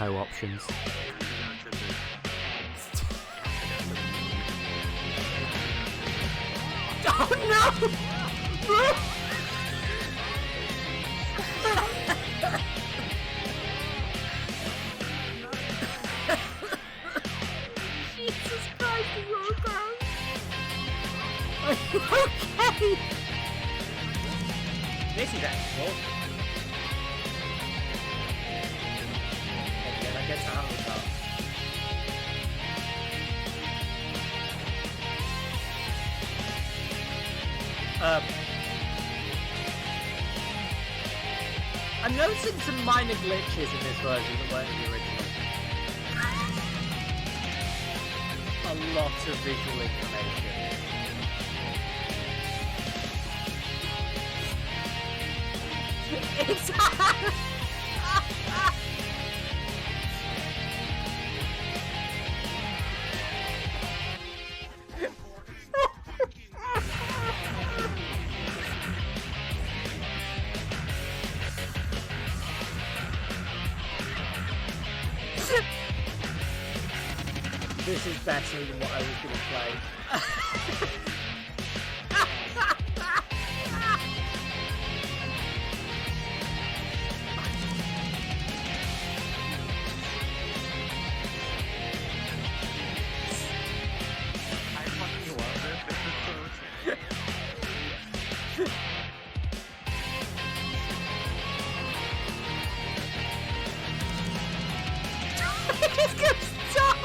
auto options. Oh no! Jesus Christ, are you okay? Are you okay? This is actually yeah, that gets out of the car. I'm noticing some minor glitches in this version that weren't in the original. A lot of visual information. It's This is better than what I was going to play. I fucking love it. This is so It's gonna stop!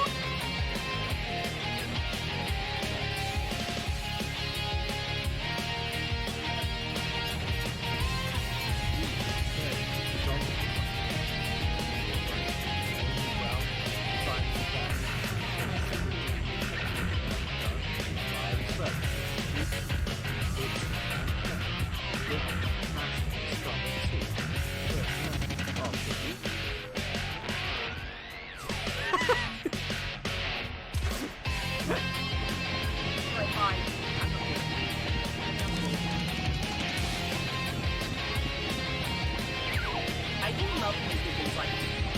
I do love when things like,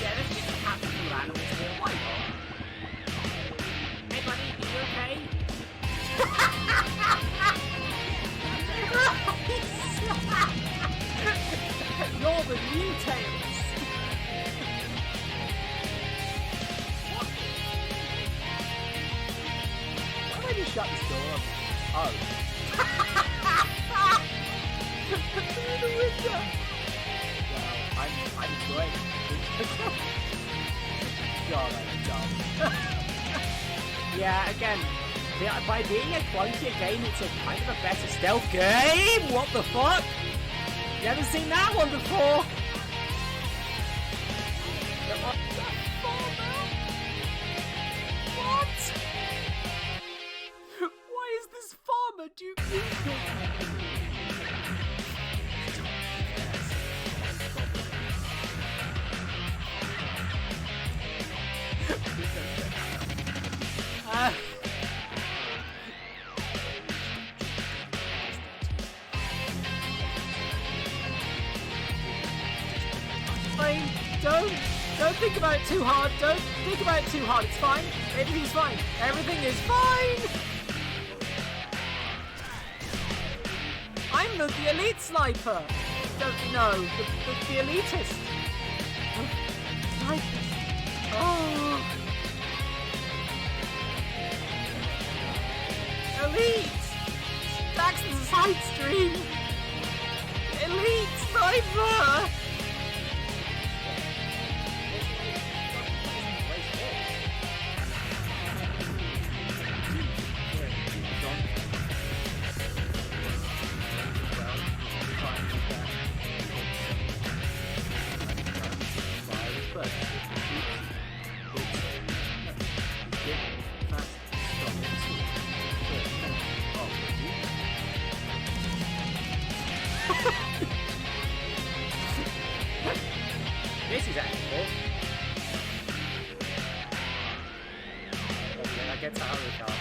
yeah, let's just happen to animals here, why not? Hey buddy, you okay? You're the new Tails! What? Why would you shut this door? Oh. Through the window! I'm enjoying it. God, I'm dumb. Yeah, again, by being a clunkier game, it's a kind of a better stealth game! What the fuck? Never seen that one before! What? Why is this farmer Duke Nukem? Fine. Don't think about it too hard. Don't think about it too hard. It's fine. Everything's fine. Everything is fine. I'm the elite sniper. Don't you know? The elitist. Snipers. Oh. Elite! Back to the side stream! Elite sniper! This is actually cool. Okay, that gets out of the car.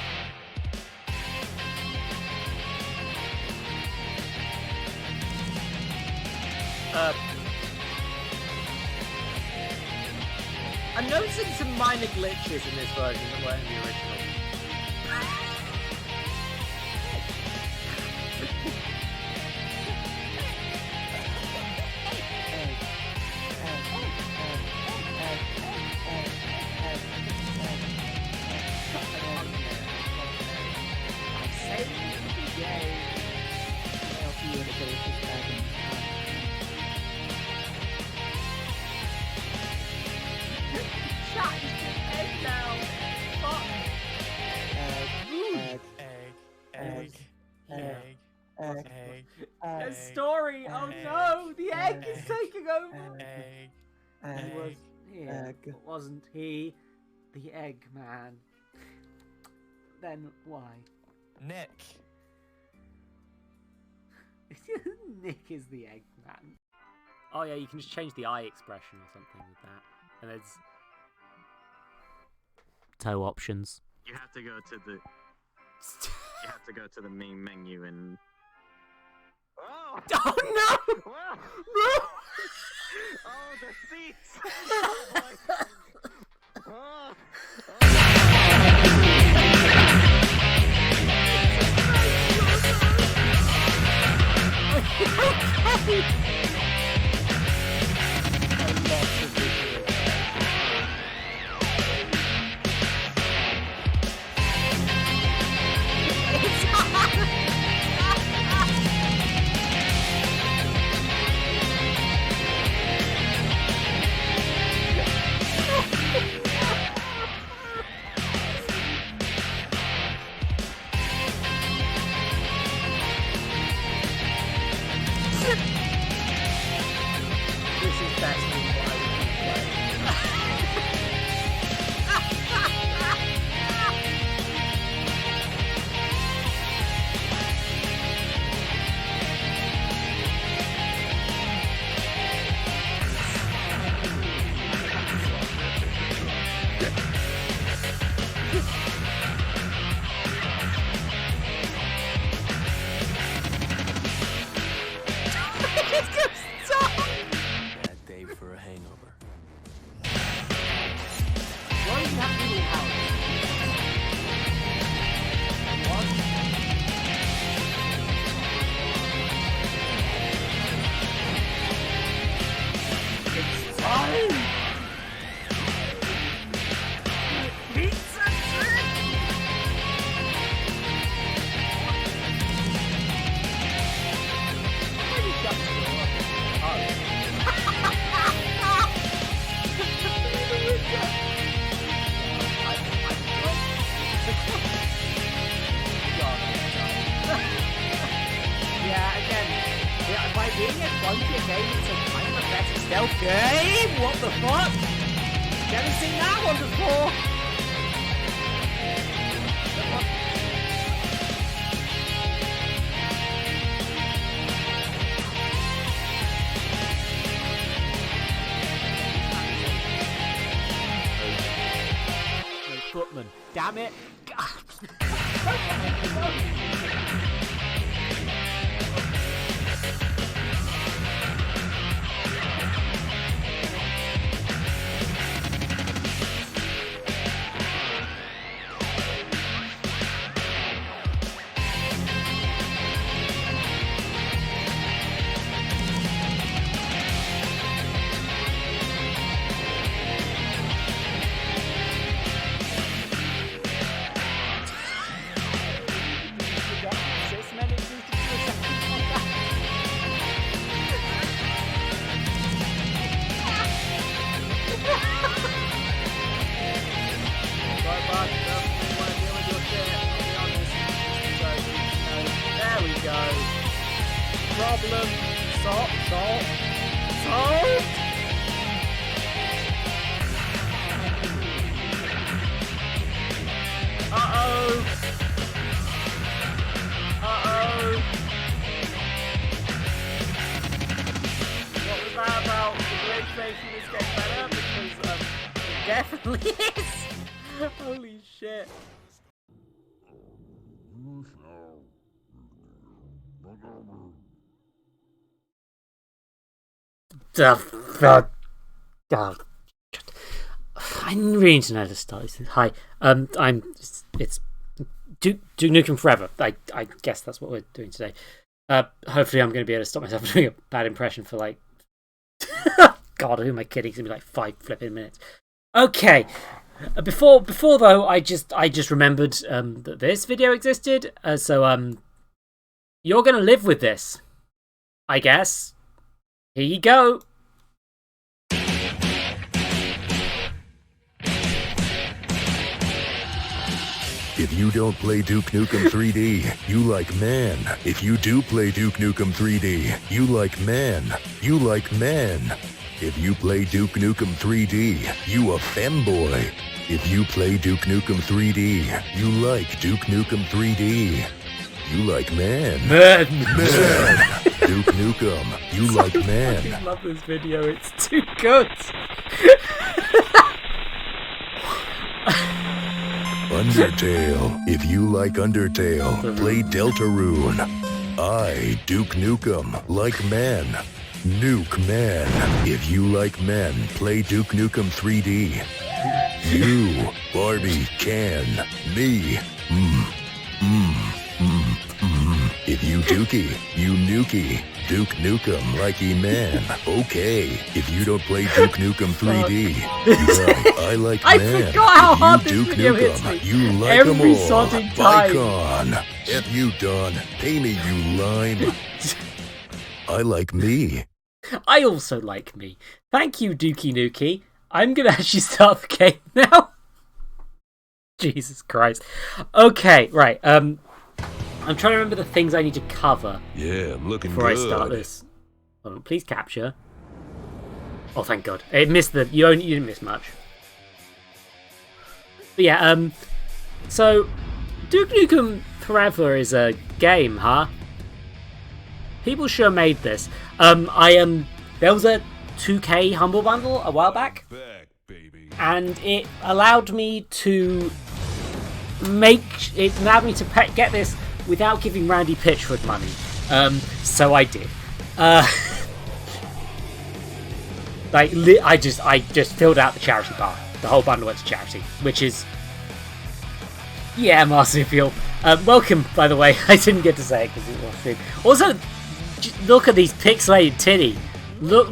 I'm noticing some minor glitches in this version that weren't in the original. A story! Oh no! The egg is taking over! He was here. Wasn't he? The egg man. Then why? Nick. Nick is the egg man. Oh yeah, you can just change the eye expression or something with that. And there's toe options. You have to go to the. You have to go to the main menu and. Oh! Oh no! Wow. No! Oh, the seats! Oh, my. Oh. Game? What the fuck? Never seen that one before. No, Footman. Damn it. Problem solved. Uh-oh. What was that about? The glitch making this game better? Because it definitely is. Holy shit. The fuck. I really need to know the start. Hi, it's Duke Nukem Forever. I guess that's what we're doing today. Hopefully I'm going to be able to stop myself from doing a bad impression for like... God, who am I kidding? It's going to be like 5 flipping minutes. Okay. Before though, I just remembered that this video existed. So you're going to live with this, I guess. Here you go. If you don't play Duke Nukem 3D, you like man. If you do play Duke Nukem 3D, you like man. You like man. If you play Duke Nukem 3D, you a femboy. If you play Duke Nukem 3D, you like Duke Nukem 3D. You like man. Man. Duke Nukem, you like man. I love this video, it's too good. Undertale. If you like Undertale, play Deltarune. I, Duke Nukem, like man. Nuke man. If you like men, play Duke Nukem 3D. You, Barbie, can. Me. If you Dookie, you Nukie. Duke Nukem, likey man. Okay. If you don't play Duke Nukem 3D, well, I like man. I forgot how hard this Duke video hits Nukem, me. you like Every them all. sodding time. Bicon. F you done. Pay me, you lime. I like me. I also like me. Thank you, Dookie Nukie. I'm gonna actually start the game now. Jesus Christ. Okay, right. I'm trying to remember the things I need to cover. Yeah, I'm looking before good. I start this. Hold on, please capture. Oh, thank God. It missed the... You didn't miss much. But yeah, so... Duke Nukem Forever is a game, huh? People sure made this. There was a 2K Humble Bundle a while back. And it allowed me to get this without giving Randy Pitchford money. So I did. I just filled out the charity bar. The whole bundle went to charity, which is... Yeah, marsupial. Welcome, by the way. I didn't get to say it because it was stream. Also, look at these pixelated titty. Look,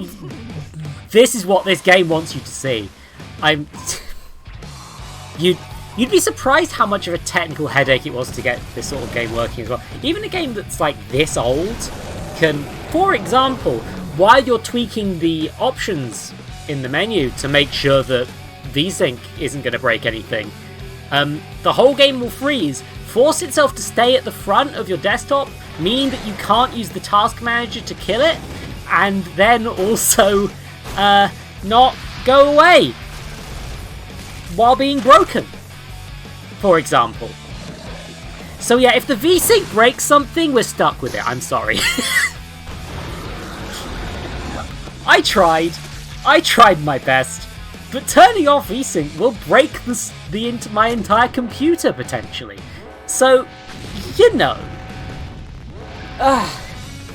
this is what this game wants you to see. You'd be surprised how much of a technical headache it was to get this sort of game working as well. Even a game that's like this old can, for example, while you're tweaking the options in the menu to make sure that desync isn't going to break anything, the whole game will freeze, force itself to stay at the front of your desktop, meaning that you can't use the task manager to kill it, and then also not go away while being broken, for example. So yeah, if the VSync breaks something, we're stuck with it. I'm sorry. I tried my best, but turning off VSync will break my entire computer potentially. So, you know.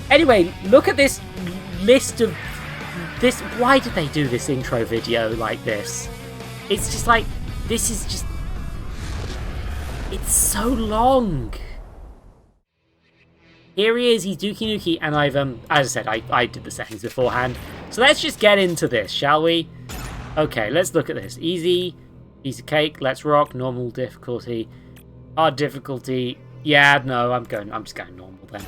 Anyway, look at this list of this. Why did they do this intro video like this? It's just like, this is just... It's so long. Here he is, he's Dookie Nukie, and I've, as I said, I did the settings beforehand. So let's just get into this, shall we? Okay, let's look at this. Easy, piece of cake, let's rock, normal difficulty, hard difficulty. Yeah, no, I'm just going normal then.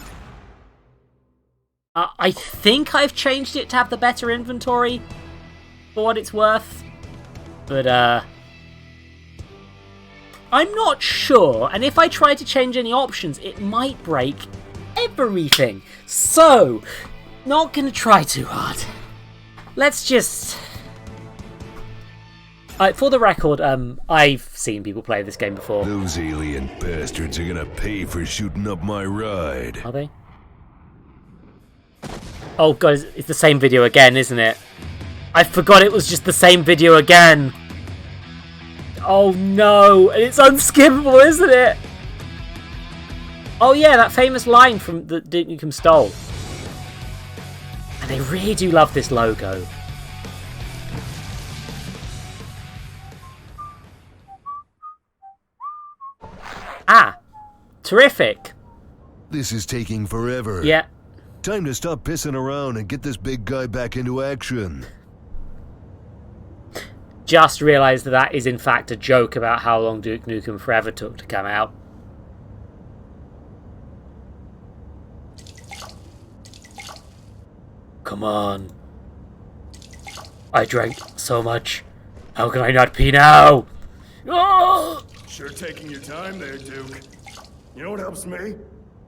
I think I've changed it to have the better inventory, for what it's worth. But, I'm not sure, and if I try to change any options, it might break everything. So, not gonna try too hard. Let's just... for the record, I've seen people play this game before. Those alien bastards are gonna pay for shooting up my ride. Are they? Oh god, it's the same video again, isn't it? I forgot it was just the same video again. Oh no, and it's unskippable, isn't it? Oh yeah, that famous line from the Duke Nukem stole. And they really do love this logo. Terrific. This is taking forever. Yeah. Time to stop pissing around and get this big guy back into action. Just realised that is in fact a joke about how long Duke Nukem Forever took to come out. Come on. I drank so much. How can I not pee now? Oh! Sure taking your time there, Duke. You know what helps me?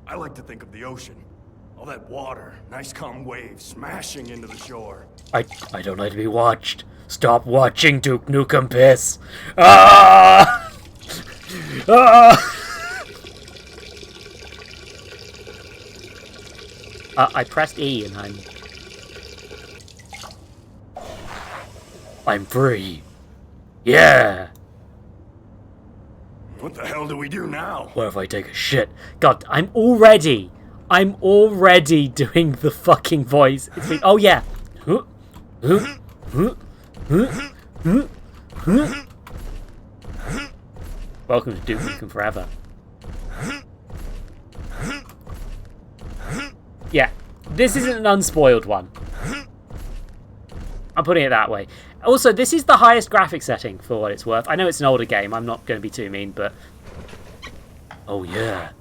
I like to think of the ocean. All that water, nice calm waves smashing into the shore. I don't like to be watched. Stop watching Duke Nukem piss. Ah! Ah! I pressed E and I'm free. Yeah. What the hell do we do now? What if I take a shit? God, I'm already doing the fucking voice. It's like, oh yeah. Welcome to Duke Nukem Forever. Yeah, this isn't an unspoiled one. I'm putting it that way. Also, this is the highest graphic setting for what it's worth. I know it's an older game. I'm not going to be too mean, but... Oh, yeah.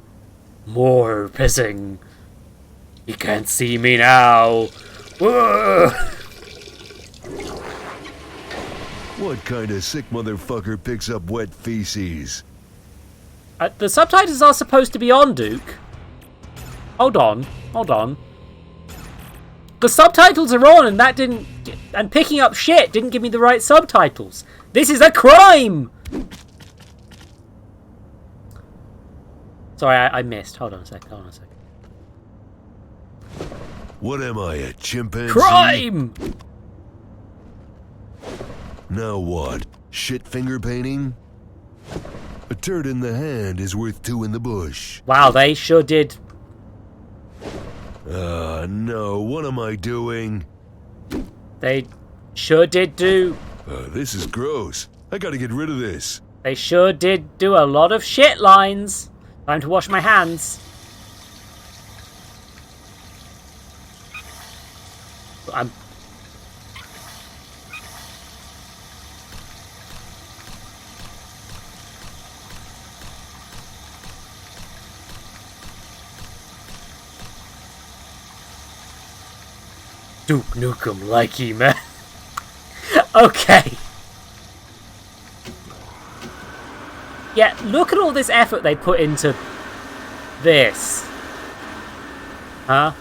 More pissing. You can't see me now. What kind of sick motherfucker picks up wet feces? The subtitles are supposed to be on, Duke. Hold on. The subtitles are on, and that didn't... And picking up shit didn't give me the right subtitles. This is a crime! Sorry, I missed. Hold on a sec. What am I, a chimpanzee? Crime! Now what? Shit finger painting? A turd in the hand is worth two in the bush. Wow, they sure did. No, what am I doing? They sure did do. This is gross. I gotta get rid of this. They sure did do a lot of shit lines. Time to wash my hands. I'm... Duke Nukem likey, man. Okay. Yeah, look at all this effort they put into this. Huh?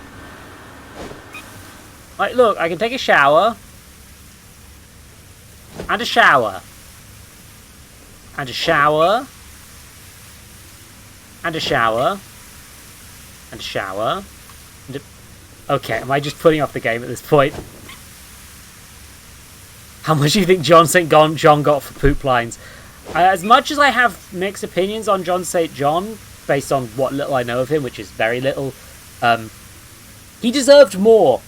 Like, look, I can take a shower. And a shower. And a shower. And a shower. And a shower. And a... Okay, am I just putting off the game at this point? How much do you think John St. John got for poop lines? As much as I have mixed opinions on John St. John, based on what little I know of him, which is very little, he deserved more.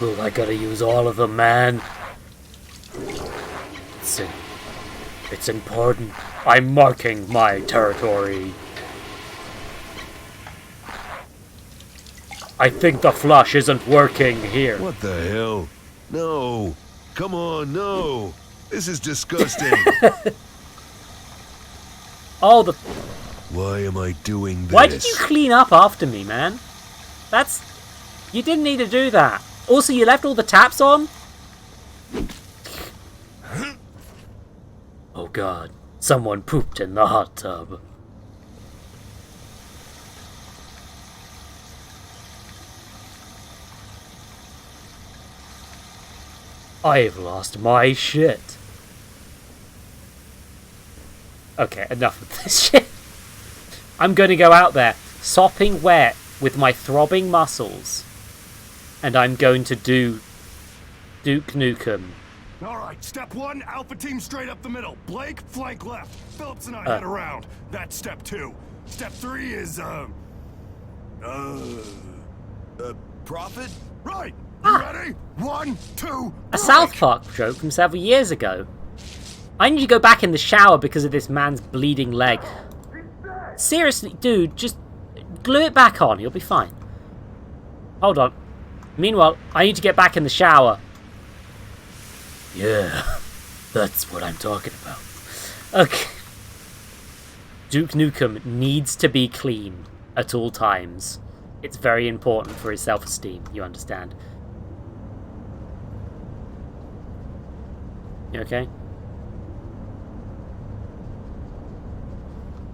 Look, I gotta use all of them, man. It's important. I'm marking my territory. I think the flush isn't working here. What the hell? No. Come on, no. This is disgusting. Oh, the... Why am I doing this? Why did you clean up after me, man? That's... You didn't need to do that. Also, you left all the taps on? Oh god. Someone pooped in the hot tub. I've lost my shit. Okay, enough of this shit. I'm going to go out there, sopping wet with my throbbing muscles, and I'm going to do Duke Nukem. Alright, step 1, Alpha Team straight up the middle. Blake, flank left. Phillips and I head around. That's step 2. Step 3 is, Prophet? Right! Ready? 1, 2, A South Park joke from several years ago. I need to go back in the shower because of this man's bleeding leg. Seriously, dude, just glue it back on. You'll be fine. Hold on. Meanwhile, I need to get back in the shower. Yeah, that's what I'm talking about. Okay. Duke Nukem needs to be clean at all times. It's very important for his self-esteem, you understand. You okay?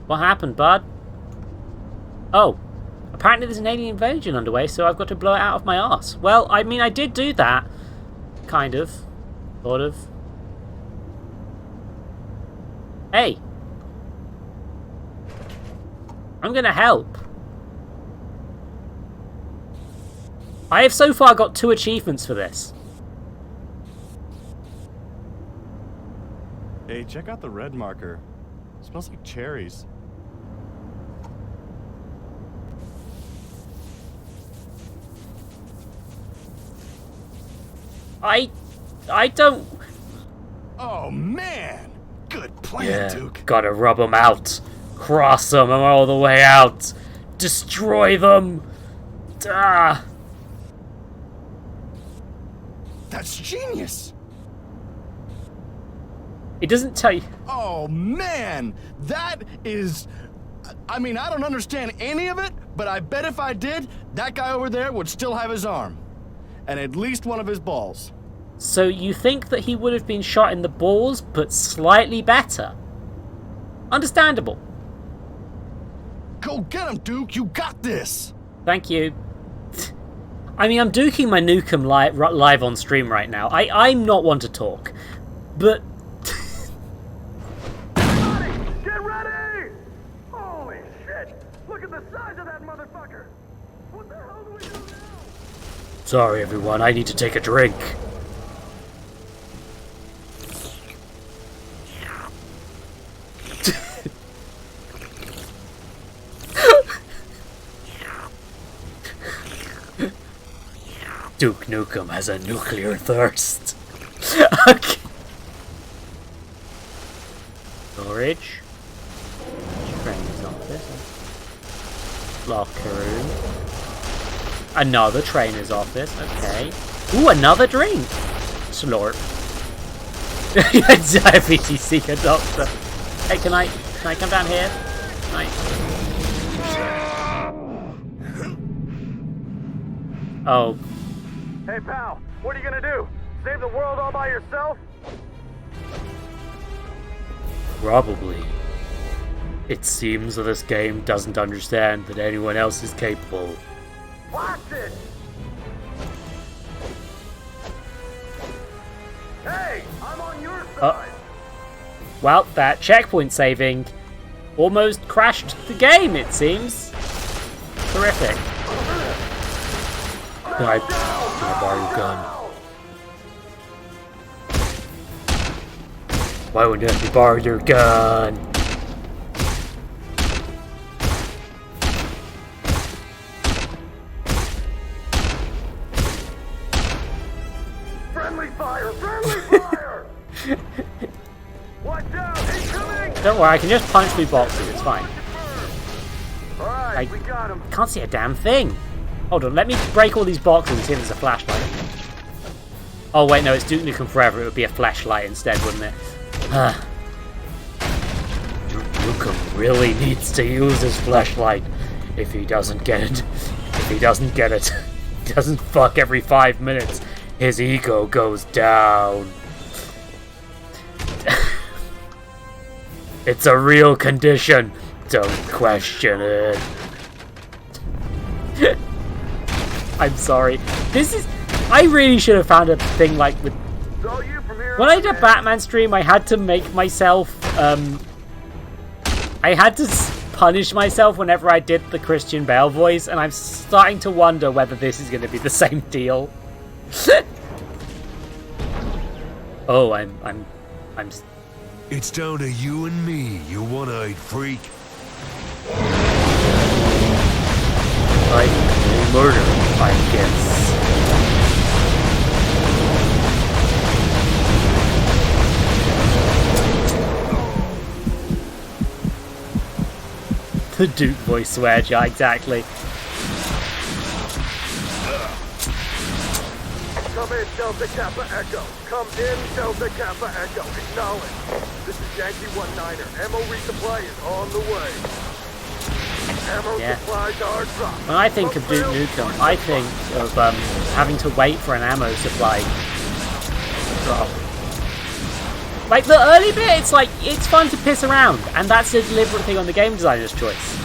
What happened, bud? Oh, apparently there's an alien invasion underway, so I've got to blow it out of my arse. Well, I mean, I did do that. Kind of. Sort of. Hey. I'm gonna help. I have so far got 2 achievements for this. Hey, check out the red marker. It smells like cherries. I don't... Oh, man! Good plan, Yeah, Duke. gotta rub them out. Cross them all the way out. Destroy them. Ah. That's genius! It doesn't tell you... Oh, man! That is... I mean, I don't understand any of it, but I bet if I did, that guy over there would still have his arm. And at least one of his balls. So you think that he would have been shot in the balls, but slightly better? Understandable. Go get him, Duke! You got this! Thank you. I mean, I'm duking my Nukem live on stream right now. I'm not one to talk, but... Everybody, get ready! Holy shit! Look at the size of that motherfucker! What the hell do we do now? Sorry, everyone. I need to take a drink. Duke Nukem has a nuclear thirst. Okay. Storage. Trainer's office. Locker room. Another trainer's office. Okay. Ooh, another drink. Slurp. Diabetes seeker doctor. Hey, can I come down here? Can I... Oh. Hey, pal, what are you gonna do? Save the world all by yourself? Probably. It seems that this game doesn't understand that anyone else is capable. Blast it! Hey, I'm on your side! Well, that checkpoint saving almost crashed the game, it seems. Terrific. Can I borrow your gun? Why would you let me borrow your gun? Friendly fire! Friendly fire! Watch out! Incoming! Don't worry, I can just punch through boxes, it's fine. Alright, we got him. Can't see a damn thing. Hold on, let me break all these boxes and see if there's a flashlight. Oh wait, no, it's Duke Nukem Forever. It would be a flashlight instead, wouldn't it? Duke Nukem really needs to use his flashlight. If he doesn't get it, he doesn't fuck every 5 minutes, his ego goes down. It's a real condition. Don't question it. I'm sorry. I really should have found a thing like with... When I did a Batman stream, I had to make myself, I had to punish myself whenever I did the Christian Bale voice, and I'm starting to wonder whether this is going to be the same deal. Oh, I'm... It's down to you and me, you one-eyed freak. Murder, I guess. The Duke voice swears, yeah, exactly. Come in, Delta Kappa Echo. Come in, Delta Kappa Echo. Acknowledge. This is Yankee 19er. Ammo resupply is on the way. Ammo supplies are dropped. When I think of Duke Nukem, I think of having to wait for an ammo supply drop. Like, the early bit, it's like, it's fun to piss around, and that's a deliberate thing on the game designer's choice.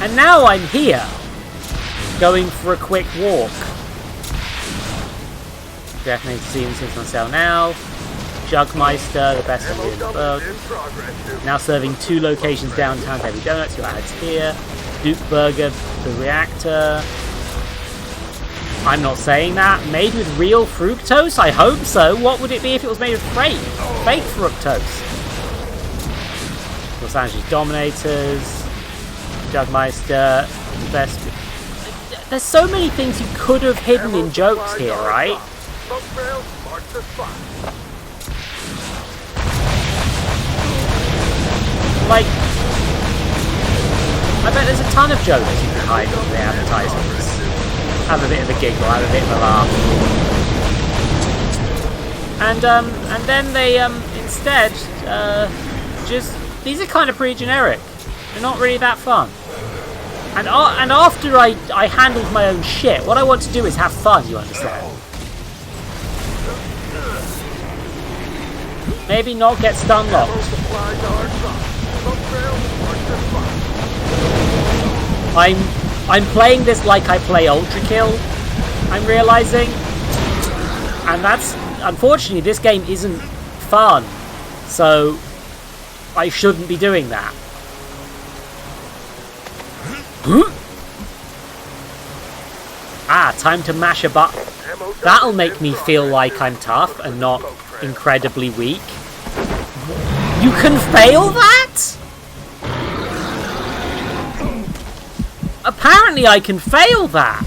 And now I'm here, going for a quick walk. Definitely seeing things on sale now. Jugmeister, the best one in the world. Now serving 2 locations downtown, Heavy Donuts, your ads here. Duke Burger, the reactor. I'm not saying that. Made with real fructose? I hope so. What would it be if it was made with fake fructose? Los Angeles Dominators. Jugmeister, the best. There's so many things you could have hidden in jokes here, right? Like, I bet there's a ton of jokes you can hide in the advertisements. Have a bit of a giggle, have a bit of a laugh. And then they instead just, these are kind of pretty generic. They're not really that fun. And after I handled my own shit, what I want to do is have fun, you understand? Maybe not get stun locked. I'm playing this like I play Ultra Kill, I'm realizing. And that's, unfortunately, this game isn't fun. So, I shouldn't be doing that. Ah, time to mash a button. That'll make me feel like I'm tough and not incredibly weak. You can fail that? Apparently I can fail that.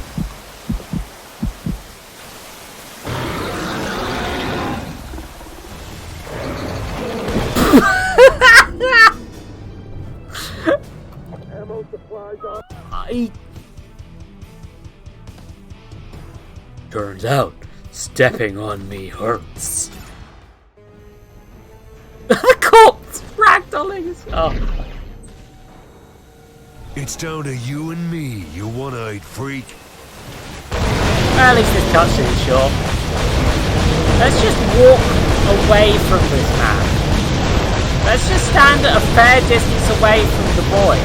Turns out, stepping on me hurts. The corpse ragdolling. Oh. It's down to you and me, you one-eyed freak. Well, at least this cutscene is short. Let's just walk away from this man. Let's just stand at a fair distance away from the boy.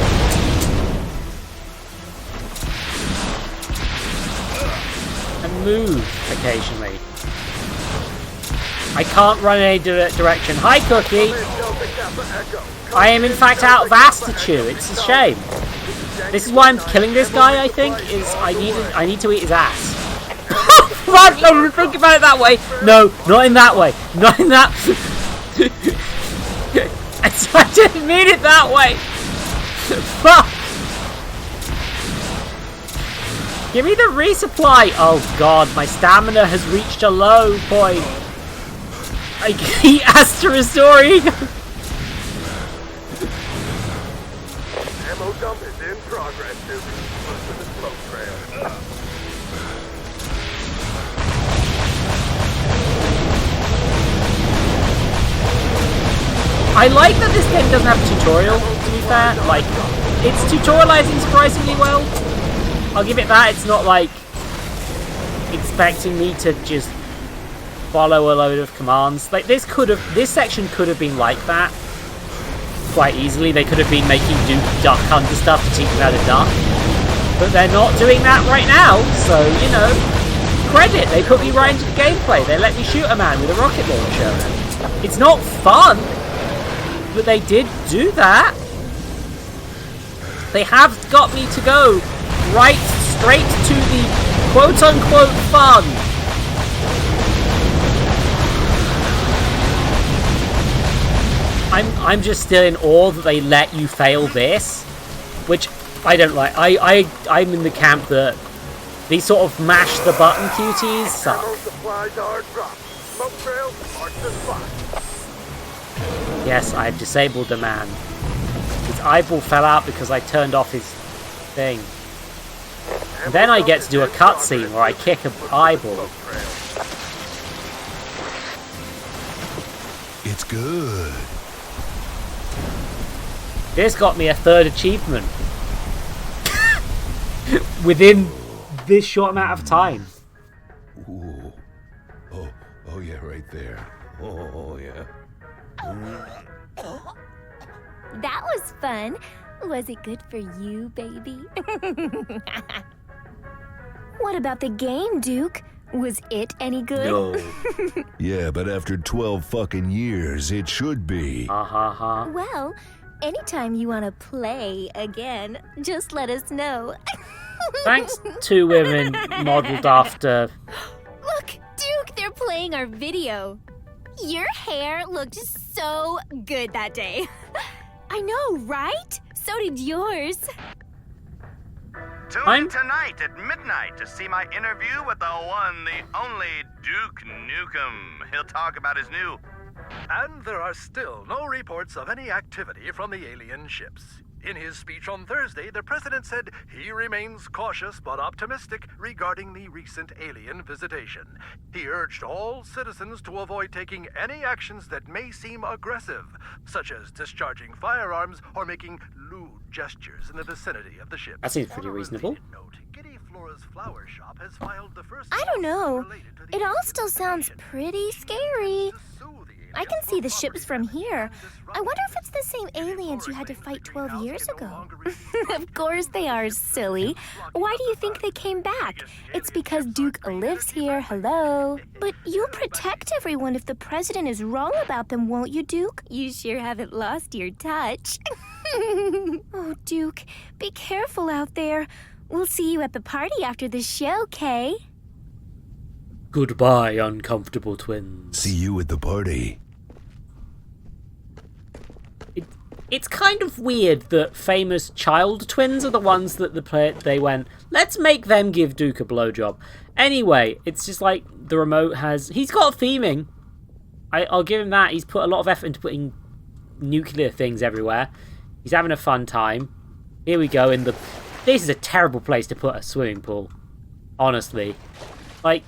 And move occasionally. I can't run in any direction. Hi, Cookie! I am in fact out of ass to chew. It's a shame. This is why I'm killing this guy, I think, is I need to eat his ass. Fuck, I didn't think about it that way. No, not in that way. Not in that. I didn't mean it that way. Fuck. Give me the resupply. Oh god, my stamina has reached a low point. I eat ass to restore ego. Ammo dump is in progress, Duke. Close to the smoke trail. I like that this game doesn't have a tutorial, to be fair. Like, it's tutorializing surprisingly well. I'll give it that. It's not like expecting me to just follow a load of commands. Like, this section could have been like that quite easily. They could have been making Duke duck under stuff to teach him how to duck. But they're not doing that right now, so, you know, credit. They put me right into the gameplay. They let me shoot a man with a rocket launcher. It's not fun, but they did do that. They have got me to go right straight to the quote-unquote fun. I'm just still in awe that they let you fail this, which I don't like. I'm in the camp that these sort of mash the button QTs suck. Yes, I've disabled a man. His eyeball fell out because I turned off his thing. And then I get to do a cutscene where I kick an eyeball. It's good. This got me a 3rd achievement. Within this short amount of time. Ooh. Oh yeah, right there. Oh yeah. That was fun. Was it good for you, baby? What about the game, Duke? Was it any good? No. Yeah, but after 12 fucking years, it should be. Well, anytime you want to play again, just let us know. Thanks, 2 women modelled after... Look, Duke, they're playing our video. Your hair looked so good that day. I know, right? So did yours. Tune in tonight at midnight to see my interview with the one, the only Duke Nukem. He'll talk about his new... And there are still no reports of any activity from the alien ships. In his speech on Thursday, the president said he remains cautious but optimistic regarding the recent alien visitation. He urged all citizens to avoid taking any actions that may seem aggressive, such as discharging firearms or making lewd gestures in the vicinity of the ship. That seems pretty reasonable. I don't know. It all still sounds pretty scary. I can see the ships from here. I wonder if it's the same aliens you had to fight 12 years ago. Of course they are, silly. Why do you think they came back? It's because Duke lives here, hello. But you'll protect everyone if the president is wrong about them, won't you, Duke? You sure haven't lost your touch. Oh, Duke, be careful out there. We'll see you at the party after the show, Kay. Goodbye, uncomfortable twins. See you at the party. It's kind of weird that famous child twins are the ones that they went, let's make them give Duke a blowjob. Anyway, it's just like the remote has... He's got theming. I'll give him that. He's put a lot of effort into putting nuclear things everywhere. He's having a fun time. Here we go in the... This is a terrible place to put a swimming pool. Honestly. Like,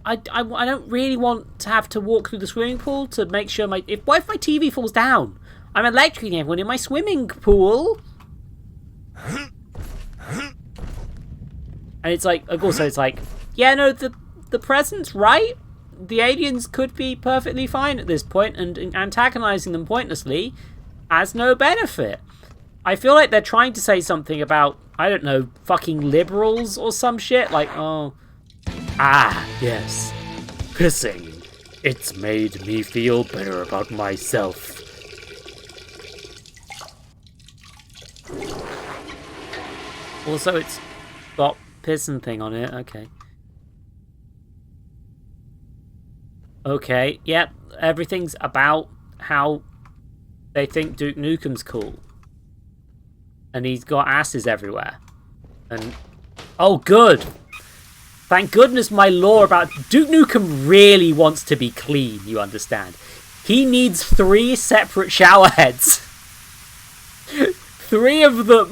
I don't really want to have to walk through the swimming pool to make sure what if my TV falls down? I'm electrocuting everyone in my swimming pool. And it's like, also it's like, yeah, no, the president's right. The aliens could be perfectly fine at this point, and antagonizing them pointlessly has no benefit. I feel like they're trying to say something about, I don't know, fucking liberals or some shit. Like, oh... Ah, yes. Pissing. It's made me feel better about myself. Also, it's got pissing thing on it. Okay. Okay, yep. Everything's about how they think Duke Nukem's cool. And he's got asses everywhere. And... Oh, good! Thank goodness my lore about... Duke Nukem really wants to be clean, you understand. He needs 3 separate shower heads. 3 of them.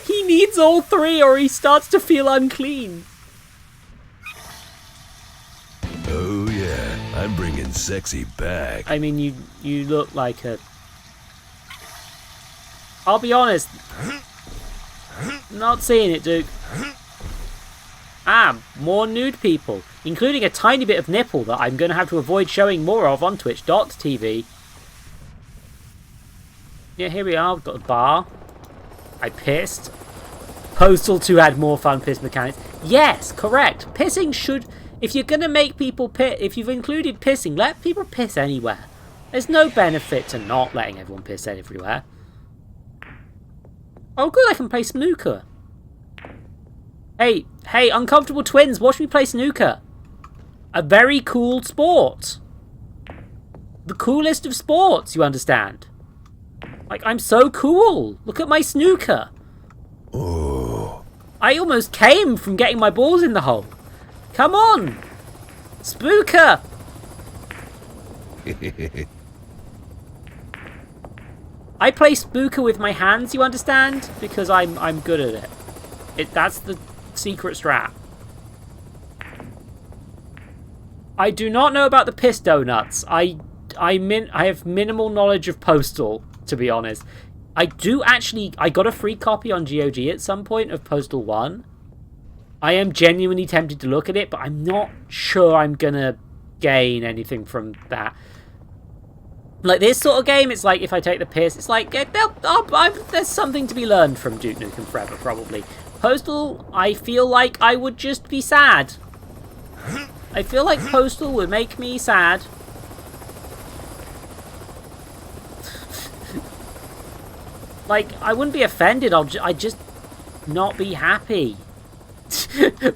He needs all 3 or he starts to feel unclean. Oh yeah, I'm bringing sexy back. I mean, you look like a... I'll be honest... Not seeing it, Duke. Ah, more nude people, including a tiny bit of nipple that I'm going to have to avoid showing more of on Twitch.tv. Yeah, here we are. We've got a bar. I pissed. Postal 2 had more fun piss mechanics. Yes, correct. Pissing should... If you're going to make people piss... If you've included pissing, let people piss anywhere. There's no benefit to not letting everyone piss everywhere. Oh, good, I can play snooker. Hey, uncomfortable twins, watch me play snooker. A very cool sport. The coolest of sports, you understand? Like, I'm so cool. Look at my snooker. Oh. I almost came from getting my balls in the hole. Come on. Spooker. I play Spooker with my hands, you understand? Because I'm good at it. That's the secret strat. I do not know about the piss donuts. I have minimal knowledge of Postal, to be honest. I got a free copy on GOG at some point of Postal 1. I am genuinely tempted to look at it, but I'm not sure I'm gonna gain anything from that. Like, this sort of game, it's like, if I take the piss, it's like, there's something to be learned from Duke Nukem Forever, probably. Postal, I feel like I would just be sad. I feel like Postal would make me sad. Like, I wouldn't be offended, I'd just not be happy.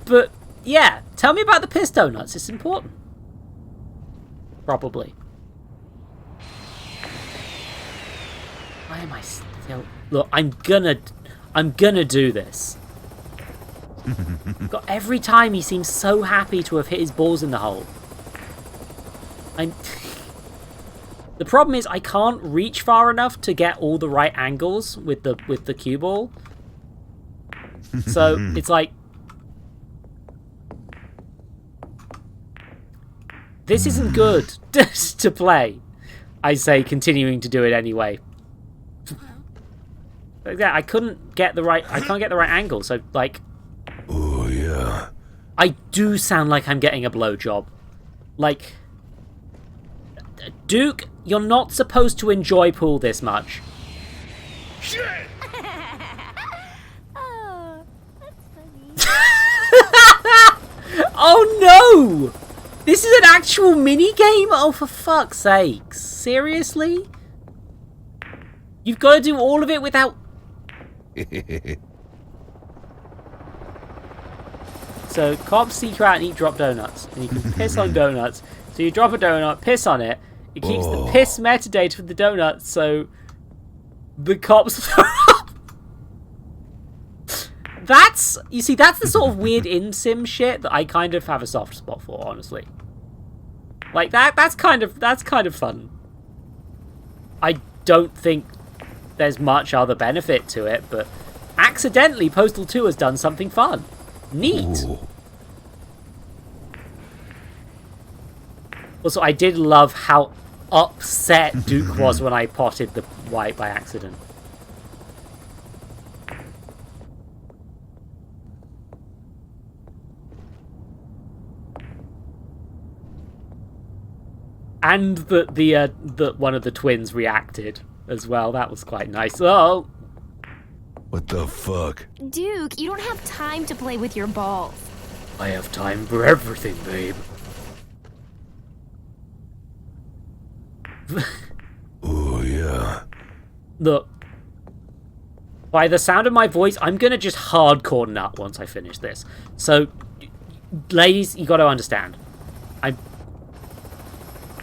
But, yeah, tell me about the piss donuts, it's important. Probably. Why am I still... Look, I'm gonna do this. God, every time he seems so happy to have hit his balls in the hole. The problem is I can't reach far enough to get all the right angles with the cue ball. So it's like, this isn't good to play. I say, continuing to do it anyway. Yeah, I can't get the right angle. So like, Oh yeah. I do sound like I'm getting a blowjob. Like, Duke, you're not supposed to enjoy pool this much. Shit! Oh, that's funny. Oh no! This is an actual mini game? Oh, for fuck's sakes. Seriously? You've got to do all of it without... So, cops seek you out and eat drop donuts. And you can piss on donuts. So you drop a donut, piss on it. It keeps the piss metadata for the donuts, so... the cops... That's... You see, that's the sort of weird in-sim shit that I kind of have a soft spot for, honestly. Like, that's kind of fun. I don't think there's much other benefit to it, but accidentally Postal 2 has done something fun. Neat. Ooh. Also, I did love how upset Duke was when I potted the white by accident. And that one of the twins reacted as well. That was quite nice. Oh. What the fuck? Duke, you don't have time to play with your balls. I have time for everything, babe. Oh yeah. Look. By the sound of my voice, I'm gonna just hardcore nut once I finish this. So, ladies, you gotta understand.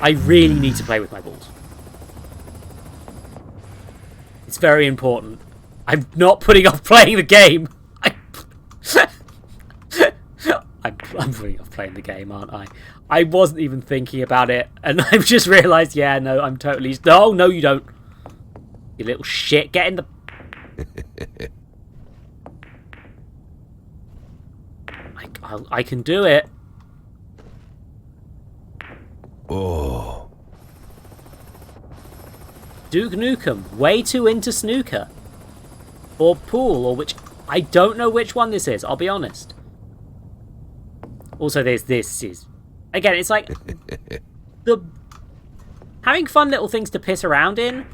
I really need to play with my balls. It's very important. I'm not putting off playing the game. I'm putting off playing the game, aren't I? I wasn't even thinking about it, and I've just realised, yeah, no, I'm totally... No, you don't. You little shit. Get in the... I can do it. Oh. Duke Nukem, way too into snooker. Or pool, or which... I don't know which one this is, I'll be honest. Also, this is... Again, it's like... Having fun little things to piss around in,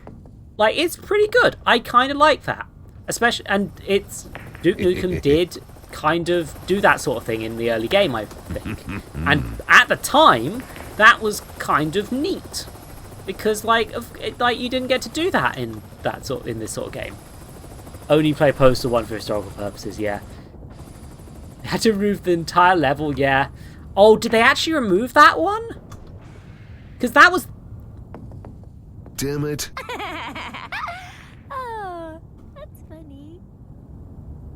like, it's pretty good. I kind of like that. Especially... And it's... Duke Nukem did kind of do that sort of thing in the early game, I think. And at the time... That was kind of neat, because like you didn't get to do that in this sort of game. Only play Postal 1 for historical purposes, yeah. They had to remove the entire level, yeah. Oh, did they actually remove that one? Because that was... Damn it. Oh, that's funny.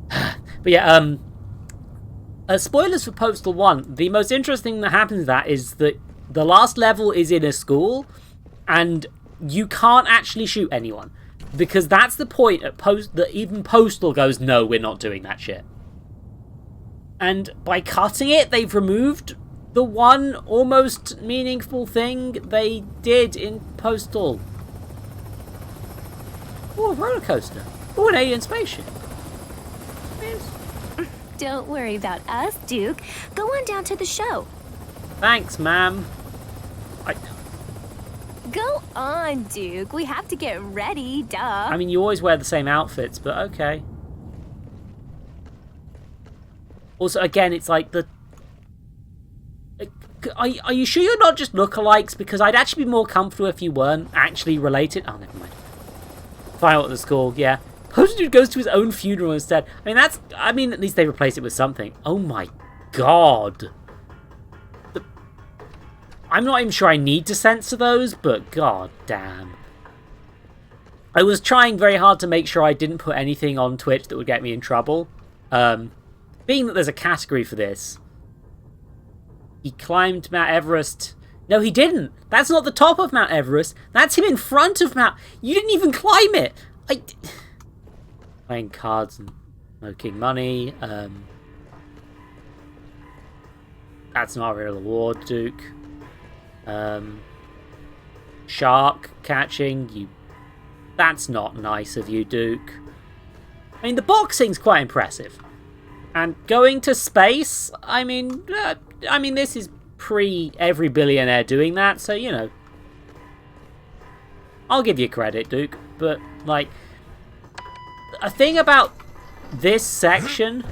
But yeah, spoilers for Postal 1. The most interesting thing that happens to that is that the last level is in a school, and you can't actually shoot anyone. Because that's the point at that even Postal goes, no, we're not doing that shit. And by cutting it, they've removed the one almost meaningful thing they did in Postal. Oh, a roller coaster. Oh, an alien spaceship. Yes. Don't worry about us, Duke. Go on down to the show. Thanks, ma'am. Go on, Duke. We have to get ready, duh. I mean, you always wear the same outfits, but okay. Also, again, it's like the... Are you sure you're not just lookalikes? Because I'd actually be more comfortable if you weren't actually related. Oh, never mind. Find out what it's called, yeah. Postal Dude goes to his own funeral instead. I mean, that's... I mean, at least they replaced it with something. Oh my god. I'm not even sure I need to censor those, but god damn. I was trying very hard to make sure I didn't put anything on Twitch that would get me in trouble. Being that there's a category for this. He climbed Mount Everest. No, he didn't. That's not the top of Mount Everest. That's him in front of Mount... You didn't even climb it. Playing cards and smoking money. That's not a real award, Duke. Shark catching. That's not nice of you, Duke. I mean, the boxing's quite impressive. And going to space, I mean, this is pre every billionaire doing that, so, you know. I'll give you credit, Duke, but, like, a thing about this section,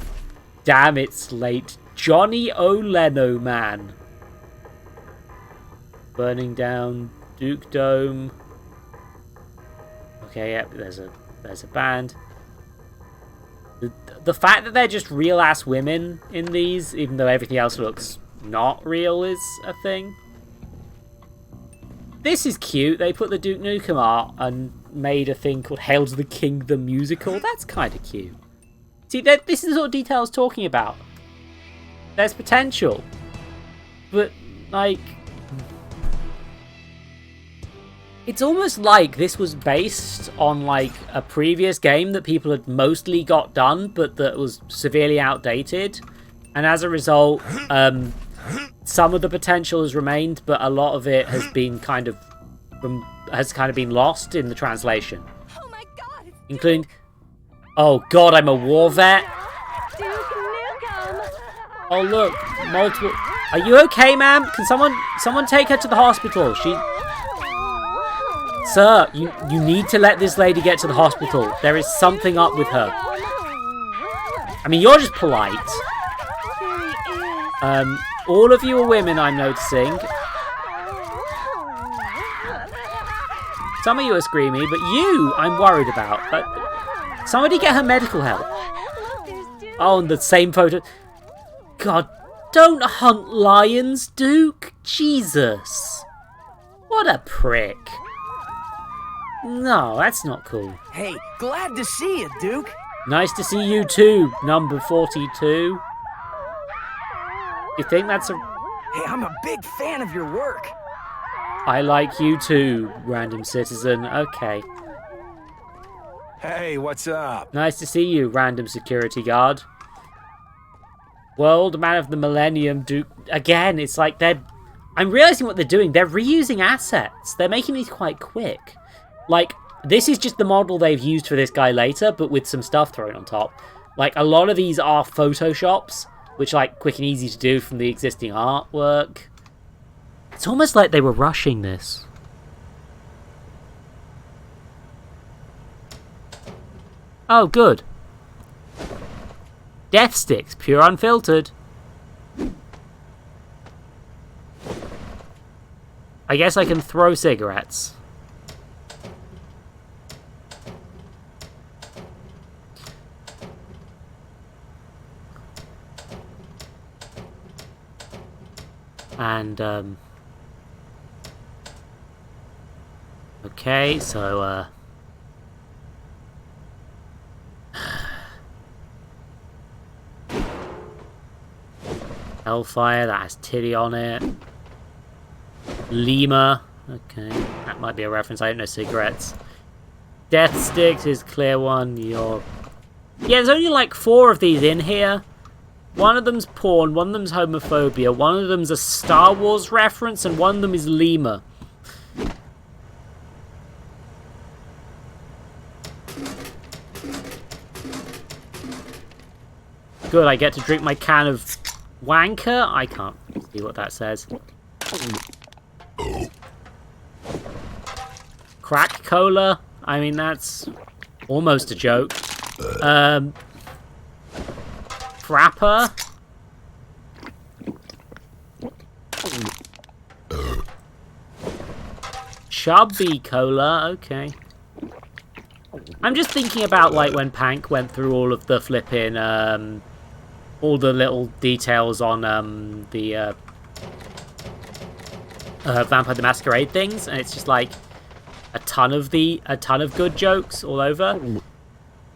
damn, it's late. Johnny O. Leno, man. Burning down Duke Dome. Okay, yep, there's a band. The fact that they're just real-ass women in these, even though everything else looks not real, is a thing. This is cute. They put the Duke Nukem art and made a thing called Hail to the King the Musical. That's kind of cute. See, this is the sort of detail I was talking about. There's potential. But, like... It's almost like this was based on, like, a previous game that people had mostly got done, but that was severely outdated. And as a result, some of the potential has remained, but a lot of it has been kind of been lost in the translation. Oh my god! Including... Oh god, I'm a war vet? Duke Nukem! Oh look, multiple... Are you okay, ma'am? Can someone take her to the hospital? Sir, you need to let this lady get to the hospital. There is something up with her. I mean, you're just polite. All of you are women, I'm noticing. Some of you are screaming, but you, I'm worried about. Somebody get her medical help. Oh, and the same photo. God, don't hunt lions, Duke. Jesus. What a prick. No, that's not cool. Hey, glad to see you, Duke. Nice to see you too, number 42. You think that's a... Hey, I'm a big fan of your work. I like you too, random citizen. Okay. Hey, what's up? Nice to see you, random security guard. World Man of the Millennium, Duke. Again, it's like they're... I'm realizing what they're doing. They're reusing assets. They're making these quite quick. Like, this is just the model they've used for this guy later, but with some stuff thrown on top. Like, a lot of these are Photoshops, which are, like, quick and easy to do from the existing artwork. It's almost like they were rushing this. Oh, good. Death sticks, pure unfiltered. I guess I can throw cigarettes. And, okay, so, Hellfire, that has titty on it. Lima, okay, that might be a reference, I don't know cigarettes. Death Sticks is clear one. Yeah, there's only like 4 of these in here. One of them's porn, one of them's homophobia, one of them's a Star Wars reference, and one of them is Lima. Good, I get to drink my can of wanker. I can't see what that says. Crack cola. I mean, that's almost a joke. Frapper. Chubby cola. Okay. I'm just thinking about like when Pank went through all of the flipping, all the little details on the Vampire the Masquerade things, and it's just like a ton of good jokes all over.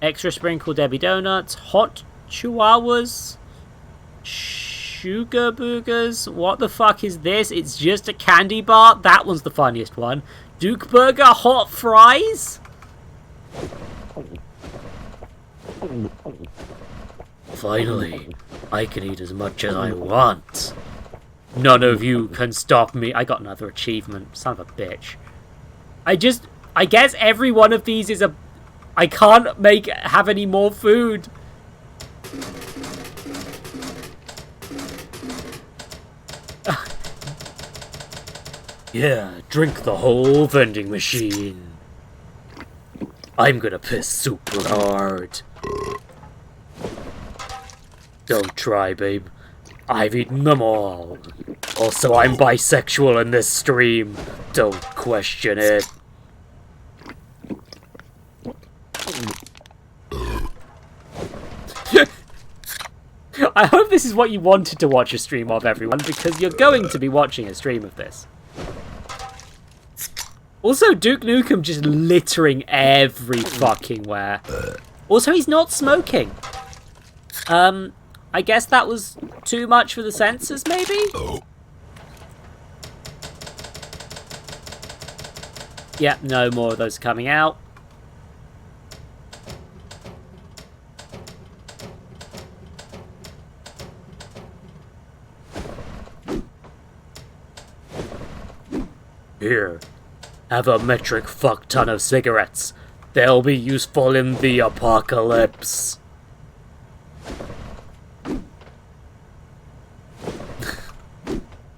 Extra sprinkle Debbie Donuts, hot chihuahuas, sugar boogers. What the fuck is this? It's just a candy bar. That one's the funniest one. Duke Burger hot fries. Finally, I can eat as much as I want. None of you can stop me. I got another achievement. Son of a bitch. I guess every one of these is a... I can't have any more food. Yeah, drink the whole vending machine. I'm gonna piss super hard. Don't try, babe. I've eaten them all. Also, I'm bisexual in this stream. Don't question it. I hope this is what you wanted to watch a stream of, everyone, because you're going to be watching a stream of this. Also, Duke Nukem just littering every fucking where. Also, he's not smoking. I guess that was too much for the censors, maybe? Yeah, no more of those coming out. Here, have a metric fuck ton of cigarettes. They'll be useful in the apocalypse.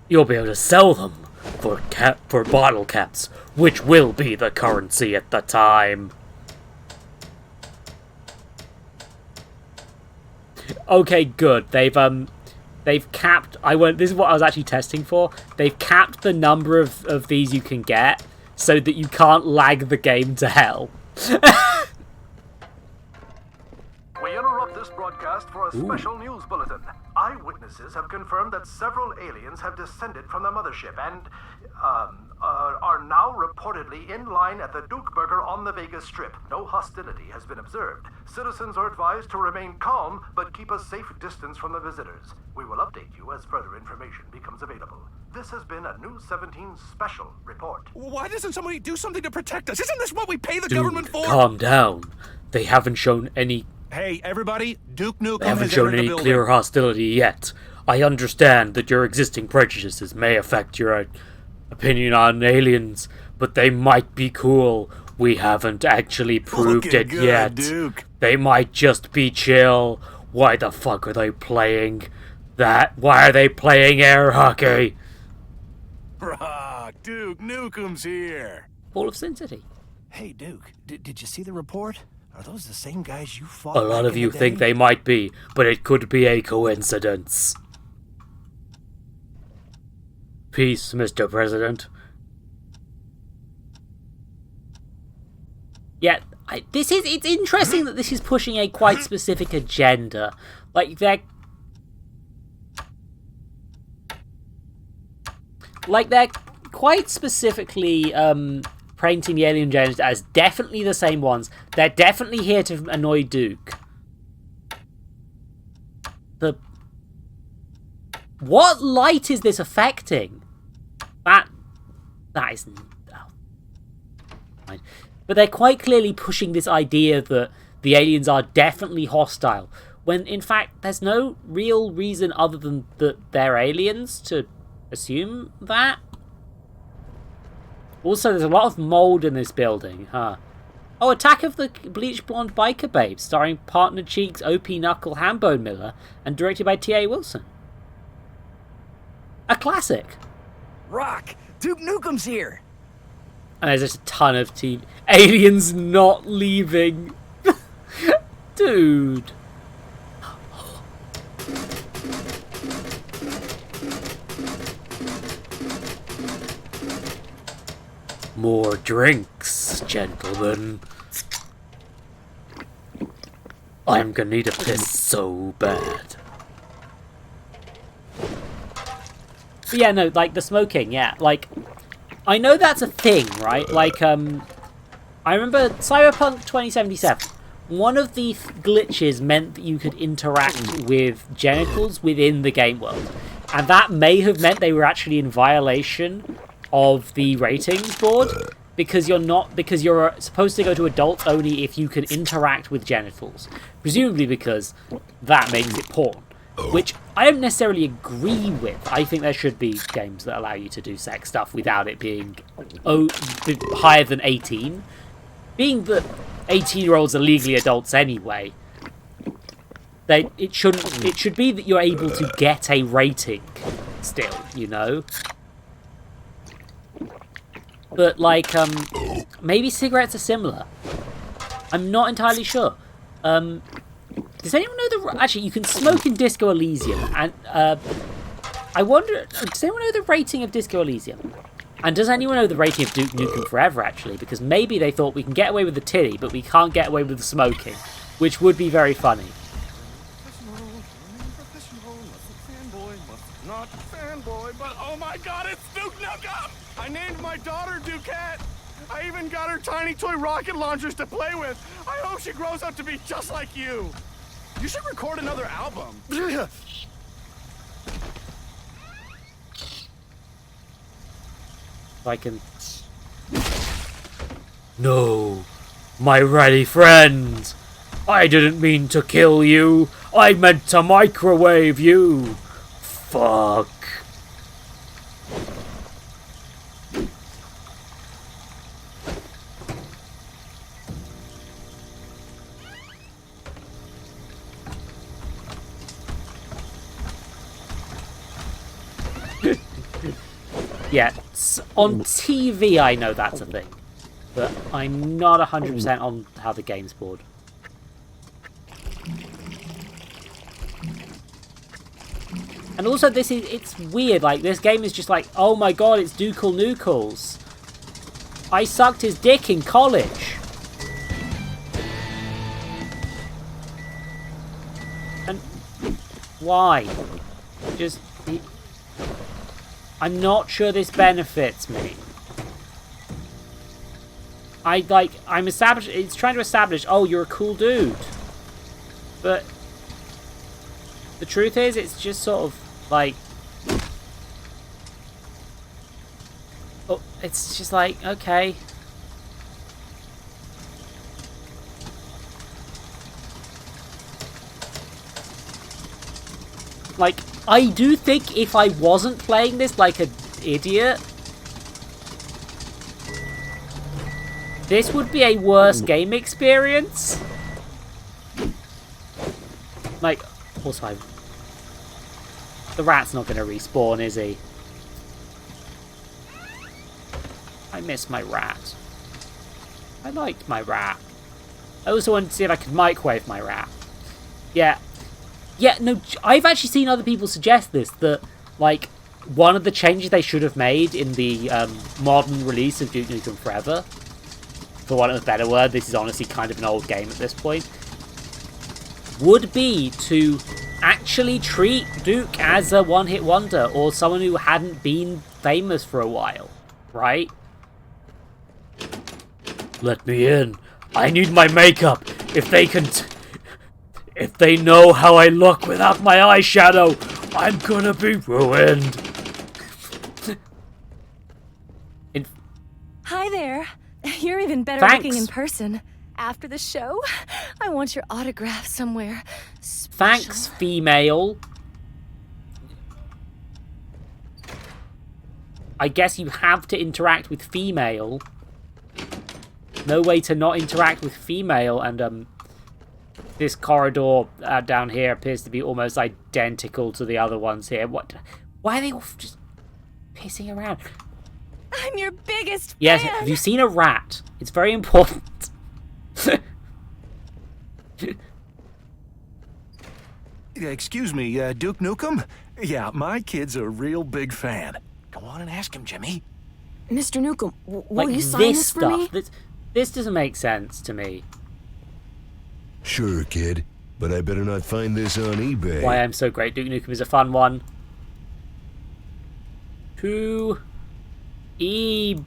You'll be able to sell them for bottle caps, which will be the currency at the time. Okay, good. They've capped... This is what I was actually testing for. They've capped the number of these you can get so that you can't lag the game to hell. We interrupt this broadcast for a special news bulletin. Eyewitnesses have confirmed that several aliens have descended from the mothership and are now reportedly in line at the Duke Burger on the Vegas Strip. No hostility has been observed. Citizens are advised to remain calm, but keep a safe distance from the visitors. We will update you as further information becomes available. This has been a News 17 special report. Why doesn't somebody do something to protect us? Isn't this what we pay the Dude, government for? Calm down. They haven't shown any... Hey, everybody, Duke Nukem They haven't shown any clear hostility yet. I understand that your existing prejudices may affect your opinion on aliens, but they might be cool. We haven't actually proved it yet. Duke. They might just be chill. Why the fuck are they playing that? Why are they playing air hockey? Brah, Duke Nukem's here. Ball of Sin City. Hey, Duke, did you see the report? Are those the same guys you fought? A lot of you think they might be, but it could be a coincidence. Peace, Mr. President. Yeah, it's interesting that this is pushing a quite specific agenda. Like, they're quite specifically, painting the alien agenda as definitely the same ones. They're definitely here to annoy Duke. What light is this affecting? That is... mind. But they're quite clearly pushing this idea that the aliens are definitely hostile, when in fact there's no real reason other than that they're aliens to assume that. Also, there's a lot of mold in this building, huh? Oh, Attack of the Bleach Blonde Biker Babes, starring Partner Cheeks, OP Knuckle, Hambone Miller, and directed by T.A. Wilson. A classic. Rock! Duke Nukem's here! And there's just a ton of aliens not leaving. Dude. More drinks, gentlemen. I'm gonna need a piss so bad. But yeah, no, like the smoking, yeah, like I know that's a thing, right? Like, I remember Cyberpunk 2077. One of the glitches meant that you could interact with genitals within the game world. And that may have meant they were actually in violation of the ratings board, because you're supposed to go to adults only if you can interact with genitals. Presumably because that makes it porn. Which I don't necessarily agree with. I think there should be games that allow you to do sex stuff without it being higher than 18. Being that 18-year-olds are legally adults anyway, it should be that you're able to get a rating still, you know? But, like, maybe cigarettes are similar. I'm not entirely sure. Does anyone know actually, you can smoke in Disco Elysium, and, I wonder, does anyone know the rating of Disco Elysium? And does anyone know the rating of Duke Nukem Forever, actually? Because maybe they thought we can get away with the titty, but we can't get away with the smoking, which would be very funny. Not fanboy, but oh my god, it's Duke Nukem! I named my daughter Duquette! I even got her tiny toy rocket launchers to play with! I hope she grows up to be just like you! You should record another album! I can... No, my ready friend! I didn't mean to kill you! I meant to microwave you! Fuck. Yeah, on TV I know that's a thing, but I'm not 100% on how the game's board. And also it's weird, like, this game is just like, oh my god, it's Duke Nukem. I sucked his dick in college. And why? Just... I'm not sure this benefits me. It's trying to establish, oh, you're a cool dude. But the truth is, it's just sort of like, oh, it's just like, okay. Like, I do think if I wasn't playing this like an idiot, this would be a worse game experience. Like, also, the rat's not going to respawn, is he? I miss my rat. I liked my rat. I also wanted to see if I could microwave my rat. Yeah. Yeah, no, I've actually seen other people suggest this, that, like, one of the changes they should have made in the modern release of Duke Nukem Forever, for want of a better word, this is honestly kind of an old game at this point, would be to actually treat Duke as a one-hit wonder, or someone who hadn't been famous for a while, right? Let me in. I need my makeup. If they know how I look without my eyeshadow, I'm gonna be ruined. Hi there. You're even better looking in person. After the show, I want your autograph somewhere special. Thanks, female. I guess you have to interact with female. No way to not interact with female, and this corridor down here appears to be almost identical to the other ones here. What? Why are they all just pissing around? I'm your biggest fan. Yes, have you seen a rat? It's very important. Excuse me, Duke Nukem? Yeah, my kid's a real big fan. Go on and ask him, Jimmy. Mr. Nukem, will like you sign this this for stuff. me? This doesn't make sense to me. Sure, kid, but I better not find this on eBay. Why I'm so great. Duke Nukem is a fun one. To eBay.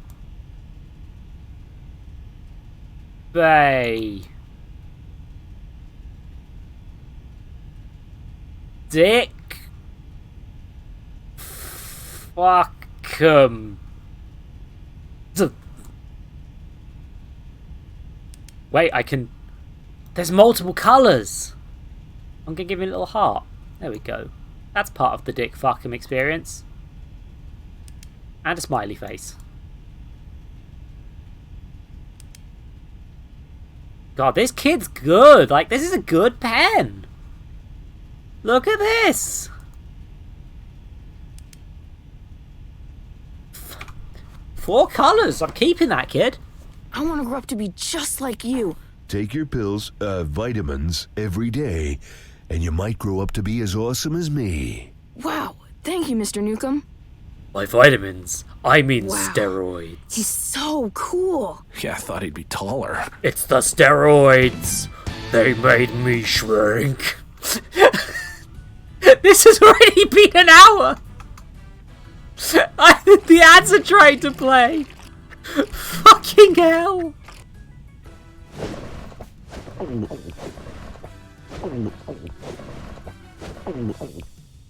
Dick. Fuck 'em. Wait, I can... There's multiple colours. I'm gonna give you a little heart. There we go. That's part of the dick fuck 'em experience. And a smiley face. God, this kid's good. Like, this is a good pen. Look at this. 4 colours. I'm keeping that, kid. I want to grow up to be just like you. Take your pills, vitamins, every day, and you might grow up to be as awesome as me. Wow, thank you, Mr. Nukem. By vitamins, I mean Wow. steroids. He's so cool. Yeah, I thought he'd be taller. It's the steroids. They made me shrink. This has already been an hour. The ads are trying to play. Fucking hell.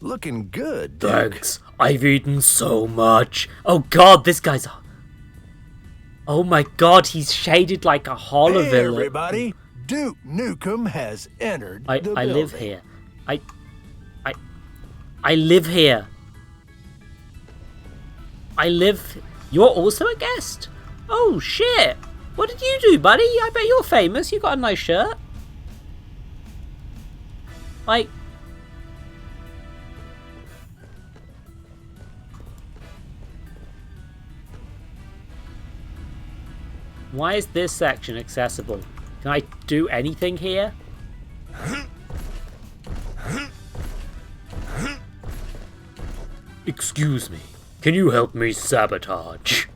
Looking good, Duke. Thanks. I've eaten so much. Oh god, this guy's... Oh my god, he's shaded like a horror Hey, villain. everybody. Duke Nukem has entered the I building. live here. I live here. I live... You're also a guest? Oh, shit. What did you do, buddy? I bet you're famous. You got a nice shirt. Like... Why is this section accessible? Can I do anything here? Excuse me. Can you help me sabotage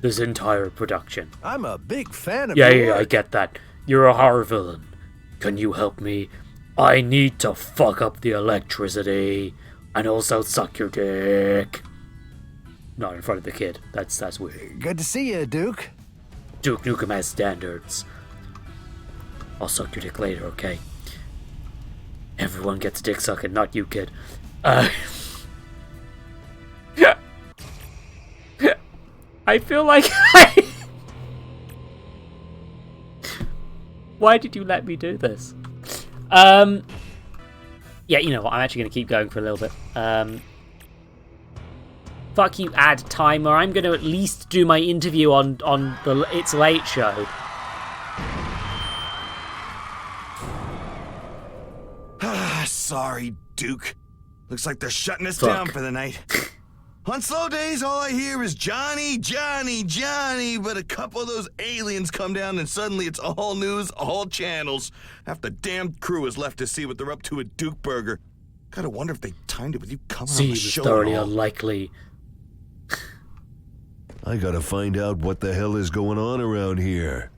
this entire production? I'm a big fan of Yeah, your I work. get that. You're a horror villain. Can you help me? I need to fuck up the electricity and also suck your dick. Not in front of the kid. That's weird. Good to see you, Duke. Duke Nukem has standards. I'll suck your dick later, okay? Everyone gets dick sucking, not you, kid. I feel like Why did you let me do this? Yeah, you know what? I'm actually going to keep going for a little bit. Fuck you, ad timer. I'm going to at least do my interview on the It's Late show. Sorry, Duke. Looks like they're shutting us Fuck. down for the night. On slow days, all I hear is Johnny, Johnny, Johnny, but a couple of those aliens come down and suddenly it's all news, all channels. Half the damn crew is left to see what they're up to at Duke Burger. Gotta wonder if they timed it with you coming on the Seems show. thoroughly and all. unlikely. I gotta find out what the hell is going on around here.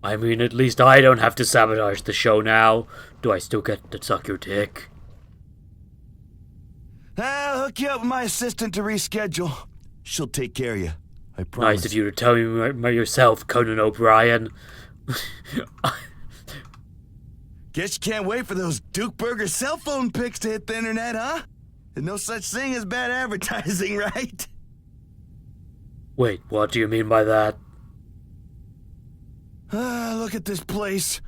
I mean, at least I don't have to sabotage the show now. Do I still get to suck your dick? I'll hook you up with my assistant to reschedule. She'll take care of you. I promise. Nice of you to tell me yourself, Conan O'Brien. Guess you can't wait for those Duke Burger cell phone pics to hit the internet, huh? There's no such thing as bad advertising, right? Fuck. Hey, everybody. Duke Nukem has entered the building. Wait, what do you mean by that? Look at this place.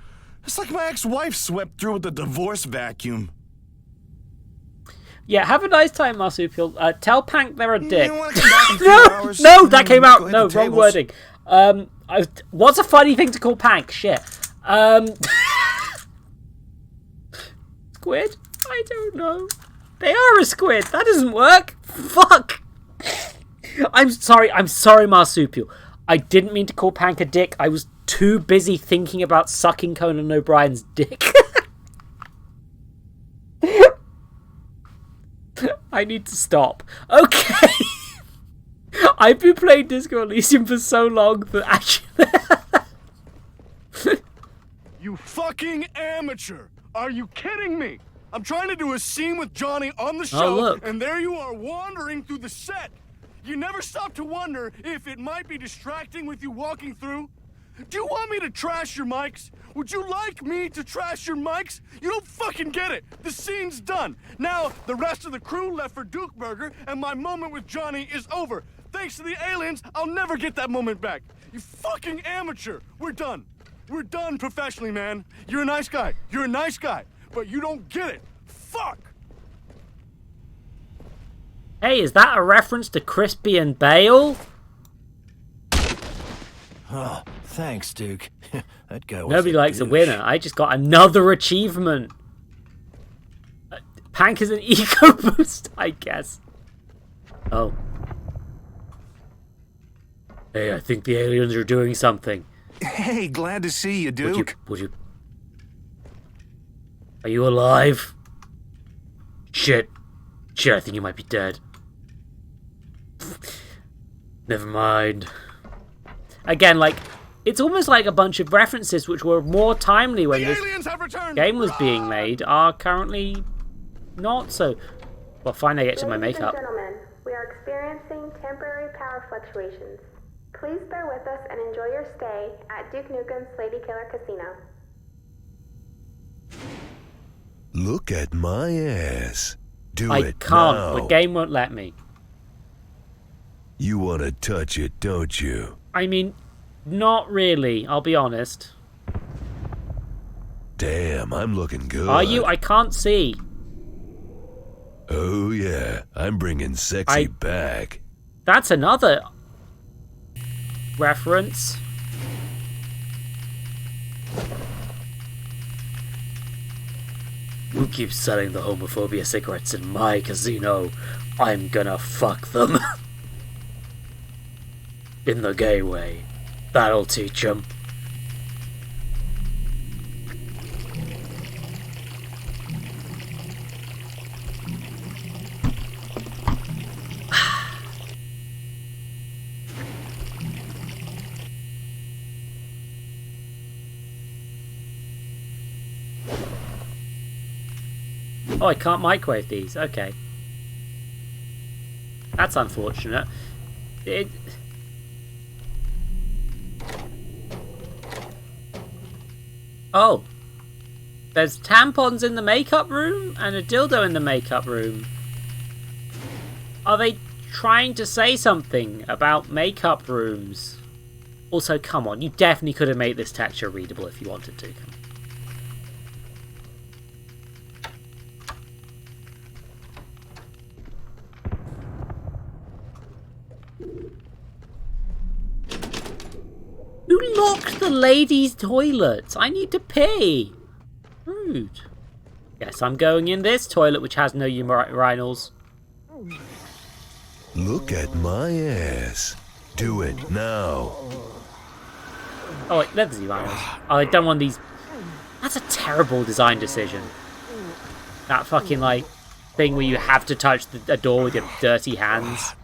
It's like my ex-wife swept through with a divorce vacuum. Yeah, have a nice time, Marsupial. Tell Pank they're a dick. You wanna come back in a few No, hours? no, that came out. Go hit No, the wrong tables. wording. What's a funny thing to call Pank? Shit. Squid? I don't know. They are a squid. That doesn't work. Fuck. I'm sorry, Marsupial. I didn't mean to call Pank a dick. I was too busy thinking about sucking Conan O'Brien's dick. I need to stop. Okay. I've been playing Disco Elysium for so long that actually... You fucking amateur! Are you kidding me? I'm trying to do a scene with Johnny on the show, look. and there you are wandering through the set. You never stop to wonder if it might be distracting with you walking through. Do you want me to trash your mics? Would you like me to trash your mics? You don't fucking get it. The scene's done. Now, the rest of the crew left for Duke Burger, and my moment with Johnny is over. Thanks to the aliens, I'll never get that moment back. You fucking amateur. We're done. We're done professionally, man. You're a nice guy. You're a nice guy. But you don't get it. Fuck! Hey, is that a reference to Crispy and Bale? Oh, thanks, Duke. That guy was Nobody likes a douche. winner. I just got another achievement. Pank is an eco boost, I guess. Oh. Hey, I think the aliens are doing something. Hey, glad to see you, Duke. Would you... Are you alive? Shit, I think you might be dead. Never mind. Again, like, it's almost like a bunch of references which were more timely when this game was being made are currently not, so... Well, fine, I get to my makeup. Ladies and gentlemen, we are experiencing temporary power fluctuations. Please bear with us and enjoy your stay at Duke Nukem's Lady Killer Casino. Look at my ass. Do I it can't. now. The game won't let me. You want to touch it, don't you? I mean, not really, I'll be honest. Damn, I'm looking good. Are you? I can't see. Oh, yeah. I'm bringing sexy back. That's another reference. Who keeps selling the homophobia cigarettes in my casino? I'm gonna fuck them. In the gay way. That'll teach them. Oh, I can't microwave these. Okay. That's unfortunate. Oh. There's tampons in the makeup room and a dildo in the makeup room. Are they trying to say something about makeup rooms? Also, come on, you definitely could have made this texture readable if you wanted to. Who locked the ladies' toilets? I need to pee. Rude. Guess I'm going in this toilet, which has no urinals. Look at my ass. Do it now. Oh, wait, there's urinals. Oh, I don't want these. That's a terrible design decision. That fucking, like, thing where you have to touch a door with your dirty hands.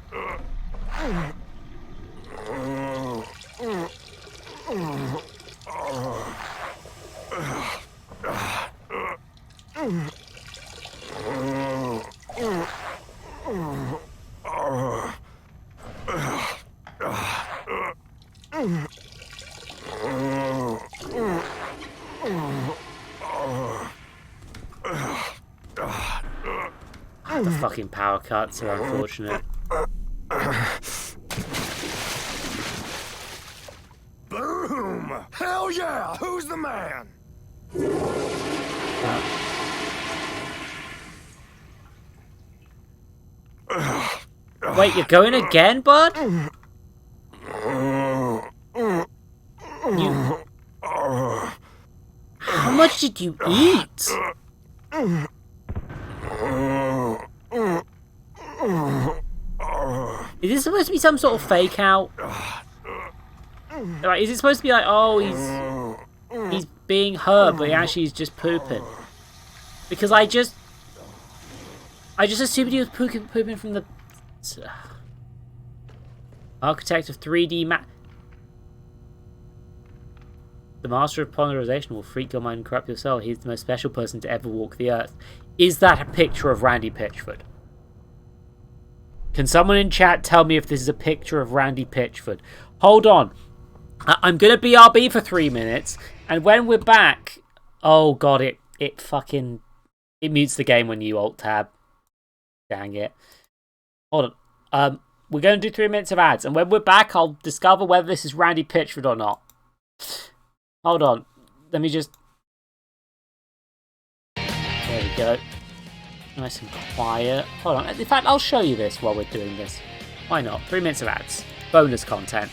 The fucking power cuts are unfortunate. Hell yeah! Who's the man? Wait, you're going again, bud? How much did you eat? Is this supposed to be some sort of fake out? Like, is it supposed to be like, oh, he's being hurt, but he actually is just pooping? Because I just assumed he was pooping from the architect of 3D The master of polarization will freak your mind and corrupt your soul. He's the most special person to ever walk the earth. Is that a picture of Randy Pitchford? Can someone in chat tell me if this is a picture of Randy Pitchford? Hold on. I'm going to BRB for 3 minutes. And when we're back... Oh, God, it mutes the game when you alt-tab. Dang it. Hold on. We're going to do 3 minutes of ads. And when we're back, I'll discover whether this is Randy Pitchford or not. Hold on. Let me just... There we go. Nice and quiet. Hold on. In fact, I'll show you this while we're doing this. Why not? 3 minutes of ads. Bonus content.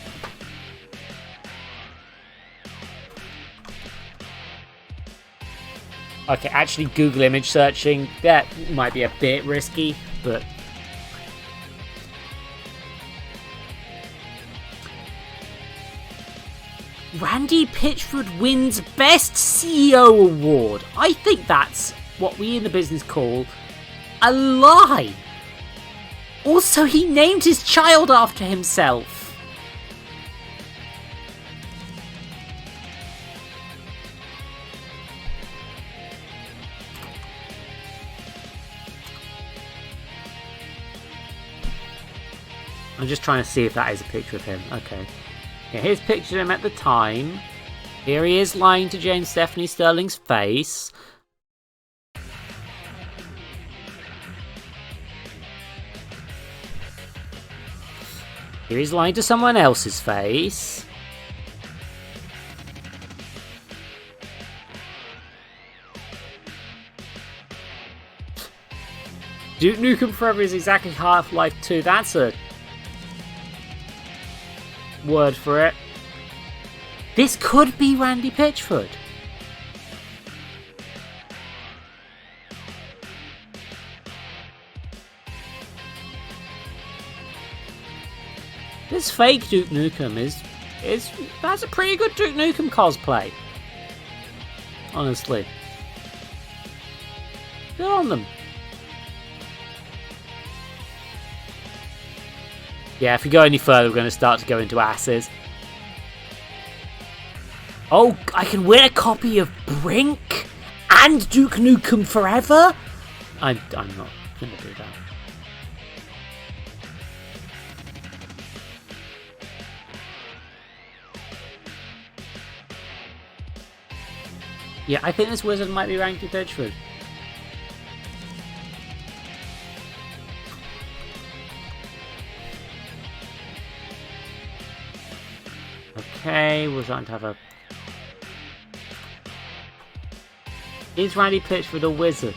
Okay, actually Google image searching, that might be a bit risky, but... Randy Pitchford wins Best CEO Award. I think that's what we in the business call a lie. Also, he named his child after himself. I'm just trying to see if that is a picture of him. Okay. Yeah, here's a picture of him at the time. Here he is lying to James Stephanie Sterling's face. Here he's lying to someone else's face. Duke Nukem Forever is exactly Half-Life 2. That's a word for it. This could be Randy Pitchford. This fake Duke Nukem that's a pretty good Duke Nukem cosplay. Honestly. Good on them. Yeah, if we go any further, we're going to start to go into asses. Oh, I can win a copy of Brink and Duke Nukem Forever? I'm not going to do that. Yeah, I think this wizard might be Randy Pitchford. Okay, we're starting to have a... Is Randy Pitchford a wizard?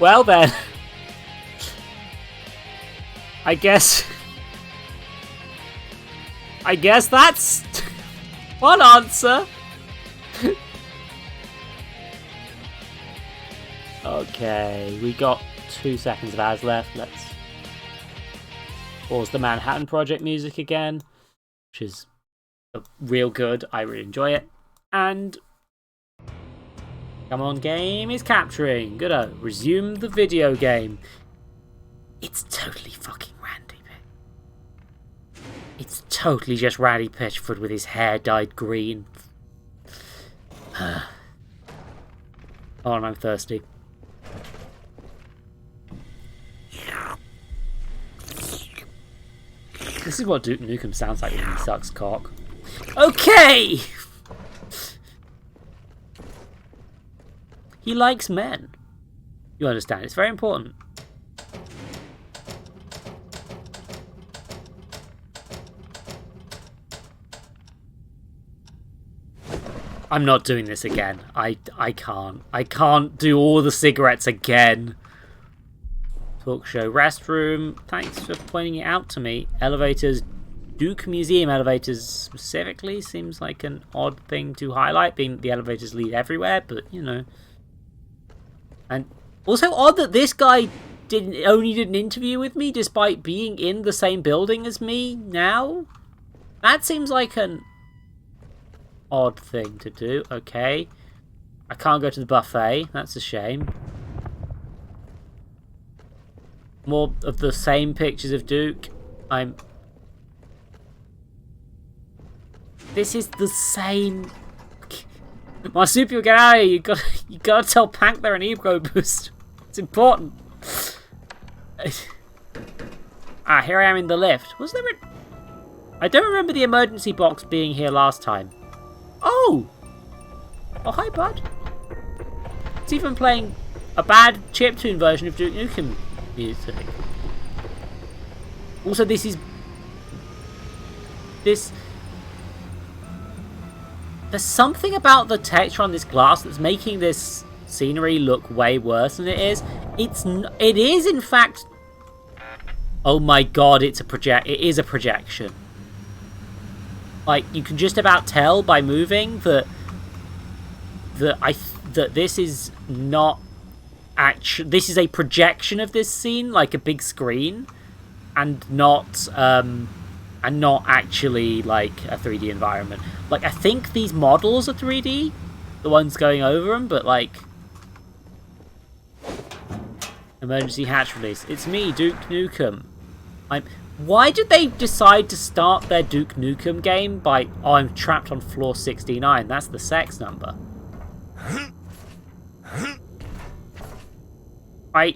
Well then, I guess that's one answer. Okay, we got 2 seconds of ads left. Let's pause the Manhattan Project music again, which is real good. I really enjoy it. And come on, game is capturing. Gonna resume the video game. It's totally fucking Randy. It's totally just Randy Pitchford with his hair dyed green. Oh, I'm thirsty. This is what Duke Nukem sounds like when he sucks cock. Okay! He likes men. You understand, it's very important. I'm not doing this again. I can't. I can't do all the cigarettes again. Talk show, restroom. Thanks for pointing it out to me. Elevators. Duke Museum elevators specifically seems like an odd thing to highlight, being the elevators lead everywhere, but you know. And also odd that this guy only did an interview with me despite being in the same building as me now. That seems like an odd thing to do. Okay. I can't go to the buffet. That's a shame. More of the same pictures of Duke. This is the same. Marsupial, get out of here! You gotta tell Pank they're an ego boost. It's important. Here I am in the lift. Was there I don't remember the emergency box being here last time. Oh, hi, bud. It's even playing a bad chiptune version of Duke Nukem music. Also, there's something about the texture on this glass that's making this scenery look way worse than it is. It is in fact. Oh my god! It is a projection. Like, you can just about tell by moving that this is not actually. This is a projection of this scene, like a big screen, and not actually like a 3D environment. Like, I think these models are 3D, the ones going over them, but like. Emergency hatch release. It's me, Duke Nukem. Why did they decide to start their Duke Nukem game by, oh, I'm trapped on floor 69? That's the sex number. I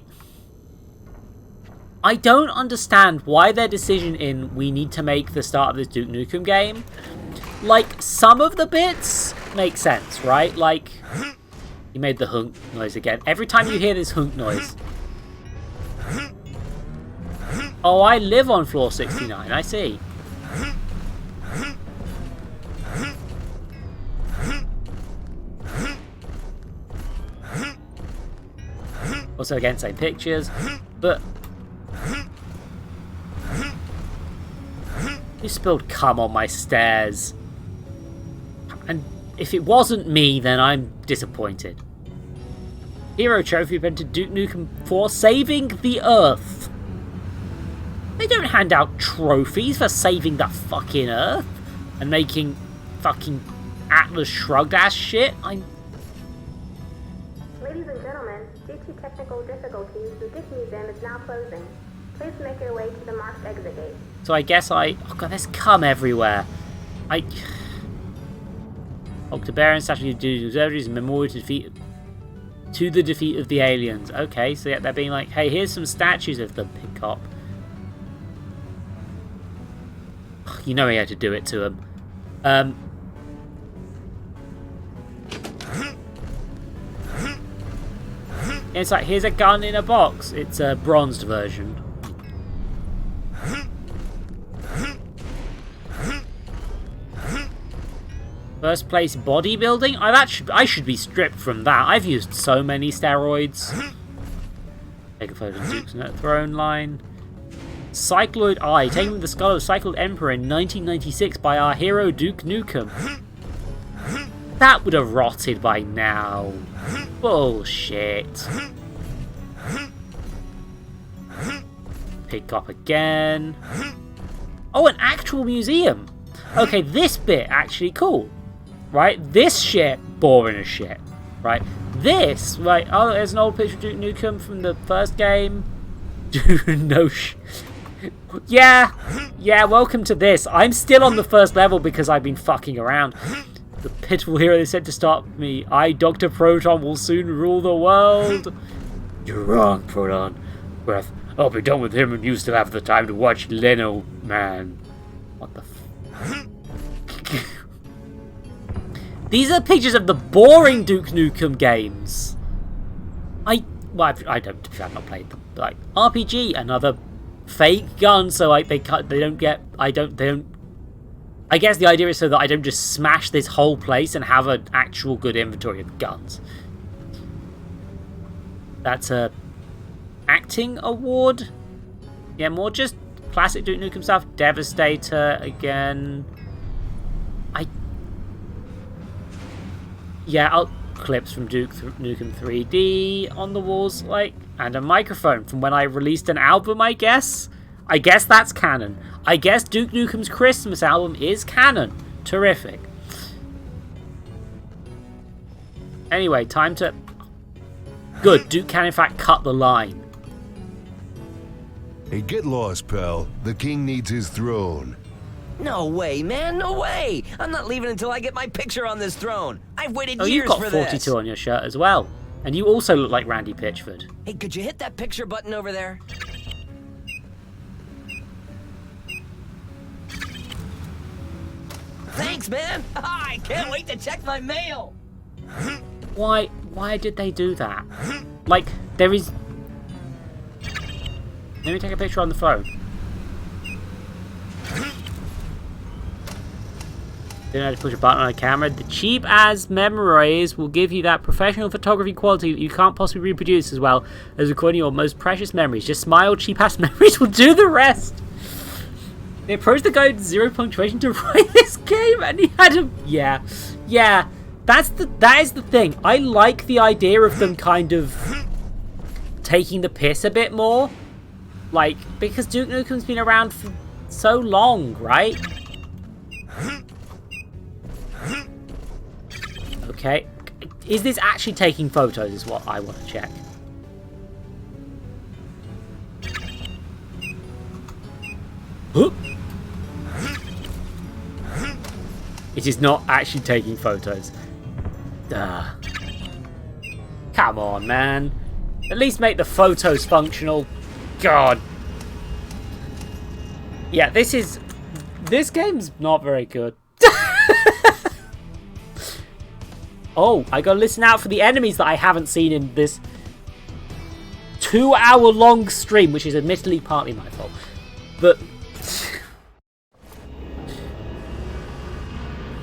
don't understand why their decision in we need to make the start of this Duke Nukem game. Like, some of the bits make sense, right? Like, you made the hunk noise again. Every time you hear this hunk noise. Oh, I live on floor 69, I see. Also, again, same pictures, but... You spilled cum on my stairs. And if it wasn't me, then I'm disappointed. Hero trophy event to Duke Nukem for saving the Earth. They don't hand out trophies for saving the fucking Earth and making fucking Atlas Shrugged ass shit. Ladies and gentlemen, due to technical difficulties, the Duke Museum is now closing. Please make your way to the marked exit gate. So I guess oh god, there's cum everywhere. Octobarian statue of Duke Observatories memorial to the defeat of the aliens. Okay, so yeah, they're being like, hey, here's some statues of them, Pig Cop. You know he had to do it to him. It's like, here's a gun in a box. It's a bronzed version. First place bodybuilding? I should be stripped from that. I've used so many steroids. Take a photo of Duke's throne line. Cycloid Eye, taken with the skull of Cycloid Emperor in 1996 by our hero Duke Nukem. That would have rotted by now. Bullshit. Pick up again. Oh, an actual museum. Okay, this bit actually cool. Right? This shit, boring as shit. Right? This, right? Oh, there's an old picture of Duke Nukem from the first game. Dude, no shit. Yeah, welcome to this. I'm still on the first level because I've been fucking around. The pitiful hero they sent to stop me. I, Dr. Proton, will soon rule the world. You're wrong, Proton. Breath. I'll be done with him and you still have the time to watch Leno, man. What the These are pictures of the boring Duke Nukem games. I've not played them. Like RPG, another fake gun, so like they don't get. I guess the idea is so that I don't just smash this whole place and have an actual good inventory of guns. That's a acting award. Yeah, more just classic Duke Nukem stuff. Devastator again. Clips from Duke Nukem 3D on the walls, like, and a microphone from when I released an album, I guess. I guess that's canon. I guess Duke Nukem's Christmas album is canon. Terrific. Anyway, time to... Good, Duke can in fact cut the line. Hey, get lost, pal. The king needs his throne. No way, man, no way! I'm not leaving until I get my picture on this throne. I've waited years for this. Oh, you've got 42 on your shirt as well. And you also look like Randy Pitchford. Hey, could you hit that picture button over there? Thanks, man! I can't wait to check my mail! Why did they do that? Like, there is... Let me take a picture on the phone. You know how to push a button on a camera. The cheap-as memories will give you that professional photography quality that you can't possibly reproduce as well as recording your most precious memories. Just smile, cheap-ass memories will do the rest. They approached the guy with 0 punctuation to write this game, and he had a... Yeah. That is the thing. I like the idea of them kind of taking the piss a bit more. Like, because Duke Nukem's been around for so long, right? Okay. Is this actually taking photos is what I want to check. Huh? It is not actually taking photos. Come on, man. At least make the photos functional. God. Yeah, this game's not very good. Oh, I gotta listen out for the enemies that I haven't seen in this 2-hour-long stream, which is admittedly partly my fault. But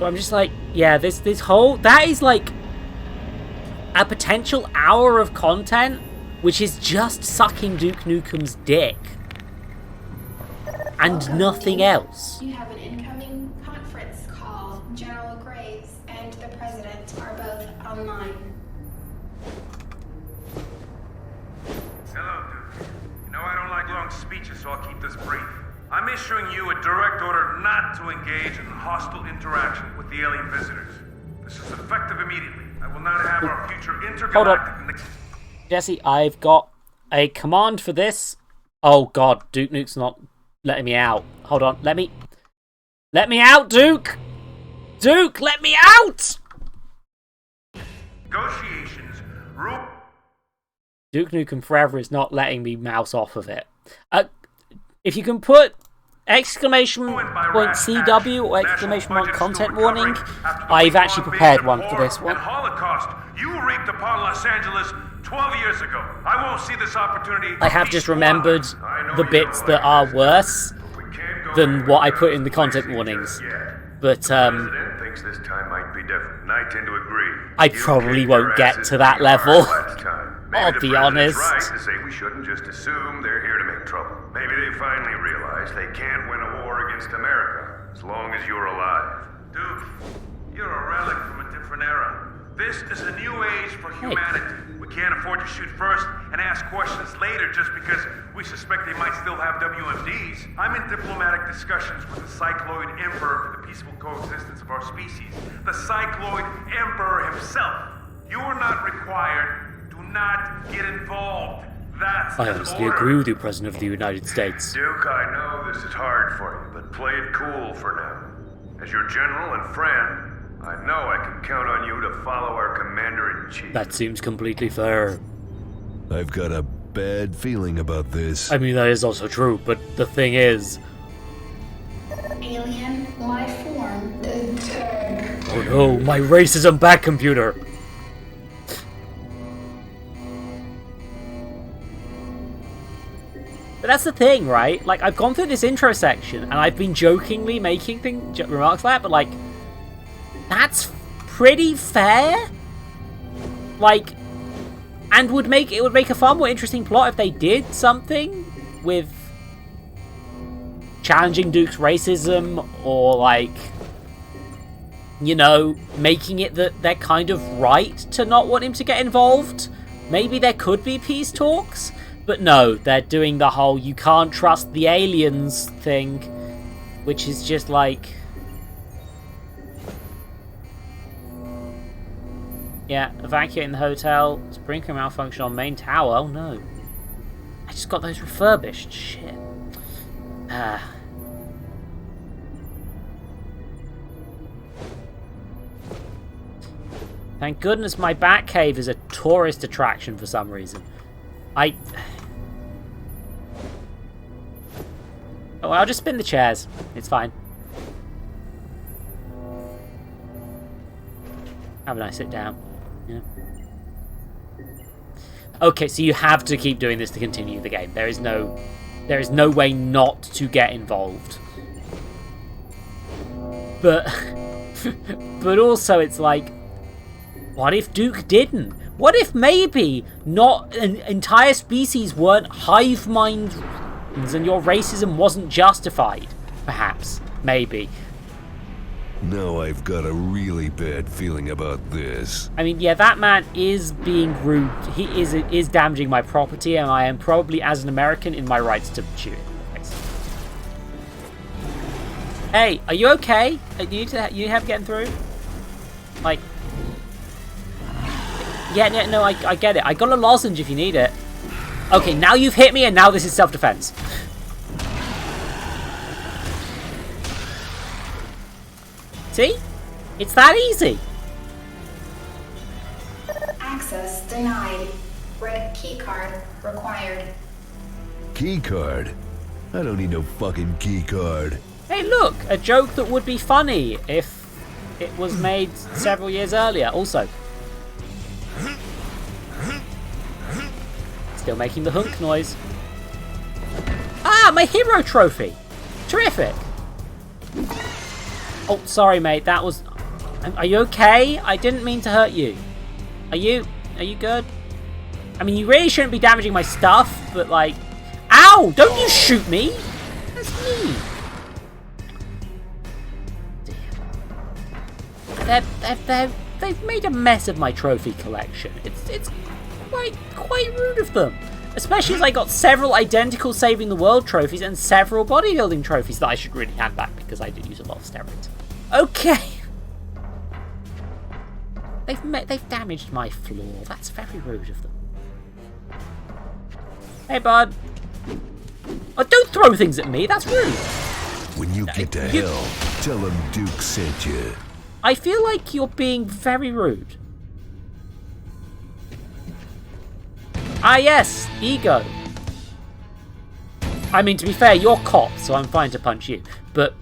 I'm just like, yeah, this whole... That is like a potential hour of content, which is just sucking Duke Nukem's dick. And nothing else. You have an incoming conference call. General Graves and the President are both online. Hello, Duke. You know I don't like long speeches, so I'll keep this brief. I'm issuing you a direct order not to engage in hostile interaction with the alien visitors. This is effective immediately. I will not have our future intergalactic... Hold on. Jesse, I've got a command for this. Oh god, Duke Nuke's not letting me out. Hold on, let me out, Duke! Duke, let me out! Negotiations, Duke Nukem Forever is not letting me mouse off of it. If you can put exclamation point CW or exclamation point content warning, I've actually prepared one for this one. Holocaust you wreaked upon Los Angeles 12 years ago. I won't see this opportunity. I have just remembered the bits that are worse than what I put in the content warnings. But President thinks this time might be different, and I tend to agree. I probably won't get to that level. I'll be honest. Right to say we shouldn't just assume they're here to make trouble. Maybe they finally realize they can't win a war against America as long as you're alive. Duke, you're a relic from a different era. This is a new age for humanity. We can't afford to shoot first and ask questions later just because we suspect they might still have WMDs. I'm in diplomatic discussions with the Cycloid Emperor for the peaceful coexistence of our species. The Cycloid Emperor himself. You are not required. Do not get involved. That's I honestly agree with you, President of the United States. Duke, I know this is hard for you, but play it cool for now. As your general and friend, I know I can count on you to follow our commander-in-chief. That seems completely fair. I've got a bad feeling about this. I mean, that is also true, but the thing is... Alien life form. The no, my racism back computer. But that's the thing, right? Like, I've gone through this intro section, and I've been jokingly making remarks like that, but, like, that's pretty fair? Like, and it would make a far more interesting plot if they did something with challenging Duke's racism, or, like, you know, making it that they're kind of right to not want him to get involved. Maybe there could be peace talks. But no, they're doing the whole you can't trust the aliens thing, which is just like... Yeah, evacuating the hotel, sprinkler malfunction on main tower, oh no. I just got those refurbished, shit. Thank goodness my Batcave is a tourist attraction for some reason. Oh, I'll just spin the chairs. It's fine. Have a nice sit down. Yeah. Okay, so you have to keep doing this to continue the game. There is no way not to get involved. But but also it's like, what if Duke didn't? What if maybe not an entire species weren't hive minds and your racism wasn't justified? Perhaps. Maybe. Now I've got a really bad feeling about this. I mean, yeah, that man is being rude. He is damaging my property, and I am probably, as an American, in my rights to shoot him. Hey, are you okay? You need help getting through? Like... Yeah, no, I get it. I got a lozenge if you need it. Okay, now you've hit me, and now this is self-defense. See? It's that easy. Access denied. Red keycard required. Keycard? I don't need no fucking keycard. Hey, look! A joke that would be funny if it was made several years earlier. Also... Still making the hunk noise. Ah, my hero trophy! Terrific! Oh, sorry, mate. That was... Are you okay? I didn't mean to hurt you. Are you good? I mean, you really shouldn't be damaging my stuff, but like... Ow! Don't you shoot me! That's me! They've made a mess of my trophy collection. It's quite rude of them. Especially as I got several identical Saving the World trophies and several bodybuilding trophies that I should really hand back because I did use a lot of steroids. Okay. They've damaged my floor. That's very rude of them. Hey, bud. Oh, don't throw things at me. That's rude. When you get to hell, tell them Duke sent you. I feel like you're being very rude. Ah, yes, ego. I mean, to be fair, you're cop, so I'm fine to punch you. But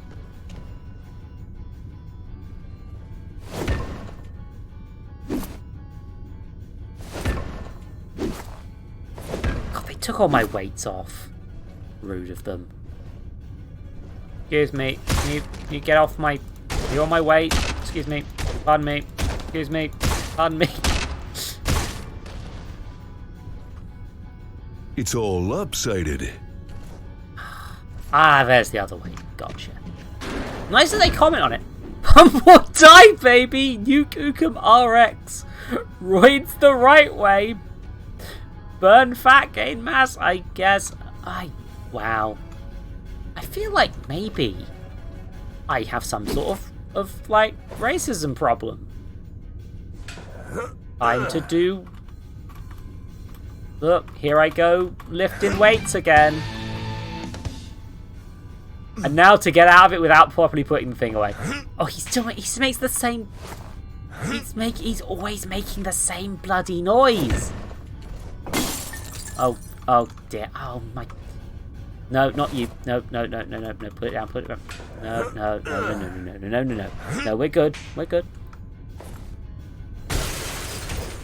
God, they took all my weights off. Rude of them. Excuse me. You get off my... You're on my weight. Excuse me. Pardon me. Excuse me. Pardon me. It's all lopsided. Ah, there's the other way. Gotcha. Nice that they comment on it. Pump or die, baby! Duke Nukem RX. Roids the right way. Burn fat, gain mass, I guess. Wow. I feel like maybe I have some sort of like, racism problem. Time to do... Look, here I go, lifting weights again. And now to get out of it without properly putting the thing away. Oh, he makes the same... He's always making the same bloody noise. Oh dear. Oh my... No, not you. No. Put it down. No. No, we're good.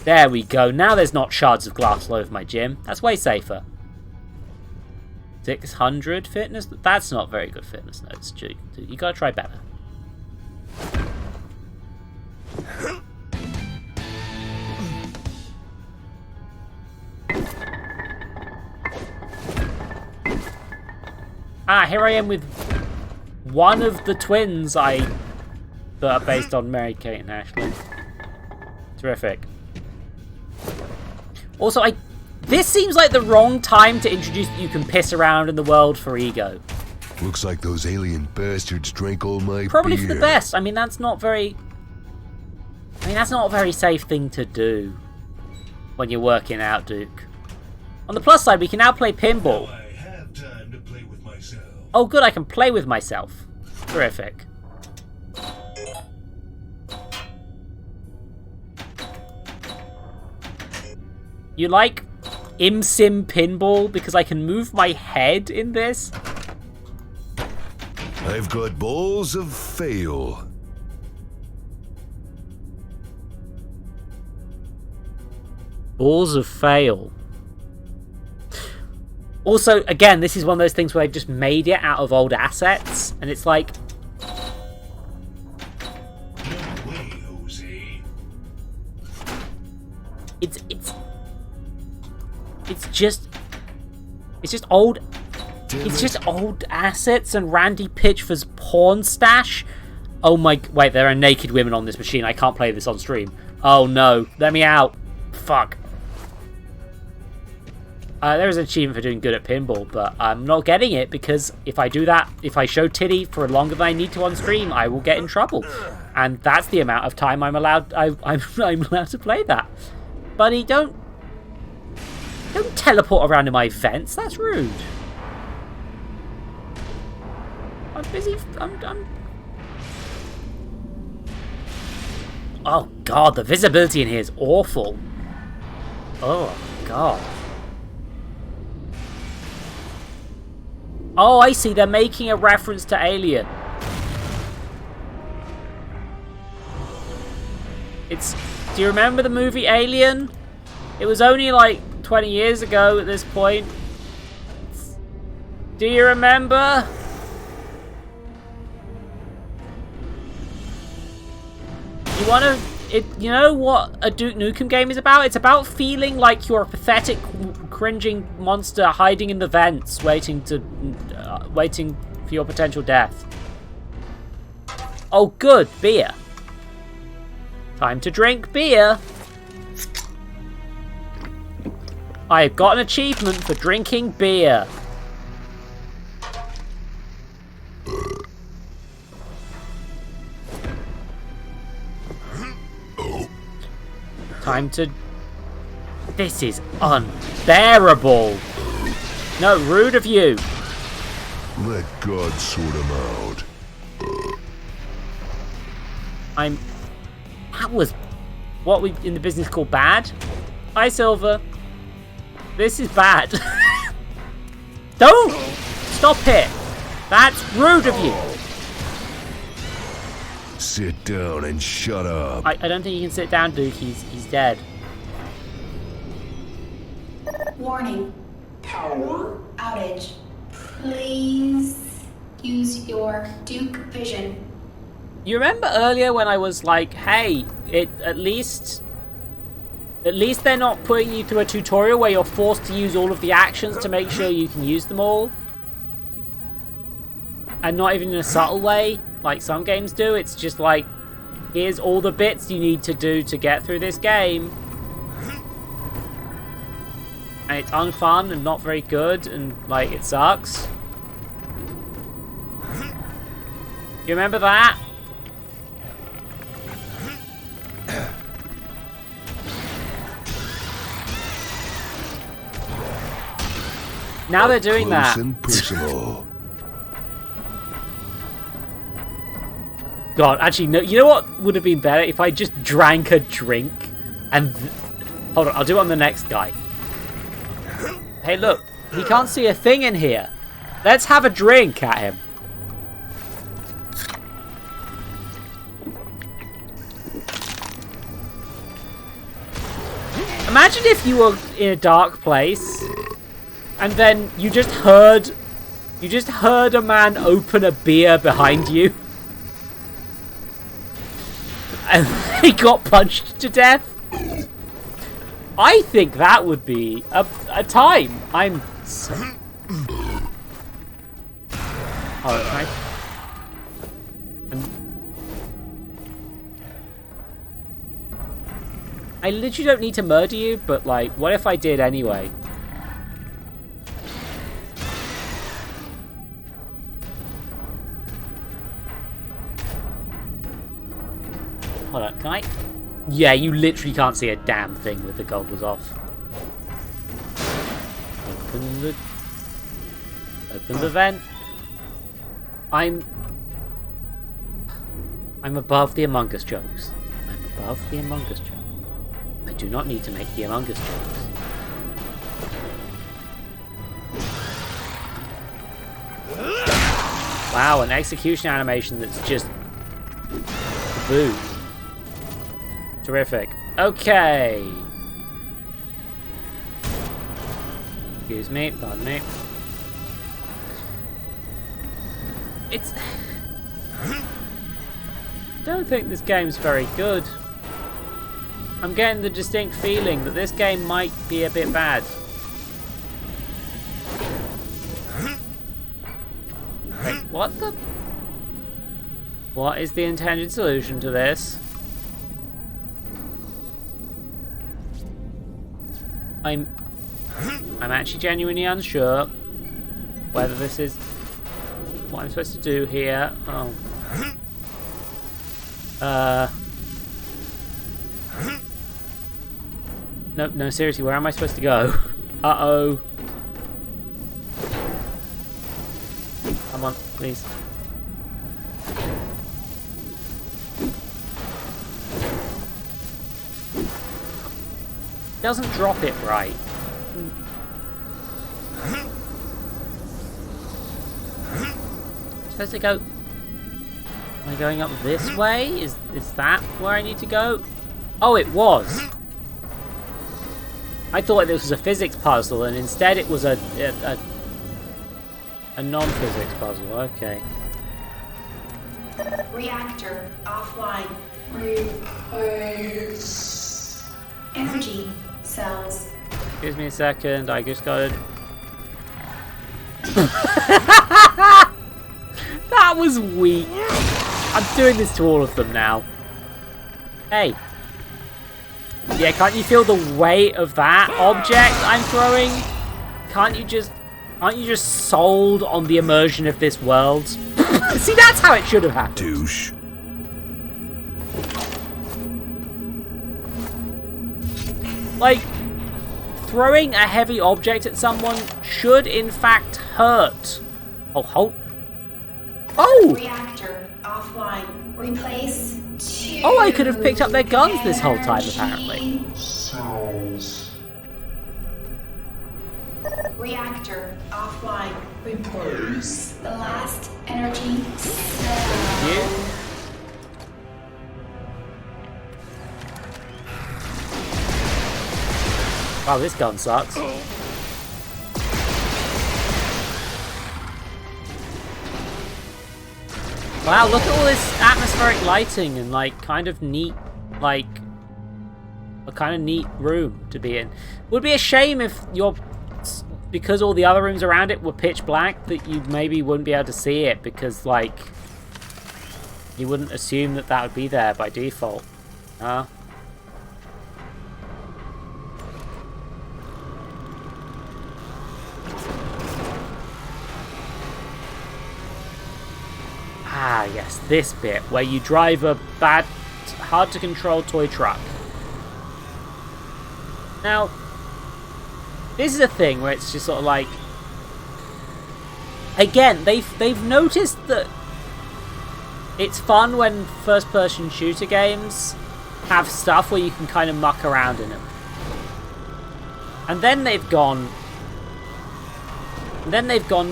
There we go. Now there's not shards of glass all over my gym. That's way safer. 600 fitness? That's not very good fitness notes, Duke. You gotta try better. Here I am with one of the twins that are based on Mary-Kate and Ashley. Terrific. Also, this seems like the wrong time to introduce that you can piss around in the world for ego. Looks like those alien bastards drank all my Probably beer. for the best. I mean, that's not very safe thing to do when you're working out, Duke. On the plus side, we can now play pinball. I have time to play with myself. Oh, good, I can play with myself. Terrific. You like ImSim pinball because I can move my head in this? I've got balls of fail. Balls of fail. Also, again, this is one of those things where they've just made it out of old assets, and it's like... No way, Jose. It's just old... It's just old assets and Randy Pitchford's porn stash. Oh my... Wait, there are naked women on this machine. I can't play this on stream. Oh no. Let me out. Fuck. There is an achievement for doing good at pinball, but I'm not getting it because if I do that, if I show titty for longer than I need to on stream, I will get in trouble. And that's the amount of time I'm allowed I'm allowed to play that. Buddy, don't teleport around in my vents. That's rude. I'm busy. I'm... Oh god, the visibility in here is awful. Oh god. Oh, I see. They're making a reference to Alien. Do you remember the movie Alien? It was only like 20 years ago at this point. Do you remember? You know what a Duke Nukem game is about? It's about feeling like you're a pathetic, cringing monster hiding in the vents, waiting for your potential death. Oh, good, beer. Time to drink beer. I've got an achievement for drinking beer. Time to... This is unbearable. No, rude of you. Let God sort him out. That was what we in the business call bad. Hi, Silver. This is bad. Don't stop it. That's rude of you. Sit down and shut up. I don't think you can sit down, Duke. He's dead. Warning. Power outage. Please use your Duke vision. You remember earlier when I was like, hey, at least they're not putting you through a tutorial where you're forced to use all of the actions to make sure you can use them all? And not even in a subtle way, like some games do. It's just like, here's all the bits you need to do to get through this game. And it's unfun and not very good, and like, it sucks. You remember that? Now they're doing Close that. and personal. God, actually, no. You know what would have been better if I just drank a drink and... Hold on, I'll do it on the next guy. Hey, look. He can't see a thing in here. Let's have a drink at him. Imagine if you were in a dark place and then you just heard a man open a beer behind you and he got punched to death. I think that would be a time. I'm so... Alright. I literally don't need to murder you, but like, what if I did anyway? Hold on, can I? Yeah, you literally can't see a damn thing with the goggles off. Open the vent. I'm above the Among Us jokes. I'm above the Among Us jokes. I do not need to make the Among Us jokes. Wow, an execution animation that's just boom. Terrific. Okay. Excuse me, pardon me. It's... don't think this game's very good. I'm getting the distinct feeling that this game might be a bit bad. Wait, what the... what is the intended solution to this? I'm actually genuinely unsure whether this is what I'm supposed to do here. Oh. No, seriously, where am I supposed to go? Uh-oh. Come on, please. Doesn't drop it right. Supposed to go... am I going up this way? Is that where I need to go? Oh, it was. I thought this was a physics puzzle, and instead it was a non-physics puzzle. Okay. Reactor offline. Replace. Energy cells. Excuse me a second. I just got it. That was weak. I'm doing this to all of them now. Hey. Yeah, can't you feel the weight of that object I'm throwing? Aren't you just sold on the immersion of this world? See, that's how it should have happened. Douche. Like, throwing a heavy object at someone should in fact hurt. Oh, hold. Oh! Reactor offline. Replace. Oh, I could have picked up their guns this whole time, apparently. Cells. Reactor offline. Replace. The last energy cell. You? Wow, this gun sucks. Wow, look at all this atmospheric lighting and like kind of neat, like a kind of neat room to be in. Would be a shame if because all the other rooms around it were pitch black that you maybe wouldn't be able to see it because like you wouldn't assume that would be there by default. Ah, yes, this bit where you drive a bad, hard-to-control toy truck. Now, this is a thing where it's just sort of like... again, they've noticed that it's fun when first-person shooter games have stuff where you can kind of muck around in them. And then they've gone...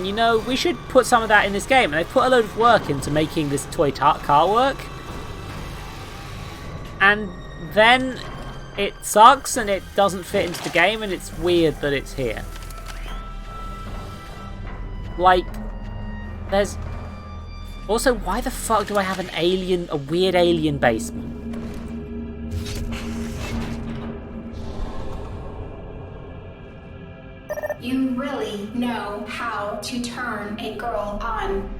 you know, we should put some of that in this game. And they've put a load of work into making this toy car work. And then It sucks and it doesn't fit into the game and it's weird that it's here. Like, there's... Also, why the fuck do I have a weird alien basement? You really know how to turn a girl on.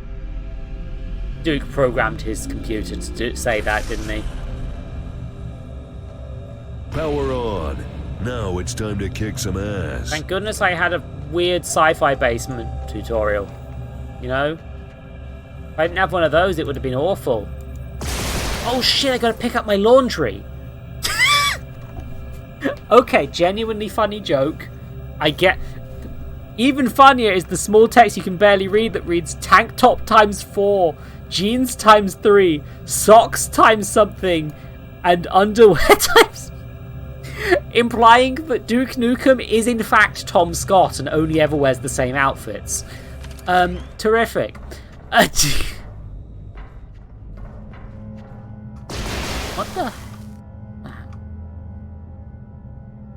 Duke programmed his computer to say that, didn't he? Power on. Now it's time to kick some ass. Thank goodness I had a weird sci-fi basement tutorial. You know? If I didn't have one of those, it would have been awful. Oh shit, I gotta pick up my laundry. Okay, genuinely funny joke. I get... Even funnier is the small text you can barely read that reads tank top times 4, jeans times 3, socks times something, and underwear times... Implying that Duke Nukem is in fact Tom Scott and only ever wears the same outfits. Terrific. What the...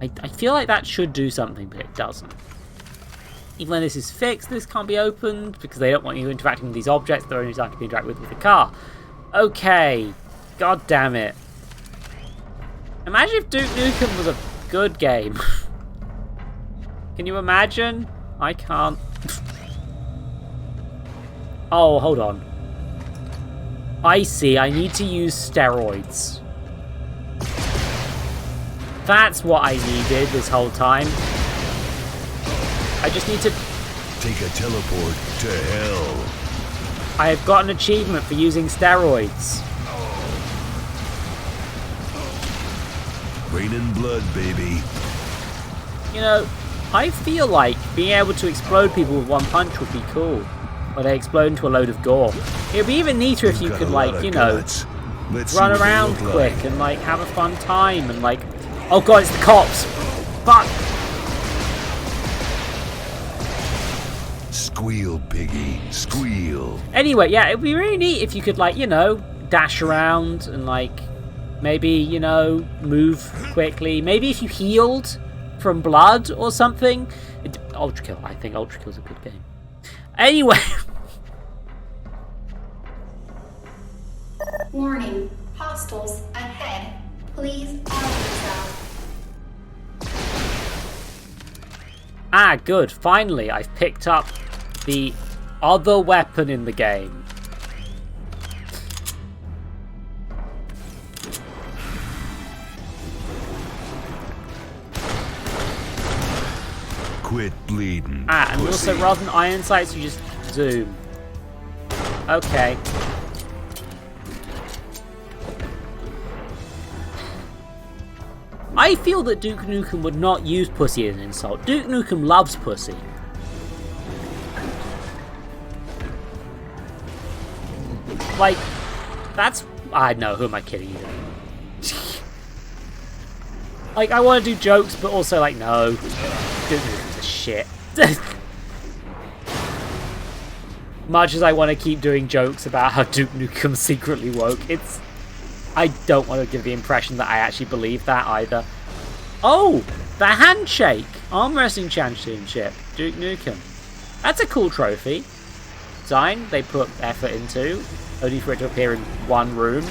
I feel like that should do something, but it doesn't. Even when this is fixed, this can't be opened because they don't want you interacting with these objects. They're only designed to be interacted with the car. Okay. God damn it. Imagine if Duke Nukem was a good game. Can you imagine? I can't. Oh, hold on. I see. I need to use steroids. That's what I needed this whole time. I just need to... Take a teleport to hell. I have got an achievement for using steroids. Raining blood, baby. You know, I feel like being able to explode people with one punch would be cool. Or they explode into a load of gore. It would be even neater if you could, like, you know, run around quick and, like, have a fun time and, like... Oh god, it's the cops! Fuck! Squeal, piggy. Squeal. Anyway, yeah, it'd be really neat if you could, like, you know, dash around and, like, maybe, you know, move quickly. Maybe if you healed from blood or something. Ultra Kill. I think Ultra Kill's a good game. Anyway. Warning. Hostiles ahead. Please arm yourself. Ah, good. Finally, I've picked up the other weapon in the game. Quit bleeding. Ah, and pussy. also rather than iron sights, you just zoom. Okay. I feel that Duke Nukem would not use pussy as an insult. Duke Nukem loves pussy. Like, that's... I know, who am I kidding? Like, I want to do jokes, but also, like, no. Duke Nukem's a shit. Much as I want to keep doing jokes about how Duke Nukem's secretly woke, it's... I don't want to give the impression that I actually believe that either. Oh! The Handshake! Arm Wrestling Championship. Duke Nukem. That's a cool trophy. Design they put effort into, only for it to appear in one room.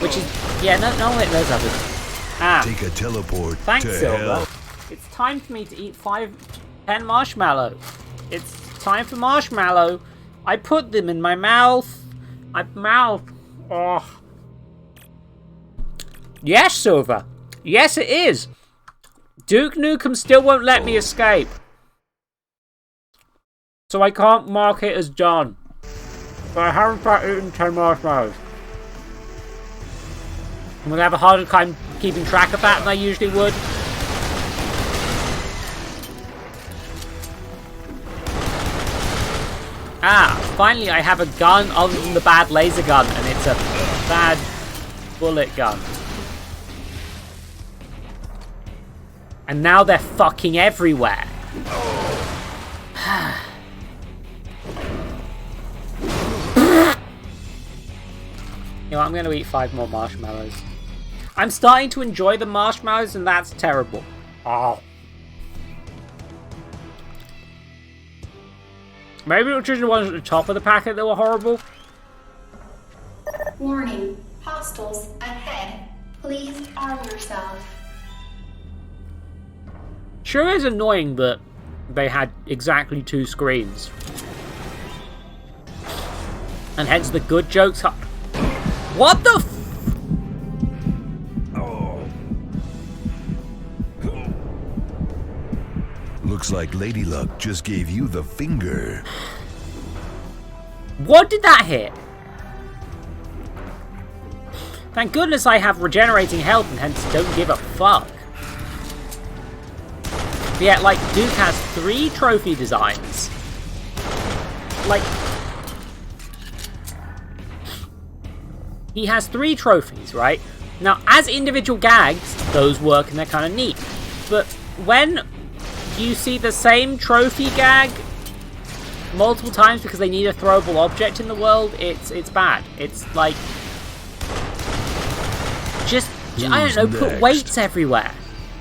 Which is... Yeah, no, there's others. Ah. Take a teleport Thanks, to Silver. hell. It's time for me to eat 10 marshmallow. It's time for marshmallow. I put them in my mouth. Oh. Yes, Silver. Yes, it is. Duke Nukem still won't let me escape. So I can't mark it as done. But I haven't quite eaten 10 marshmallows. I'm gonna have a harder time keeping track of that than I usually would. Ah, finally I have a gun other than the bad laser gun, and it's a bad bullet gun. And now they're fucking everywhere. You know, I'm going to eat 5 more marshmallows. I'm starting to enjoy the marshmallows, and that's terrible. Oh. Maybe it was just the ones at the top of the packet that were horrible. Warning. Hostiles ahead. Please arm yourself. Sure is annoying that they had exactly 2 screens. And hence the good jokes. What the f- Looks like Lady Luck just gave you the finger. What did that hit? Thank goodness I have regenerating health and hence don't give a fuck. But yeah, like, Duke has 3 trophy designs. Like, he has 3 trophies, right? Now, as individual gags, those work and they're kind of neat. But when you see the same trophy gag multiple times because they need a throwable object in the world, it's bad. It's like, just, I don't know, put weights everywhere.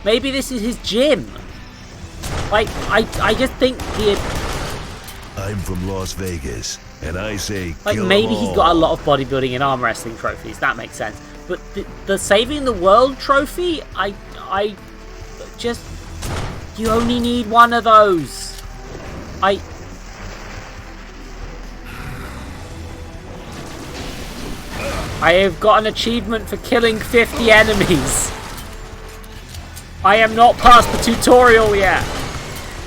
Maybe this is his gym. Like, I just think I'm from Las Vegas, and I say like, maybe he's got a lot of bodybuilding and arm wrestling trophies. That makes sense. But the saving the world trophy, I just, you only need one of those. I have got an achievement for killing 50 enemies. I am not past the tutorial yet.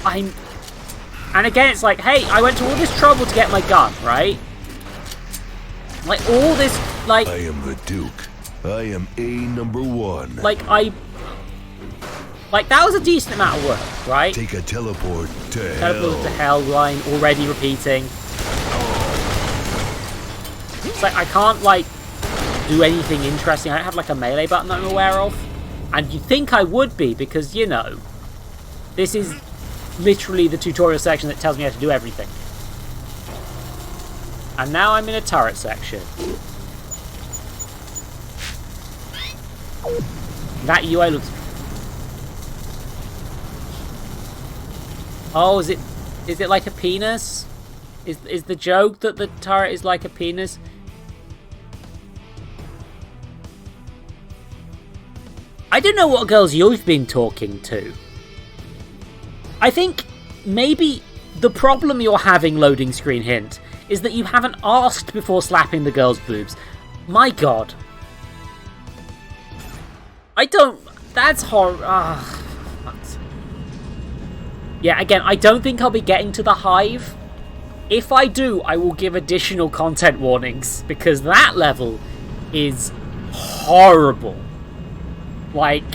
And again, it's like, hey, I went to all this trouble to get my gun, right? Like, all this, like... I am the Duke. I am A1. Like, that was a decent amount of work, right? Take a teleport to Teleport to hell line, already repeating. It's like, I can't, like, do anything interesting. I don't have, like, a melee button that I'm aware of. And you'd think I would be, because, you know, this is literally the tutorial section that tells me how to do everything. And now I'm in a turret section. That UI looks... Oh, is it like a penis? Is the joke that the turret is like a penis? I don't know what girls you've been talking to. I think maybe the problem you're having, loading screen hint, is that you haven't asked before slapping the girl's boobs. My god. I don't... That's horrible. Yeah, again, I don't think I'll be getting to the hive. If I do, I will give additional content warnings, because that level is horrible. Like,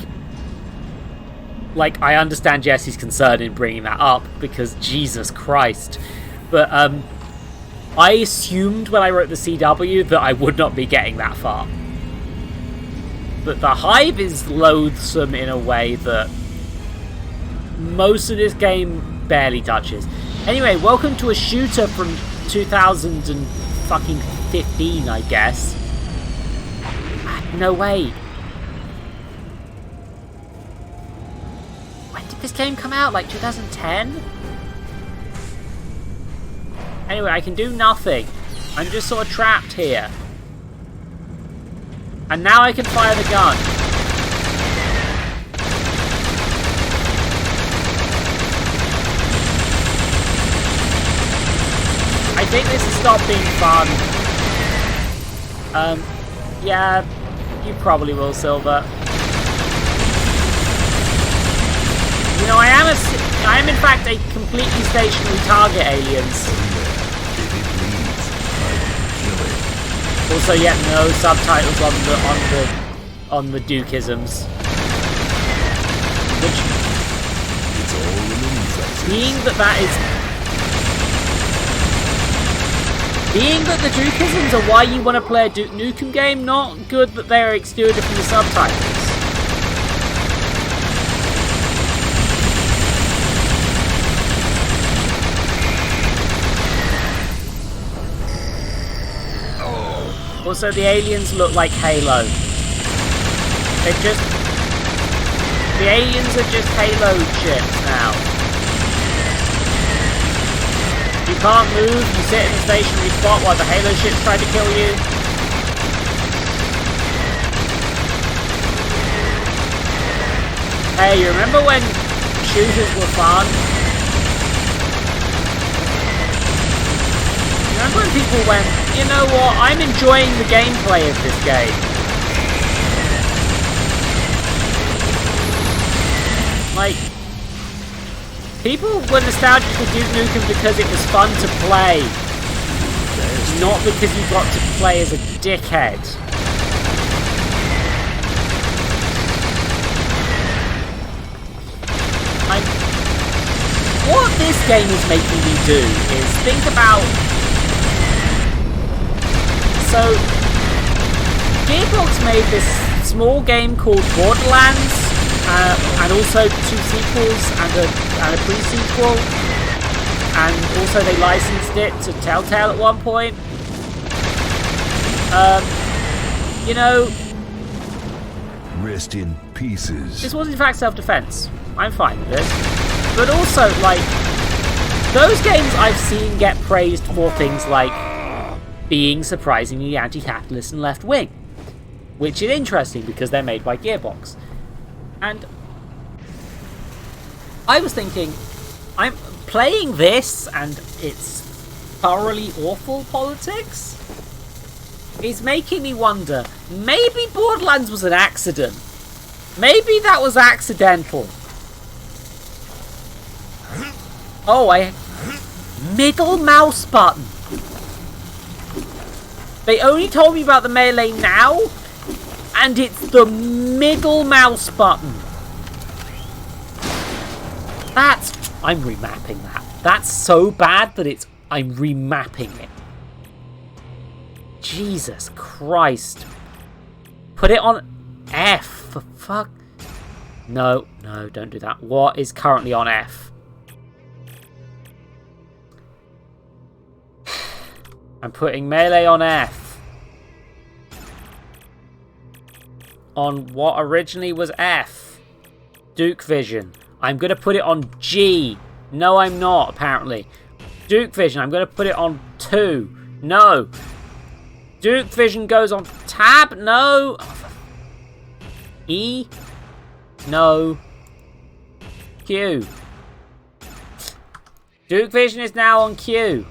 I understand Jesse's concern in bringing that up, because Jesus Christ. But, I assumed when I wrote the CW that I would not be getting that far. But the hive is loathsome in a way that most of this game barely touches. Anyway, welcome to a shooter from 2015, I guess. No way. When did this game come out? Like 2010? Anyway, I can do nothing. I'm just sort of trapped here. And now I can fire the gun. I think this has stopped being fun. Yeah, you probably will, Silver. You know, I am in fact a completely stationary target, aliens. Also, yet no subtitles on the Dukeisms. Which, being that the Dukeisms are why you want to play a Duke Nukem game, not good that they're excluded from the subtitles. Also, the aliens look like Halo. It just... The aliens are just Halo ships now. You can't move, you sit in a stationary spot while the Halo ships try to kill you. Hey, you remember when shooters were fun? You remember when people went, you know what, I'm enjoying the gameplay of this game. Like, people were nostalgic for Duke Nukem because it was fun to play. Not because you got to play as a dickhead. What this game is making me do is think about... So, Gearbox made this small game called Borderlands, and also 2 sequels and a pre-sequel, and also they licensed it to Telltale at one point. You know... Rest in pieces. This was in fact self-defense. I'm fine with this. But also, like, those games I've seen get praised for things like being surprisingly anti-capitalist and left-wing, which is interesting because they're made by Gearbox. And I was thinking, I'm playing this and it's thoroughly awful politics is making me wonder, maybe Borderlands was an accident. Maybe that was accidental. Oh, middle mouse button. They only told me about the melee now, and it's the middle mouse button. I'm remapping that. That's so bad that I'm remapping it. Jesus Christ. Put it on F, for fuck. No, don't do that. What is currently on F? I'm putting melee on F. On what originally was F. Duke Vision. I'm going to put it on G. No, I'm not, apparently. Duke Vision, I'm going to put it on 2. No. Duke Vision goes on Tab. No. E. No. Q. Duke Vision is now on Q.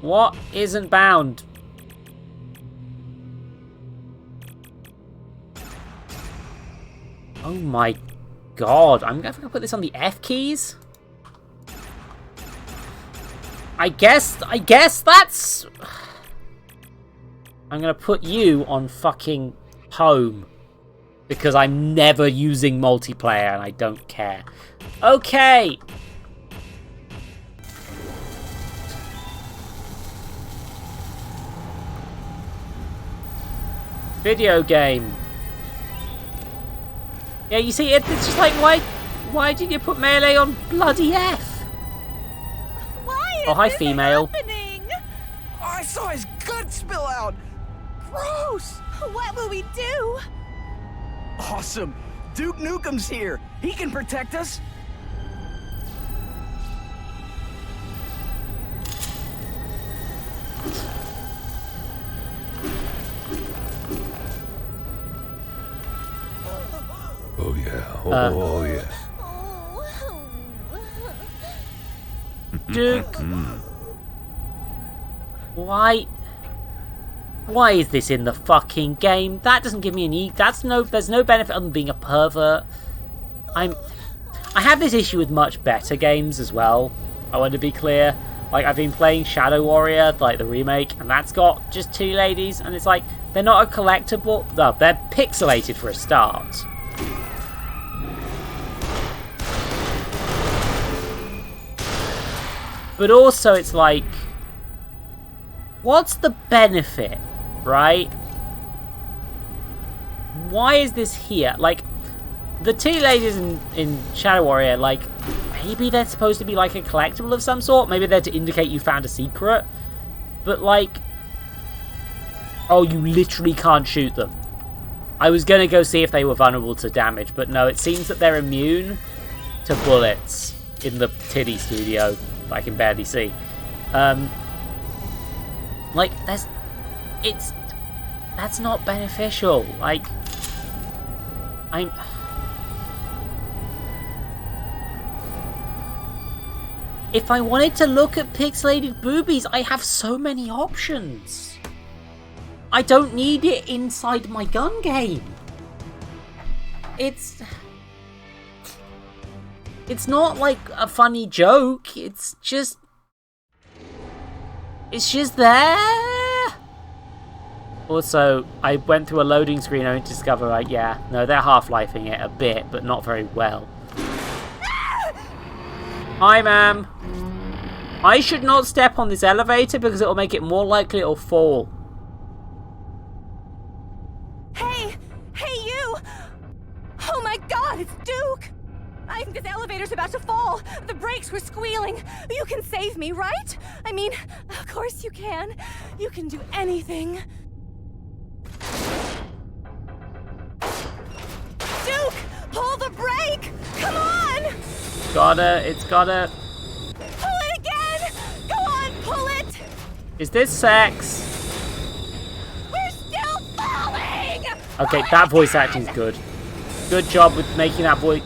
What isn't bound? Oh my god. I'm going to put this on the F keys? I guess that's... I'm going to put you on fucking home. Because I'm never using multiplayer and I don't care. Okay. Video game. Yeah, you see, it's just like, why did you put melee on bloody F? Why oh, hi, female. Happening? I saw his guts spill out. Gross. What will we do? Awesome. Duke Nukem's here. He can protect us. Oh yeah. Oh yeah. Duke. Why is this in the fucking game? That doesn't give me any... There's no benefit other than being a pervert. I have this issue with much better games as well. I want to be clear. Like, I've been playing Shadow Warrior, like the remake, and that's got just 2 ladies, and it's like, they're not a collectible... No, they're pixelated for a start. But also, it's like... What's the benefit, right? Why is this here? Like, the 2 ladies in Shadow Warrior, like, maybe they're supposed to be like a collectible of some sort. Maybe they're to indicate you found a secret. But, like, oh, you literally can't shoot them. I was going to go see if they were vulnerable to damage, but no, it seems that they're immune to bullets in the titty studio that I can barely see. Like, that's not beneficial. Like, if I wanted to look at pixelated boobies, I have so many options. I don't need it inside my gun game. It's not like a funny joke. It's just there. Also, I went through a loading screen only to discover, like, yeah, no, they're half-lifing it a bit, but not very well. Hi, ma'am. I should not step on this elevator because it will make it more likely it'll fall. Hey, you! Oh my God, it's Duke! I think this elevator's about to fall. The brakes were squealing. You can save me, right? I mean, of course you can. You can do anything. Duke, pull the brake! Come on! It's gotta. Pull it again! Go on, pull it! Is this sex? We're still falling! Okay, that voice acting's good. Good job with making that voice.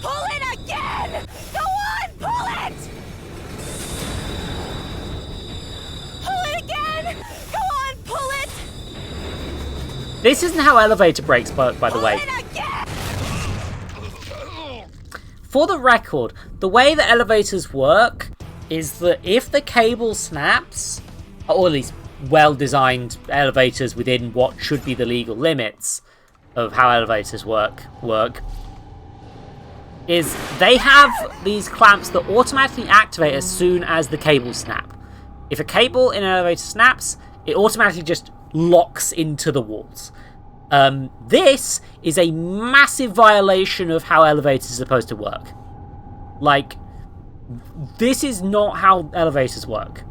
Pull it again! Go on, pull it! Pull it again! Go on, pull it! This isn't how elevator brakes, by the way. For the record, the way that elevators work is that if the cable snaps, or at least well-designed elevators within what should be the legal limits of how elevators work, is they have these clamps that automatically activate as soon as the cable snap. If a cable in an elevator snaps, it automatically just locks into the walls. This is a massive violation of how elevators are supposed to work. Like, this is not how elevators work.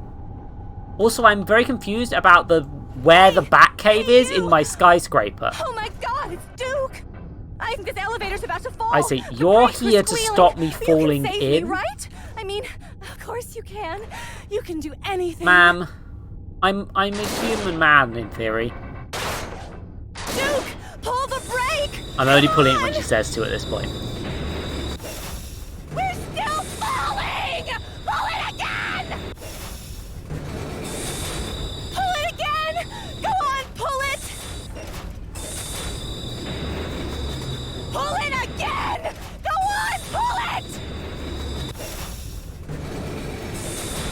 Also, I'm very confused about where the bat cave is in my skyscraper. Oh my God, it's Duke! I think this elevator's about to fall. I see. You're here to stop me falling in. in, Me, right? I mean, of course you can. You can do anything. Ma'am, I'm a human man in theory. Duke, pull the brake! I'm only pulling it when she says to at this point. We're still falling! Pull it again! Pull it again! Go on, pull it! Pull it again! Go on, pull it!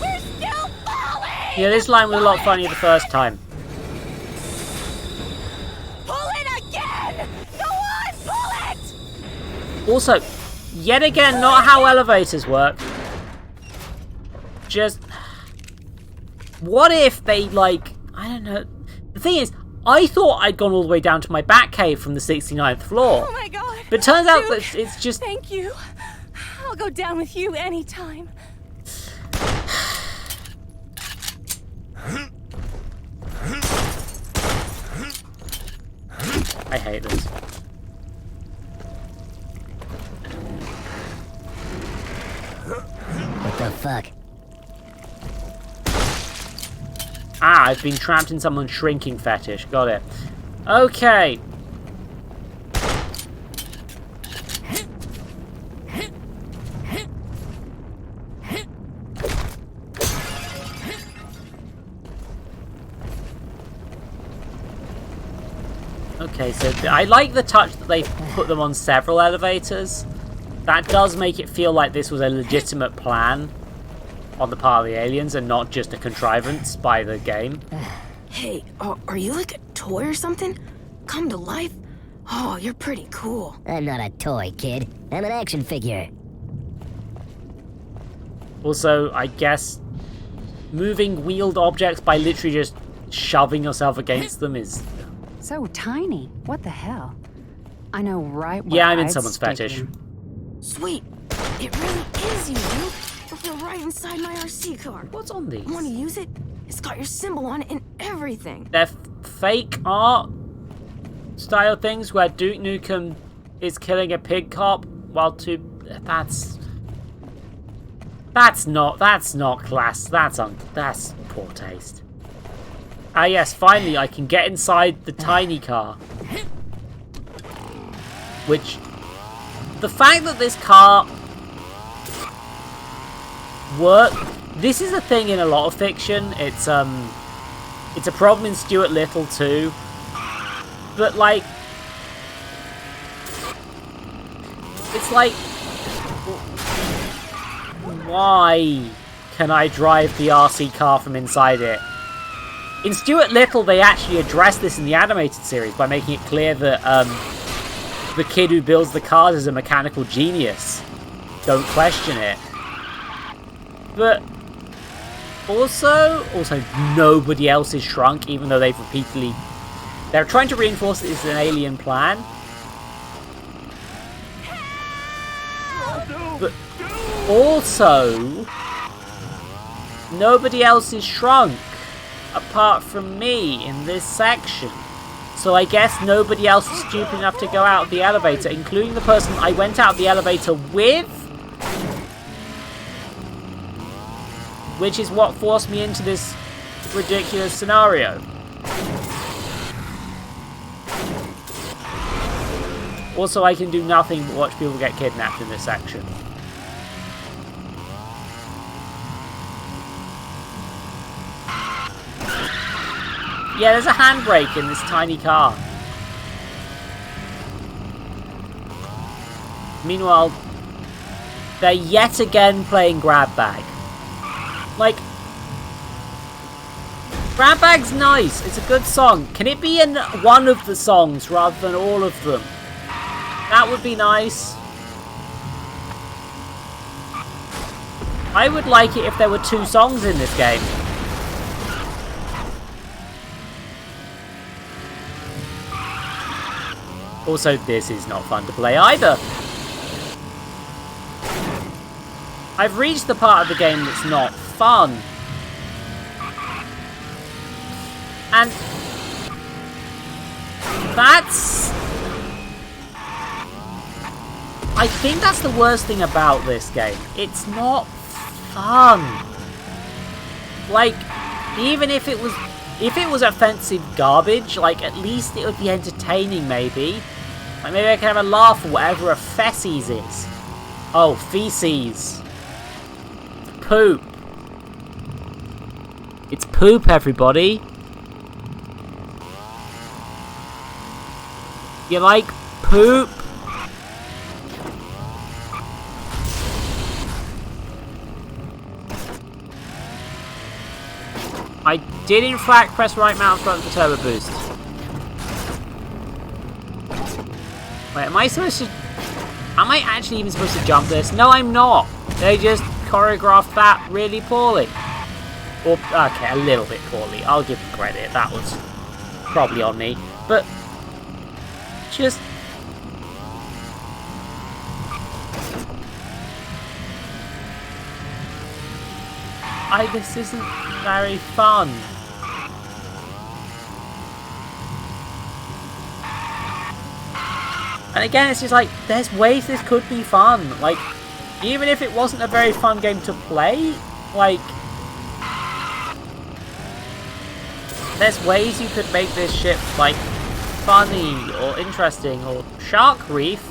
We're still falling! Yeah, this line was a lot funnier the first time. Also, yet again, not how elevators work. Just, what if they, like, I don't know. The thing is, I thought I'd gone all the way down to my bat cave from the 69th floor. Oh my God. But it turns out Duke, that it's just... Thank you. I'll go down with you anytime. I hate this. What the fuck? Ah, I've been trapped in someone's shrinking fetish. Got it. Okay. Okay, so I like the touch that they put them on several elevators. That does make it feel like this was a legitimate plan on the part of the aliens and not just a contrivance by the game. Hey, are you like a toy or something? Come to life? Oh, you're pretty cool. I'm not a toy, kid. I'm an action figure. Also, I guess moving wheeled objects by literally just shoving yourself against them is... So tiny. What the hell? I know right where yeah, I'm in I'd someone's stick fetish. you. Sweet. It really is you, Duke. It'll fit right inside my RC car. What's on these? Want to use it? It's got your symbol on it and everything. They're fake art. style things where Duke Nukem is killing a pig cop while that's not class. That's poor taste. Ah yes, finally I can get inside the tiny car. Which, the fact that this car this is a thing in a lot of fiction. It's a problem in Stuart Little too. But like, it's like, why can I drive the RC car from inside it? In Stuart Little, they actually address this in the animated series by making it clear that the kid who builds the cars is a mechanical genius. Don't question it. But also nobody else is shrunk, even though they've repeatedly... They're trying to reinforce that it's an alien plan. But also, nobody else is shrunk apart from me in this section. So I guess nobody else is stupid enough to go out of the elevator, including the person I went out of the elevator with. Which is what forced me into this ridiculous scenario. Also, I can do nothing but watch people get kidnapped in this section. Yeah, there's a handbrake in this tiny car. Meanwhile, they're yet again playing Grab Bag. Like, Grab Bag's nice. It's a good song. Can it be in one of the songs rather than all of them? That would be nice. I would like it if there were 2 songs in this game. Also, this is not fun to play either. I've reached the part of the game that's not fun. And that's... I think that's the worst thing about this game. It's not fun. Like, even if it was offensive garbage, like, at least it would be entertaining, maybe. Like, maybe I can have a laugh at whatever a feces is. Oh, feces. Poop. It's poop, everybody. You like poop? I did in fact press right mouse button for turbo boost. Wait, am I actually even supposed to jump this? No, I'm not. They just choreographed that really poorly. Or, okay, a little bit poorly. I'll give them credit. That was probably on me. But, just... this isn't very fun. And again, it's just like, there's ways this could be fun. Like, even if it wasn't a very fun game to play, like, there's ways you could make this ship, like, funny or interesting. Or Shark Reef.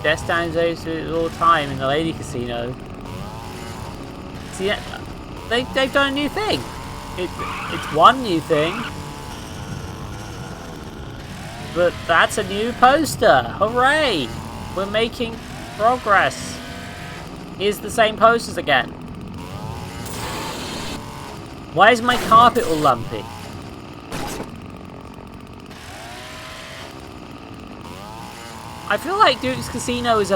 Death Stands all the time in the Lady Casino. See, they've done a new thing. It's one new thing. But that's a new poster. Hooray! We're making progress. Here's the same posters again. Why is my carpet all lumpy? I feel like Duke's Casino is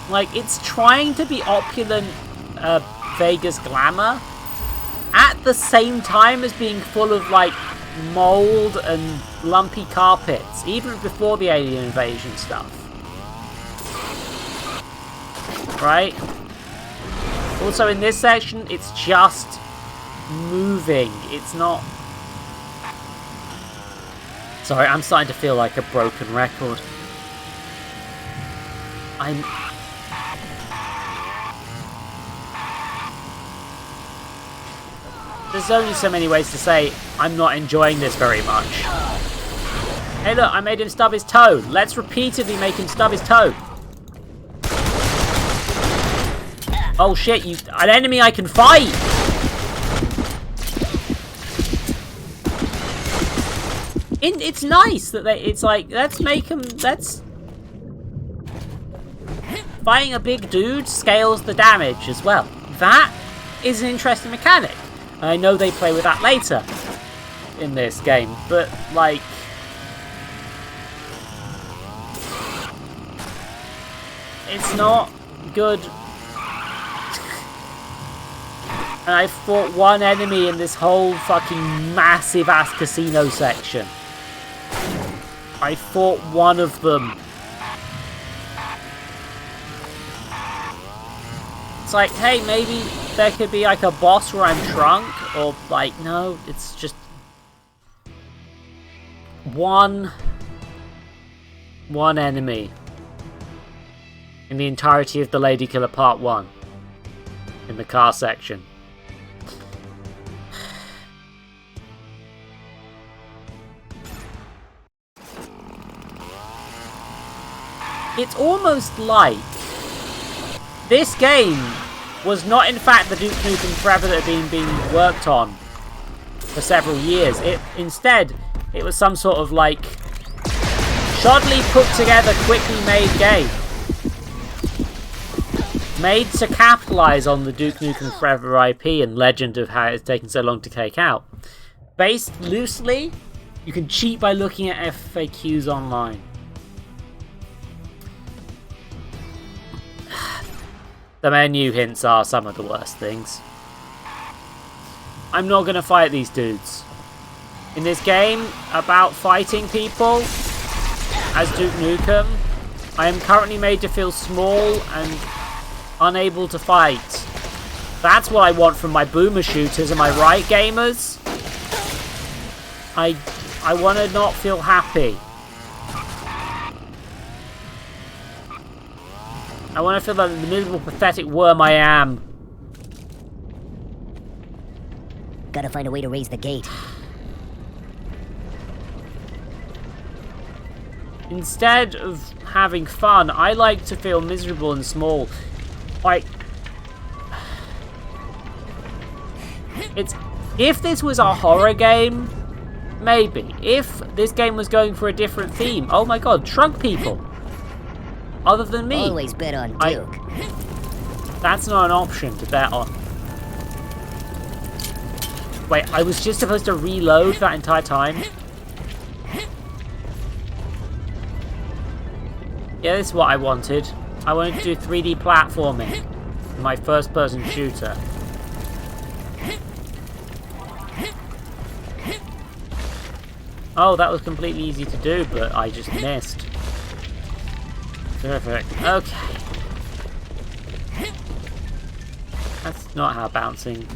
it's trying to be opulent Vegas glamour at the same time as being full of like mold and lumpy carpets, even before the alien invasion stuff. Right? Also in this section, it's just moving. It's Sorry, I'm starting to feel like a broken record. There's only so many ways to say I'm not enjoying this very much. Hey look, I made him stub his toe. Let's repeatedly make him stub his toe. Oh shit, an enemy I can fight! It's nice that it's like, let's fighting a big dude scales the damage as well. That is an interesting mechanic. I know they play with that later in this game, but like, it's not good. And I fought one enemy in this whole fucking massive ass casino section. I fought one of them. It's like, hey, maybe there could be like a boss where I'm drunk, or like, no, it's just one enemy in the entirety of the Lady Killer Part 1 in the car section. It's almost like this game was not in fact the Duke Nukem Forever that had been worked on for several years. Instead, it was some sort of like shoddily put together, quickly made game. Made to capitalize on the Duke Nukem Forever IP and legend of how it's taken so long to take out. Based loosely, you can cheat by looking at FAQs online. The menu hints are some of the worst things. I'm not going to fight these dudes. In this game about fighting people as Duke Nukem, I am currently made to feel small and unable to fight. That's what I want from my boomer shooters, am I right, gamers? I want to not feel happy. I want to feel like the miserable, pathetic worm I am. Gotta find a way to raise the gate. Instead of having fun, I like to feel miserable and small. Like, if this was a horror game, maybe. If this game was going for a different theme, oh my god, shrunk people. Other than me. Always bet on Duke. That's not an option to bet on. Wait, I was just supposed to reload that entire time? Yeah, this is what I wanted. I wanted to do 3D platforming in my first-person shooter. Oh, that was completely easy to do, but I just missed. Perfect. Okay. That's not how bouncing...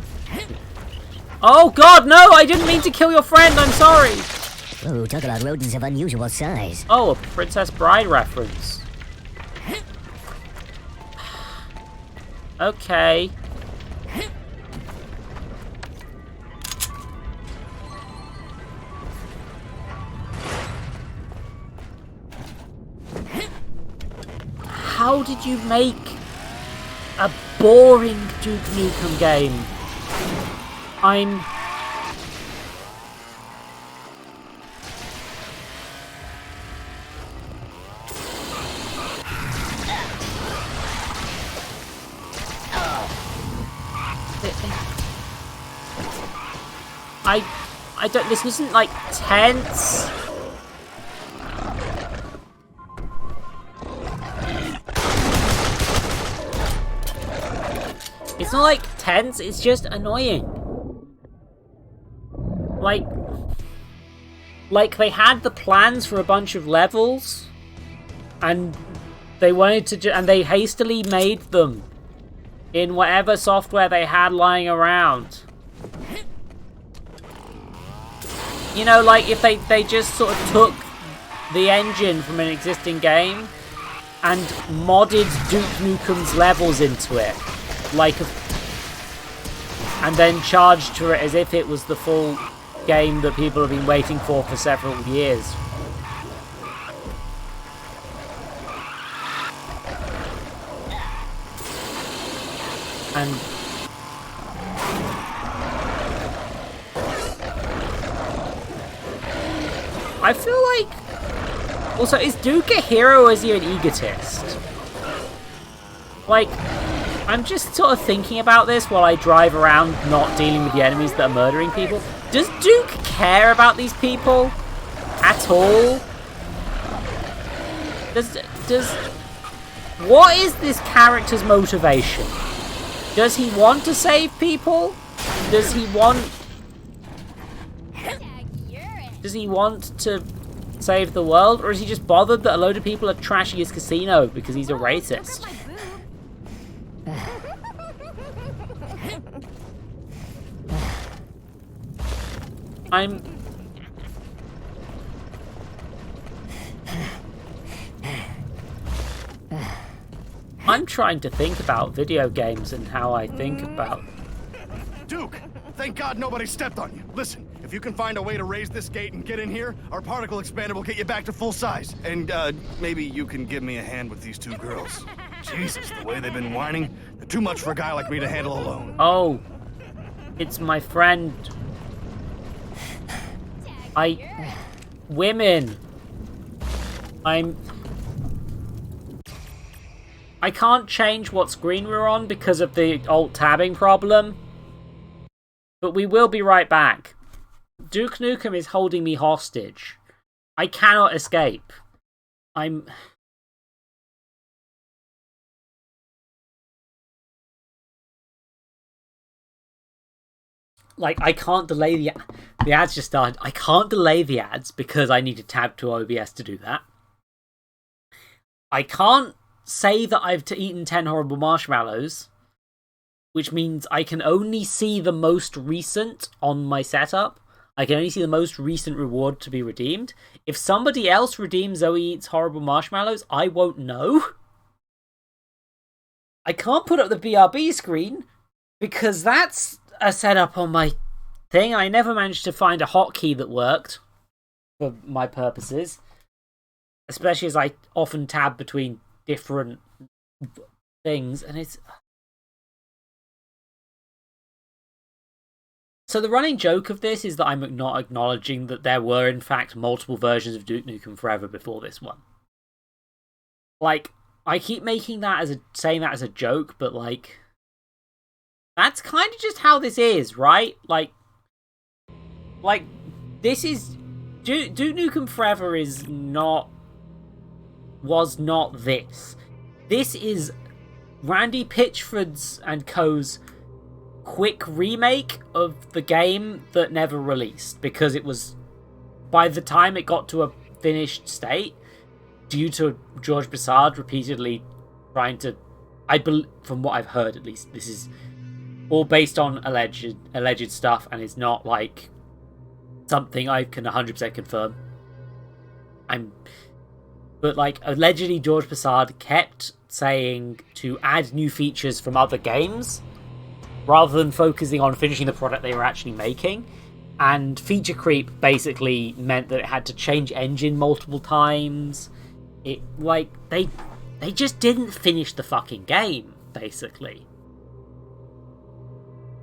Oh god, no! I didn't mean to kill your friend, I'm sorry! Ooh, talk about rodents of unusual size. Oh, a Princess Bride reference. Okay. How did you make a boring Duke Nukem game? I don't, this isn't like tense. It's not like tense, it's just annoying. Like they had the plans for a bunch of levels and they wanted to and they hastily made them in whatever software they had lying around. You know, like, if they just sort of took the engine from an existing game and modded Duke Nukem's levels into it, like, and then charged for it as if it was the full game that people have been waiting for several years. And I feel like... Also, is Duke a hero or is he an egotist? Like, I'm just sort of thinking about this while I drive around not dealing with the enemies that are murdering people. Does Duke care about these people? At all? What is this character's motivation? Does he want to save people? Does he want to save the world? Or is he just bothered that a load of people are trashing his casino because he's a racist? I'm trying to think about video games and how I think about... Duke, thank God nobody stepped on you. Listen, if you can find a way to raise this gate and get in here, our particle expander will get you back to full size. And, maybe you can give me a hand with these two girls. Jesus, the way they've been whining, they're too much for a guy like me to handle alone. Oh, it's my friend. Women. I can't change what screen we're on because of the alt-tabbing problem. But we will be right back. Duke Nukem is holding me hostage. I cannot escape. Like, I can't delay the ads just started. I can't delay the ads because I need to tab to OBS to do that. I can't say that I've eaten 10 horrible marshmallows, which means I can only see the most recent on my setup. I can only see the most recent reward to be redeemed. If somebody else redeems Zoe eats horrible marshmallows, I won't know. I can't put up the BRB screen because that's a setup on my thing. I never managed to find a hotkey that worked for my purposes, especially as I often tab between different things, and it's... So the running joke of this is that I'm not acknowledging that there were in fact multiple versions of Duke Nukem Forever before this one. Like, I keep making that saying that as a joke, but like, that's kind of just how this is, right? Like this is Duke Nukem Forever was not this. This is Randy Pitchford's and co.'s quick remake of the game that never released because it was, by the time it got to a finished state, due to George Broussard repeatedly trying to, from what I've heard at least, this is all based on alleged stuff and it's not like something I can 100% confirm. But like, allegedly George Broussard kept saying to add new features from other games rather than focusing on finishing the product they were actually making. And feature creep basically meant that it had to change engine multiple times. It, like, they just didn't finish the fucking game, basically.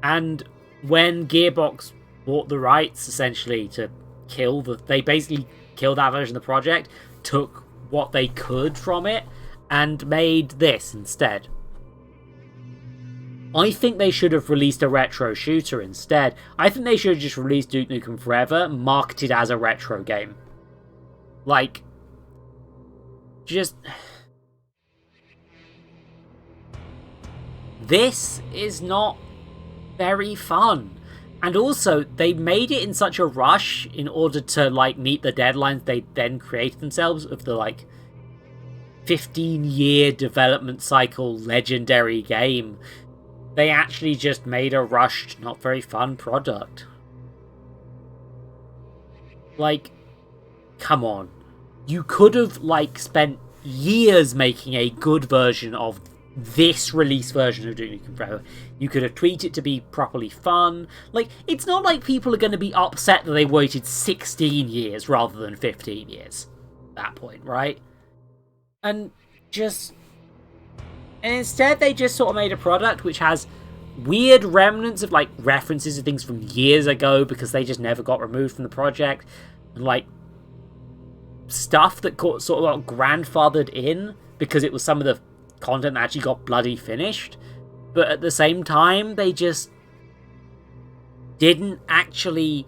And when Gearbox bought the rights, essentially, to kill they basically killed that version of the project, took what they could from it, and made this instead. I think they should have released a retro shooter instead. I think they should have just released Duke Nukem Forever, marketed as a retro game. Like, just... This is not very fun. And also, they made it in such a rush in order to, like, meet the deadlines they then created themselves of the, like, 15-year development cycle legendary game. They actually just made a rushed, not very fun product. Like, come on. You could have, like, spent years making a good version of this release version of Duke Nukem Forever. You could have tweaked it to be properly fun. Like, it's not like people are going to be upset that they waited 16 years rather than 15 years at that point, right? And instead they just sort of made a product which has weird remnants of, like, references to things from years ago because they just never got removed from the project, and, like, stuff that got sort of got grandfathered in because it was some of the content that actually got bloody finished, but at the same time they just didn't actually.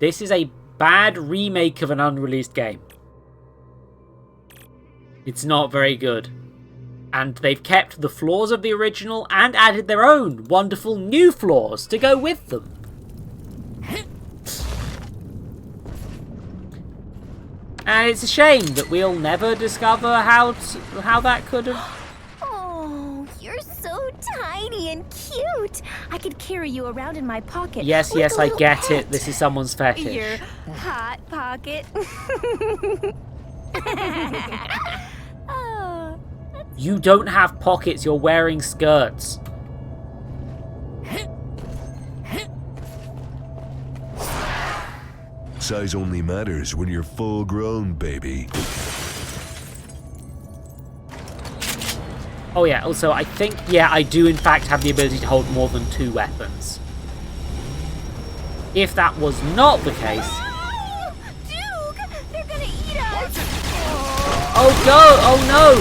This is a bad remake of an unreleased game. It's not very good, and they've kept the flaws of the original and added their own wonderful new flaws to go with them. And it's a shame that we'll never discover how that could have. Oh, you're so tiny and cute. I could carry you around in my pocket. Yes, I get it. This is someone's fetish. Your hot pocket. Oh, you don't have pockets. You're wearing skirts. Size only matters when you're full grown, baby. Oh yeah, also I think, yeah, I do in fact have the ability to hold more than 2 weapons. If that was not the case... Duke! They're gonna eat us! Oh go! Oh no!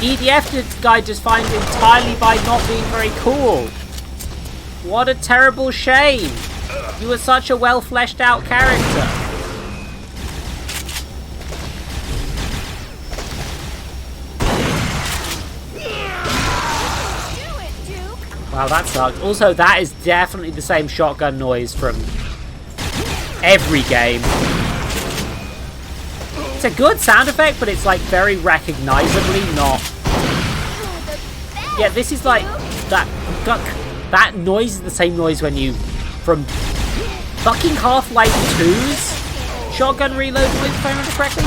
EDF guy just finds entirely by not being very cool. What a terrible shame! You were such a well-fleshed out character. Wow, that sucked. Also, that is definitely the same shotgun noise from every game. It's a good sound effect, but it's like very recognizably not. Yeah, this is like that noise is the same noise when you from fucking Half-Life 2's shotgun reload noise, if I remember correctly.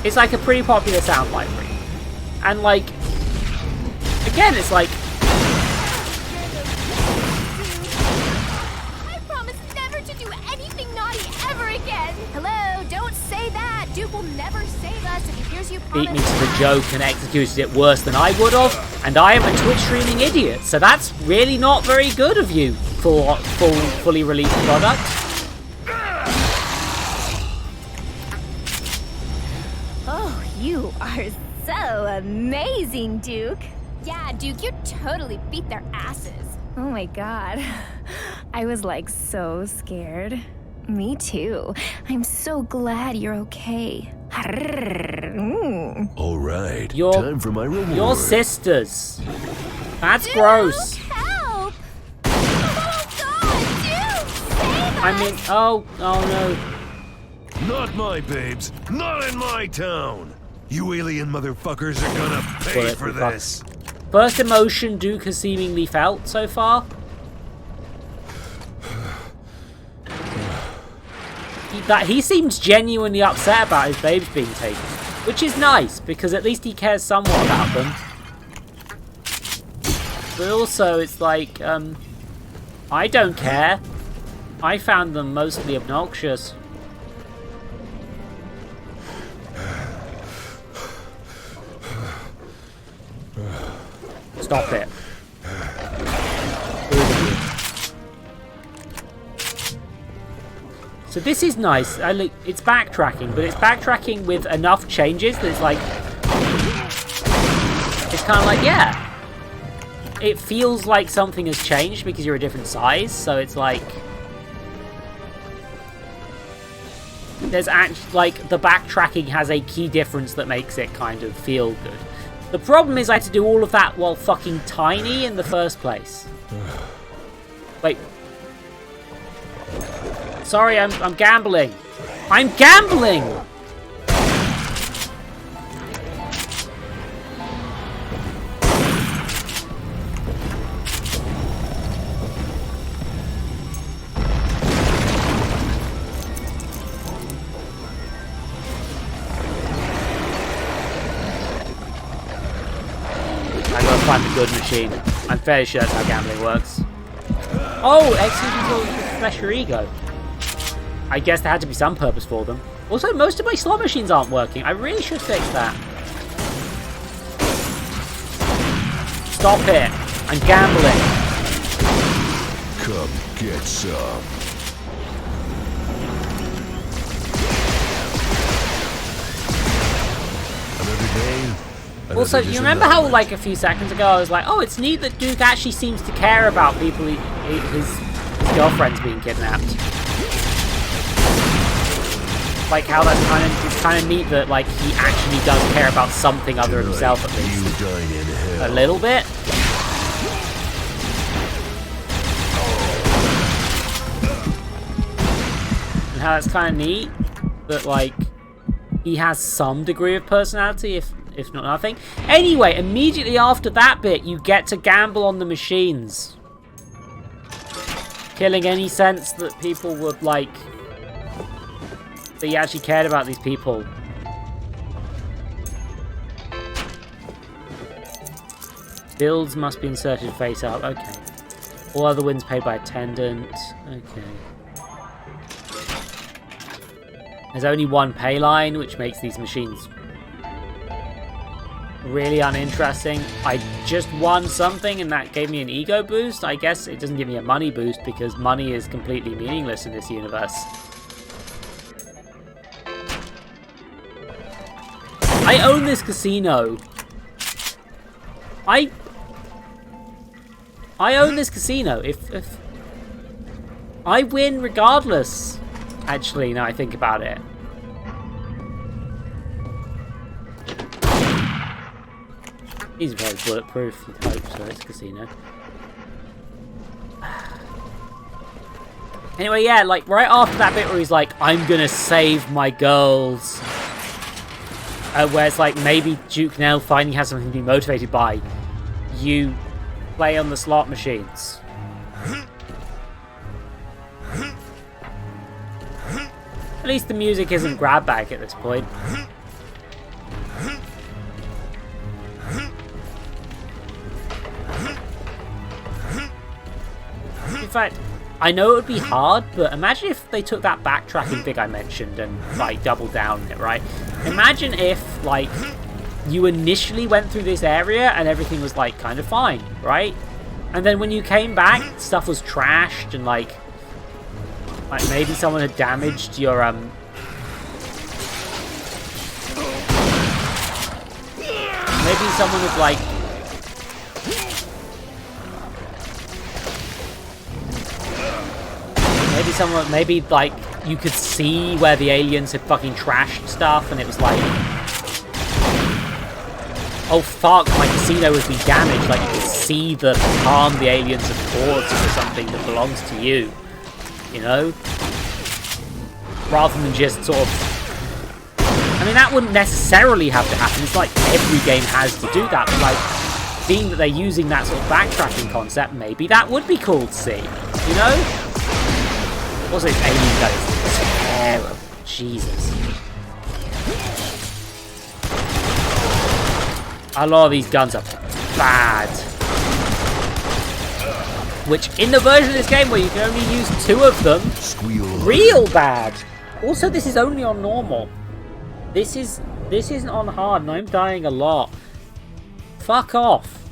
It's like a pretty popular sound library. And like, again, it's like... I promise never to do anything naughty ever again. Hello, don't say that. Duke will never save us if he hears you promise. Beat me to the joke and executed it worse than I would have, and I am a Twitch streaming idiot, so that's really not very good of you for fully released product. Oh, you are so amazing, Duke. Yeah, Duke, you totally beat their asses. Oh my god. I was like so scared. Me too. I'm so glad you're okay. All right, time for my reward. Your sisters. That's gross. Help! Oh god, Duke! Save us! I mean, oh no. Not my babes. Not in my town. You alien motherfuckers are gonna pay for this. First emotion Duke has seemingly felt so far. He seems genuinely upset about his babes being taken, which is nice because at least he cares somewhat about them. But also, it's like, I don't care. I found them mostly obnoxious. Stop it. So this is nice. It's backtracking, but it's backtracking with enough changes that it's like... It's kind of like, yeah. It feels like something has changed because you're a different size, so it's like... There's actually, like, the backtracking has a key difference that makes it kind of feel good. The problem is I had to do all of that while fucking tiny in the first place. Wait. Sorry, I'm gambling. I'm gambling! good machine. I'm fairly sure that's how gambling works. Oh, executing to refresh your ego. I guess there had to be some purpose for them. Also, most of my slot machines aren't working. I really should fix that. Stop it. I'm gambling. Come get some. Another day. Also, you remember how, like, a few seconds ago I was like, oh, it's neat that Duke actually seems to care about people, his girlfriend's being kidnapped. Like, how that's kind of neat that, like, he actually does care about something other than himself, at least. A little bit. And how that's kind of neat that, like, he has some degree of personality, if not nothing. Anyway, immediately after that bit, you get to gamble on the machines. Killing any sense that people would, like, that you actually cared about these people. Builds must be inserted face up. Okay. All other wins paid by attendant. Okay. There's only one pay line, which makes these machines really uninteresting. I just won something and that gave me an ego boost. I guess it doesn't give me a money boost because money is completely meaningless in this universe. I own this casino. I own this casino. If I win regardless. Actually, now I think about it. He's very bulletproof, you'd hope so, it's a casino. Anyway, yeah, like, right after that bit where he's like, I'm gonna save my girls. Where it's like, maybe Duke now finally has something to be motivated by. You play on the slot machines. At least the music isn't grab bag at this point. In fact, I know it would be hard, but imagine if they took that backtracking thing I mentioned and, like, doubled down on it, right? Imagine if, like, you initially went through this area and everything was, like, kind of fine, right? And then when you came back, stuff was trashed and, like maybe someone had damaged your, maybe someone had, like, maybe, like, you could see where the aliens had fucking trashed stuff, and it was like, oh fuck, my casino has been damaged. Like, you could see the harm the aliens have caused to something that belongs to you, you know? Rather than just sort of, I mean, that wouldn't necessarily have to happen. It's like every game has to do that, but, like, being that they're using that sort of backtracking concept, maybe that would be cool to see, you know? Also, it's alien that is terrible. Jesus. A lot of these guns are bad. Which, in the version of this game where you can only use 2 of them, real bad. Also, this is only on normal. This isn't on hard, and I'm dying a lot. Fuck off.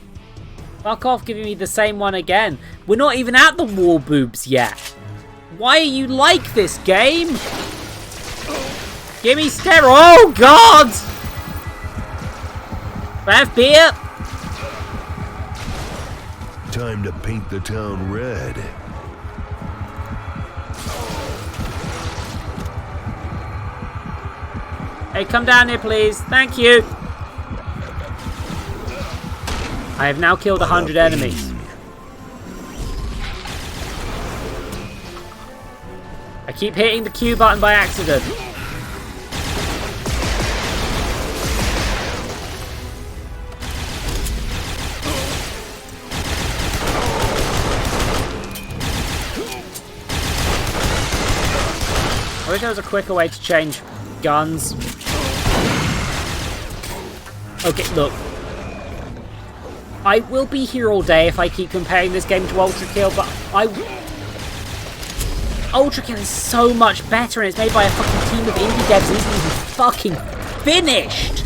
Fuck off giving me the same one again. We're not even at the war boobs yet. Why are you like this, game? Give me steroid. Oh, God! Have beer? Time to paint the town red. Hey, come down here, please. Thank you. I have now killed 100 enemies. I keep hitting the Q button by accident. I wish there was a quicker way to change guns. Okay, look. I will be here all day if I keep comparing this game to Ultra Kill, but Ultra Kill is so much better, and it's made by a fucking team of indie devs and isn't even fucking finished.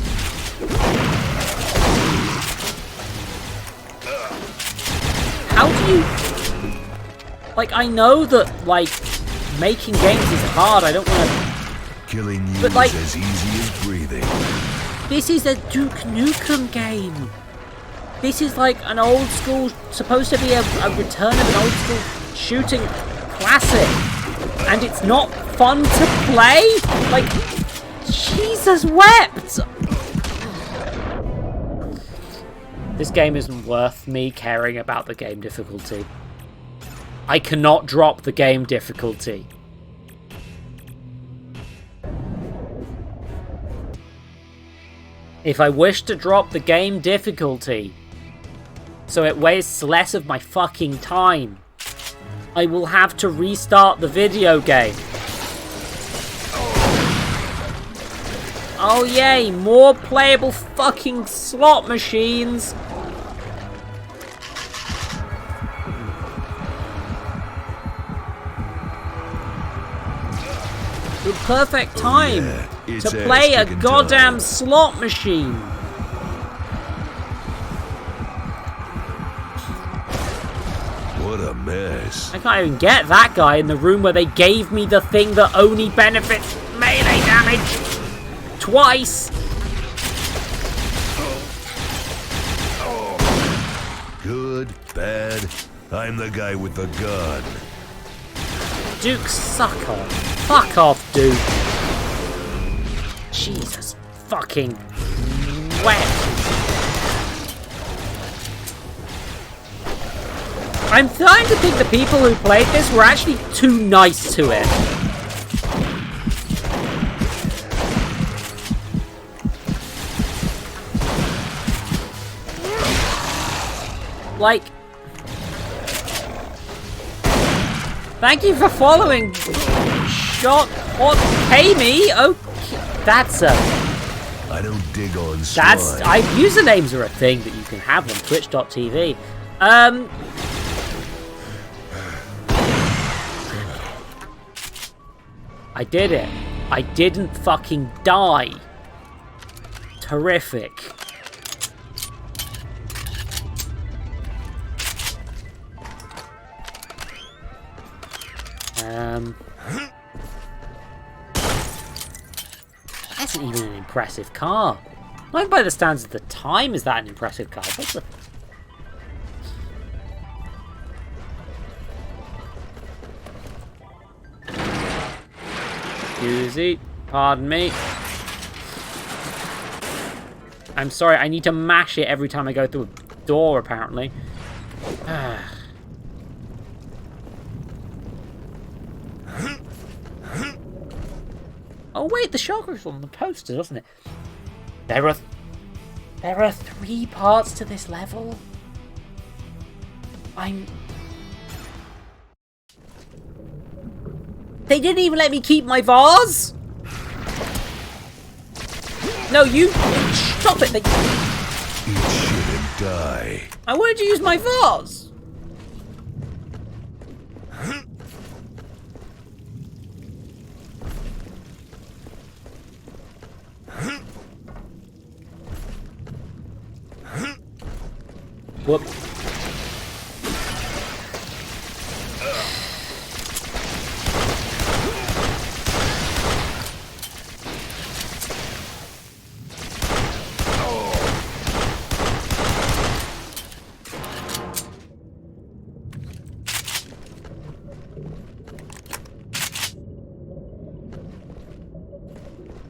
How do you... Like, I know that, like, making games is hard. I don't want to... Killing you but, like, is as easy as breathing. This is a Duke Nukem game. This is like an old school, supposed to be a return of an old school shooting classic. And it's not fun to play? Like, Jesus wept! This game isn't worth me caring about the game difficulty. I cannot drop the game difficulty. If I wish to drop the game difficulty, so it wastes less of my fucking time, I will have to restart the video game. Oh yay, more playable fucking slot machines! The perfect time to play a goddamn slot machine. What a mess. I can't even get that guy in the room where they gave me the thing that only benefits melee damage twice. Good, bad, I'm the guy with the gun. Duke, suck off. Fuck off, Duke. Jesus fucking wet. I'm starting to think the people who played this were actually too nice to it. Like... Thank you for following. Shot or pay me. Okay, that's a. I don't dig on slime. That's. Usernames are a thing that you can have on Twitch.tv. I did it. I didn't fucking die. Terrific. That isn't even an impressive car. Not even by the standards of the time is that an impressive car. What's the... Excuse me. Pardon me. I'm sorry, I need to mash it every time I go through a door, apparently. Oh wait, the shotgun's on the poster, doesn't it? There are 3 parts to this level. They didn't even let me keep my vase. No, you stop it. Eat shit and die. I wanted to use my vase. Whoop.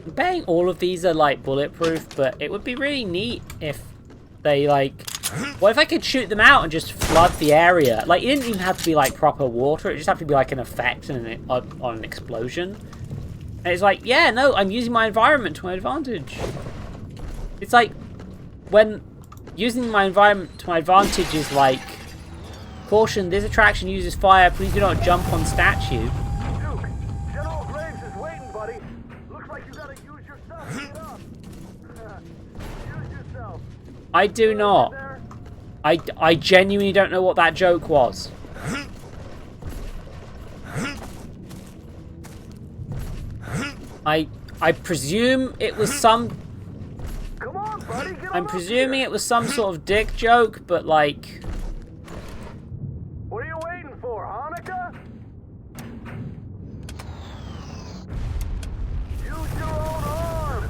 I'm betting all of these are like bulletproof, but it would be really neat if they like... What if I could shoot them out and just flood the area? Like, it didn't even have to be like proper water, it just had to be like an effect and on an explosion. And it's like, yeah, no, I'm using my environment to my advantage. It's like, when using my environment to my advantage is like, caution, this attraction uses fire, please do not jump on statue. Duke, General Graves is waiting, buddy. Looks like you gotta use yourself to get up. Use yourself. I do not. I genuinely don't know what that joke was. I presume it was some... Come on, buddy, get I'm presuming it was some sort of dick joke, but like... What are you waiting for, Hanukkah? Use your own arm.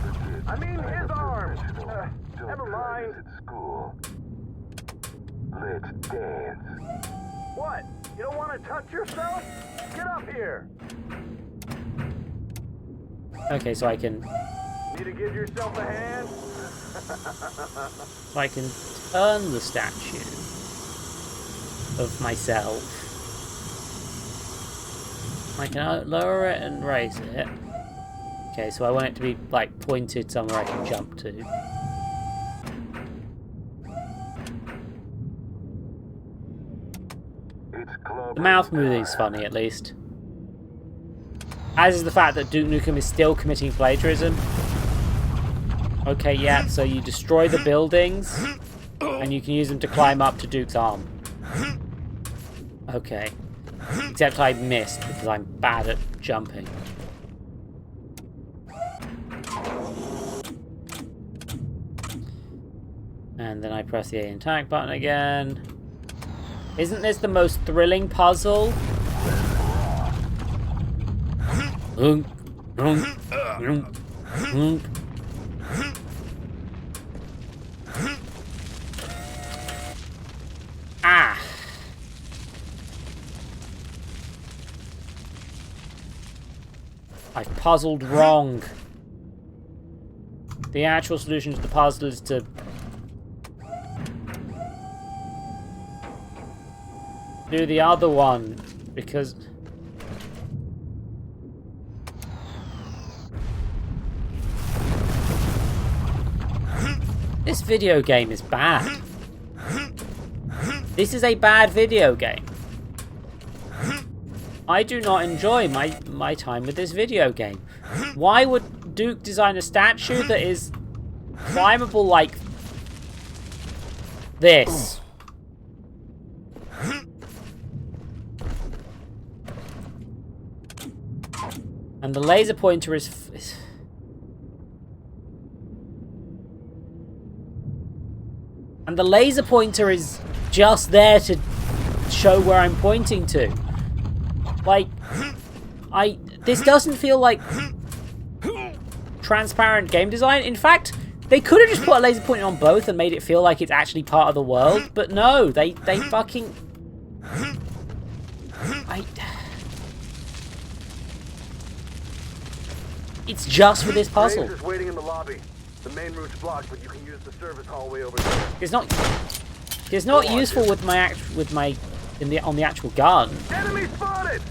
I mean his arm. Never mind. School. Let's dance. What? You don't want to touch yourself? Get up here. Okay, so I can... Need to give yourself a hand? So I can turn the statue of myself. I can lower it and raise it. Okay, so I want it to be like pointed somewhere I can jump to. The mouth moving's funny, at least. As is the fact that Duke Nukem is still committing plagiarism. Okay, yeah, so you destroy the buildings, and you can use them to climb up to Duke's arm. Okay. Except I missed, because I'm bad at jumping. And then I press the A attack button again. Isn't this the most thrilling puzzle? Ah! I've puzzled wrong. The actual solution to the puzzle is to... do the other one, because... this video game is bad. This is a bad video game. I do not enjoy my time with this video game. Why would Duke design a statue that is climbable like this? And the laser pointer is... and the laser pointer is just there to show where I'm pointing to. Like, this doesn't feel like transparent game design. In fact, they could have just put a laser pointer on both and made it feel like it's actually part of the world. But no, they fucking... It's just for this puzzle. Graves is waiting in the lobby. The main route's blocked, but you can use the service hallway over there. It's not useful with my on the actual gun. Enemy spotted.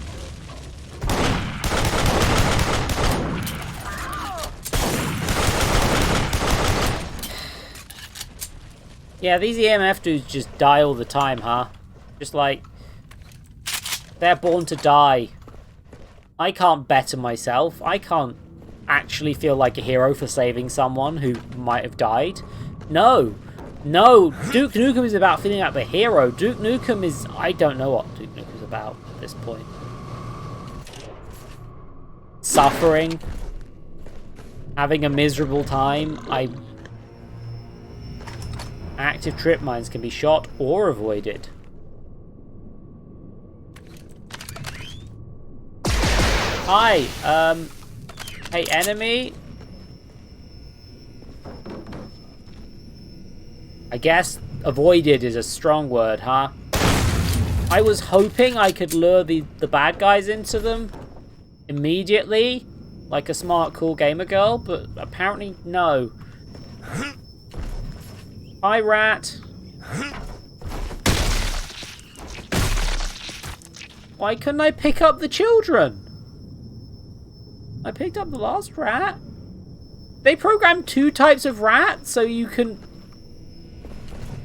Yeah, these EMF dudes just die all the time, huh? Just like they're born to die. I can't better myself. I can't actually feel like a hero for saving someone who might have died. No. No, Duke Nukem is about feeling like the hero. Duke Nukem is... I don't know what Duke Nukem is about at this point. Suffering. Having a miserable time. Active trip mines can be shot or avoided. Hi, hey, enemy. I guess avoided is a strong word, huh? I was hoping I could lure the bad guys into them immediately, like a smart, cool gamer girl, but apparently no. Hi, rat. Why couldn't I pick up the children? I picked up the last rat. They programmed 2 types of rat so you can...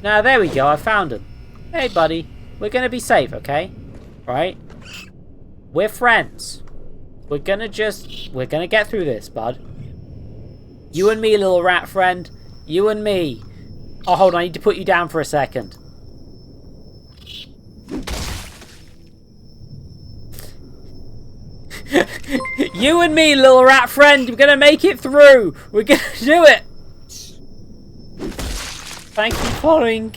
Now, there we go. I found him. Hey, buddy. We're going to be safe, okay? Right? We're friends. We're going to get through this, bud. You and me, little rat friend. You and me. Oh, hold on. I need to put you down for a second. You and me, little rat friend, we're gonna make it through. We're gonna do it. Thank you for following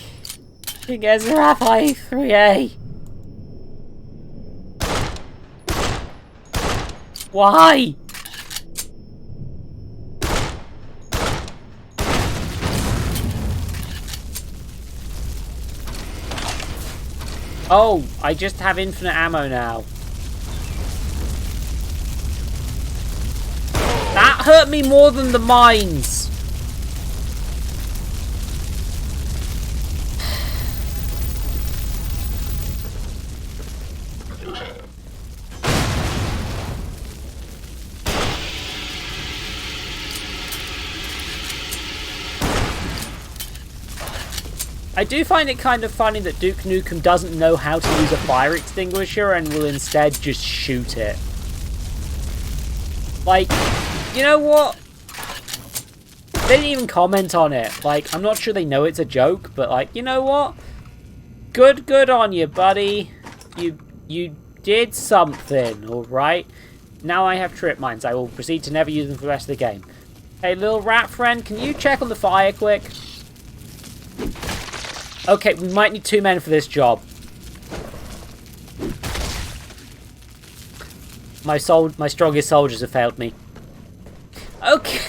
King Ezra 3A. Why? Oh, I just have infinite ammo now. That hurt me more than the mines. I do find it kind of funny that Duke Nukem doesn't know how to use a fire extinguisher and will instead just shoot it. Like, you know what? They didn't even comment on it. Like, I'm not sure they know it's a joke, but like, you know what? Good on you, buddy. You did something, alright? Now I have trip mines. I will proceed to never use them for the rest of the game. Hey, little rat friend, can you check on the fire quick? Okay, we might need 2 men for this job. My strongest soldiers have failed me. Okay.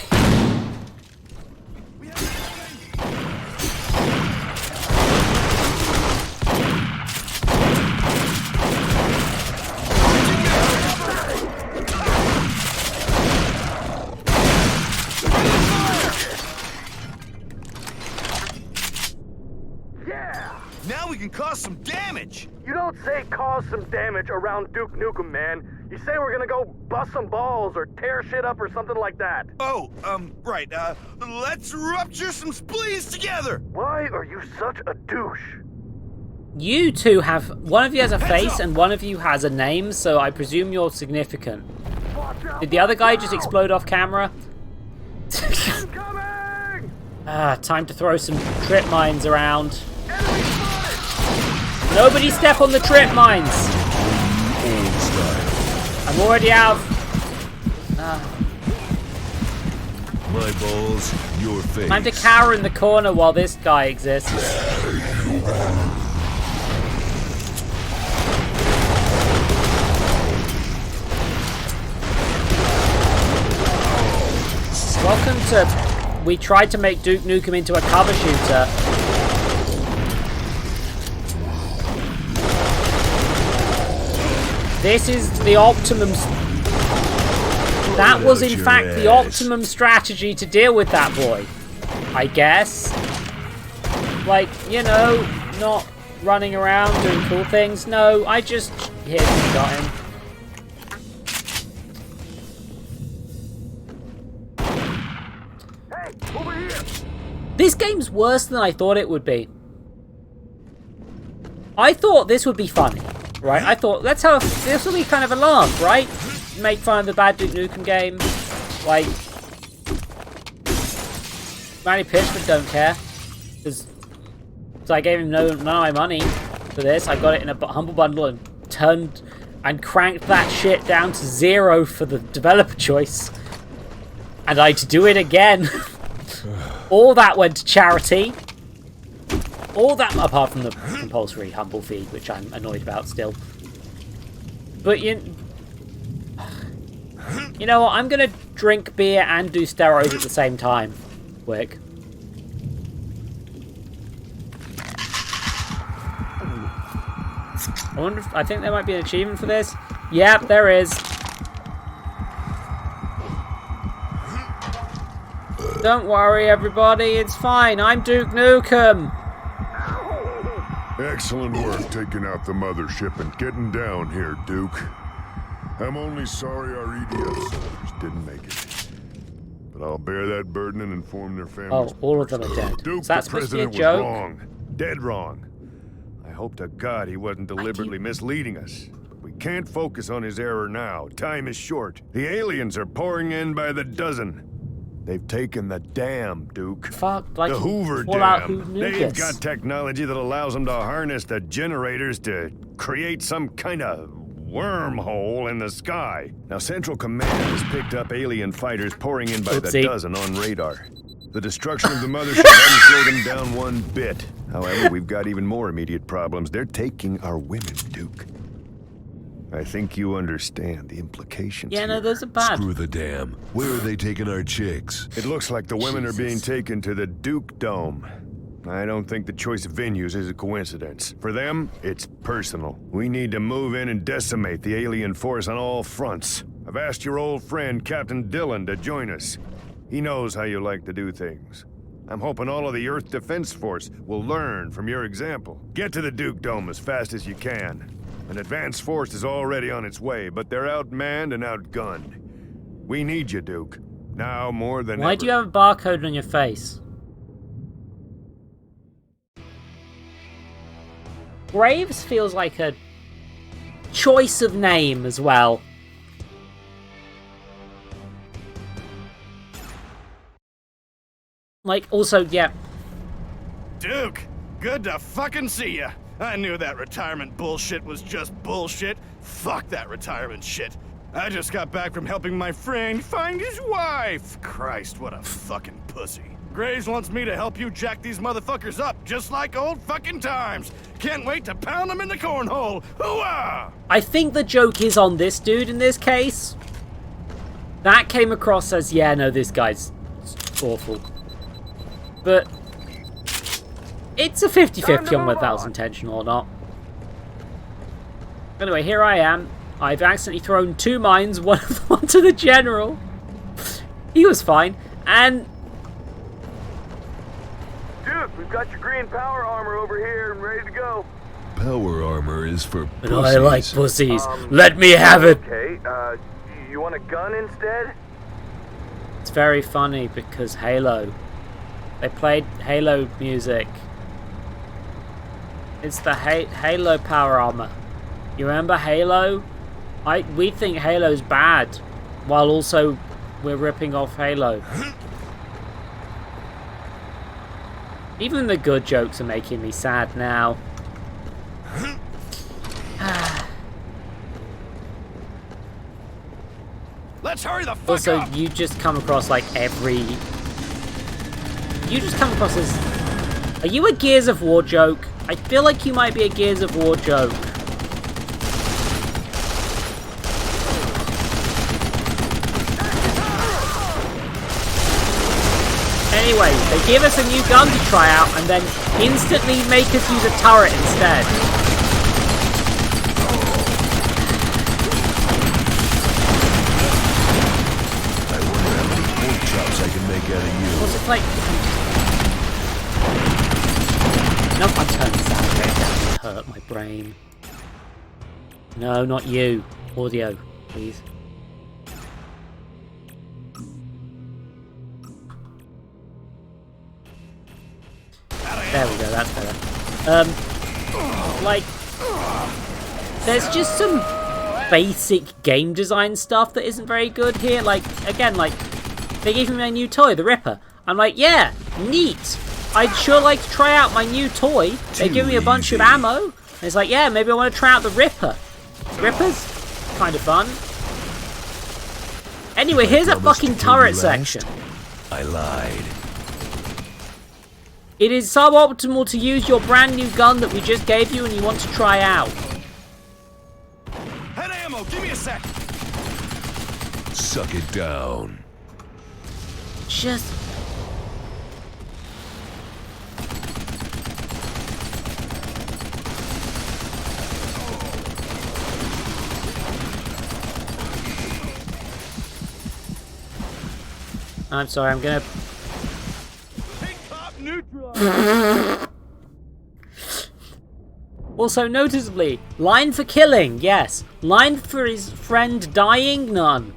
Now we can cause some damage! You don't say cause some damage around Duke Nukem, man. You say we're gonna go bust some balls or tear shit up or something like that. Oh, right, let's rupture some spleens together! Why are you such a douche? You two have... One of you has a face and one of you has a name, so I presume you're significant. Did the other guy just explode off camera? Time to throw some trip mines around. Nobody step on the trip mines! I'm already out. My balls, your face. Time to cower in the corner while this guy exists. Welcome to... We tried to make Duke Nukem into a cover shooter. This is the optimum... That was in fact the optimum strategy to deal with that boy. I guess. Like, you know, not running around doing cool things. No, I just hit and got him. Hey, over here! This game's worse than I thought it would be. I thought this would be funny. Right, I thought, this will be kind of a laugh, right? Make fun of the bad Duke Nukem game. Like, Manny Pitchford don't care. So I gave him none of my money for this. I got it in a humble bundle and turned and cranked that shit down to 0 for the developer choice. And I had to do it again. All that went to charity. All that, apart from the compulsory humble feed, which I'm annoyed about still. But you know what? I'm gonna drink beer and do steroids at the same time. Quick. I think there might be an achievement for this. Yep, there is. Don't worry, everybody. It's fine. I'm Duke Nukem. Excellent work taking out the mothership and getting down here, Duke. I'm only sorry our EDF soldiers didn't make it. But I'll bear that burden and inform their families. Oh, all of them are dead. Duke, So that's the supposed to be a president joke? was wrong. Dead wrong. I hope to God he wasn't deliberately misleading us. But we can't focus on his error now. Time is short. The aliens are pouring in by the dozen. They've taken the dam, Duke. Fuck, like the Hoover Dam. They've got technology that allows them to harness the generators to create some kind of wormhole in the sky. Now, Central Command has picked up alien fighters pouring in by the Oopsie. dozen on radar. The destruction of the mothership hasn't slowed them down one bit. However, we've got even more immediate problems. They're taking our women, Duke. I think you understand the implications. Yeah, no, here. those are bad. Screw the dam. Where are they taking our chicks? It looks like the women Jesus. are being taken to the Duke Dome. I don't think the choice of venues is a coincidence. For them, it's personal. We need to move in and decimate the alien force on all fronts. I've asked your old friend, Captain Dillon, to join us. He knows how you like to do things. I'm hoping all of the Earth Defense Force will learn from your example. Get to the Duke Dome as fast as you can. An advance force is already on its way, but they're outmanned and outgunned. We need you, Duke. Now more than Why ever. do you have a barcode on your face? Graves feels like a choice of name as well. Like, also, yeah. Duke, good to fucking see ya. I knew that retirement bullshit was just bullshit. Fuck that retirement shit. I just got back from helping my friend find his wife. Christ, what a fucking pussy. Graves wants me to help you jack these motherfuckers up, just like old fucking times. Can't wait to pound them in the cornhole. Hooah! I think the joke is on this dude in this case. That came across as, yeah, no, this guy's awful. But it's a 50-50 on whether that was intentional or not. Anyway, here I am. I've accidentally thrown 2 mines, one to the general. He was fine. And Duke, we've got your green power armor over here and ready to go. Power armor is for but pussies. I like pussies. Let me have it. Okay, you want a gun instead? It's very funny because Halo. They played Halo music. It's the Halo power armor. You remember Halo? We think Halo's bad, while also we're ripping off Halo. Even the good jokes are making me sad now. Let's hurry the fuck Also, up. you just come across like every... You just come across as... Are you a Gears of War joke? I feel like you might be a Gears of War joke. Anyway, they give us a new gun to try out and then instantly make us use a turret instead. I wonder how many pork chops I can make out of you. What's it like? No, I'm turning this down. It hurt my brain. No, not you. Audio, please. There we go, that's better. Like, there's just some basic game design stuff that isn't very good here. Like, again, like, they gave me my new toy, the Ripper. I'm like, yeah, neat. I'd sure like to try out my new toy. They give me a bunch of ammo. And it's like, yeah, maybe I want to try out the Ripper. Ripper's kind of fun. Anyway, here's a fucking turret section. I lied. It is suboptimal to use your brand new gun that we just gave you and you want to try out. Head ammo, give me a sec. Suck it down. Just... I'm sorry, I'm gonna... Also, noticeably, line for killing, yes. Line for his friend dying, none.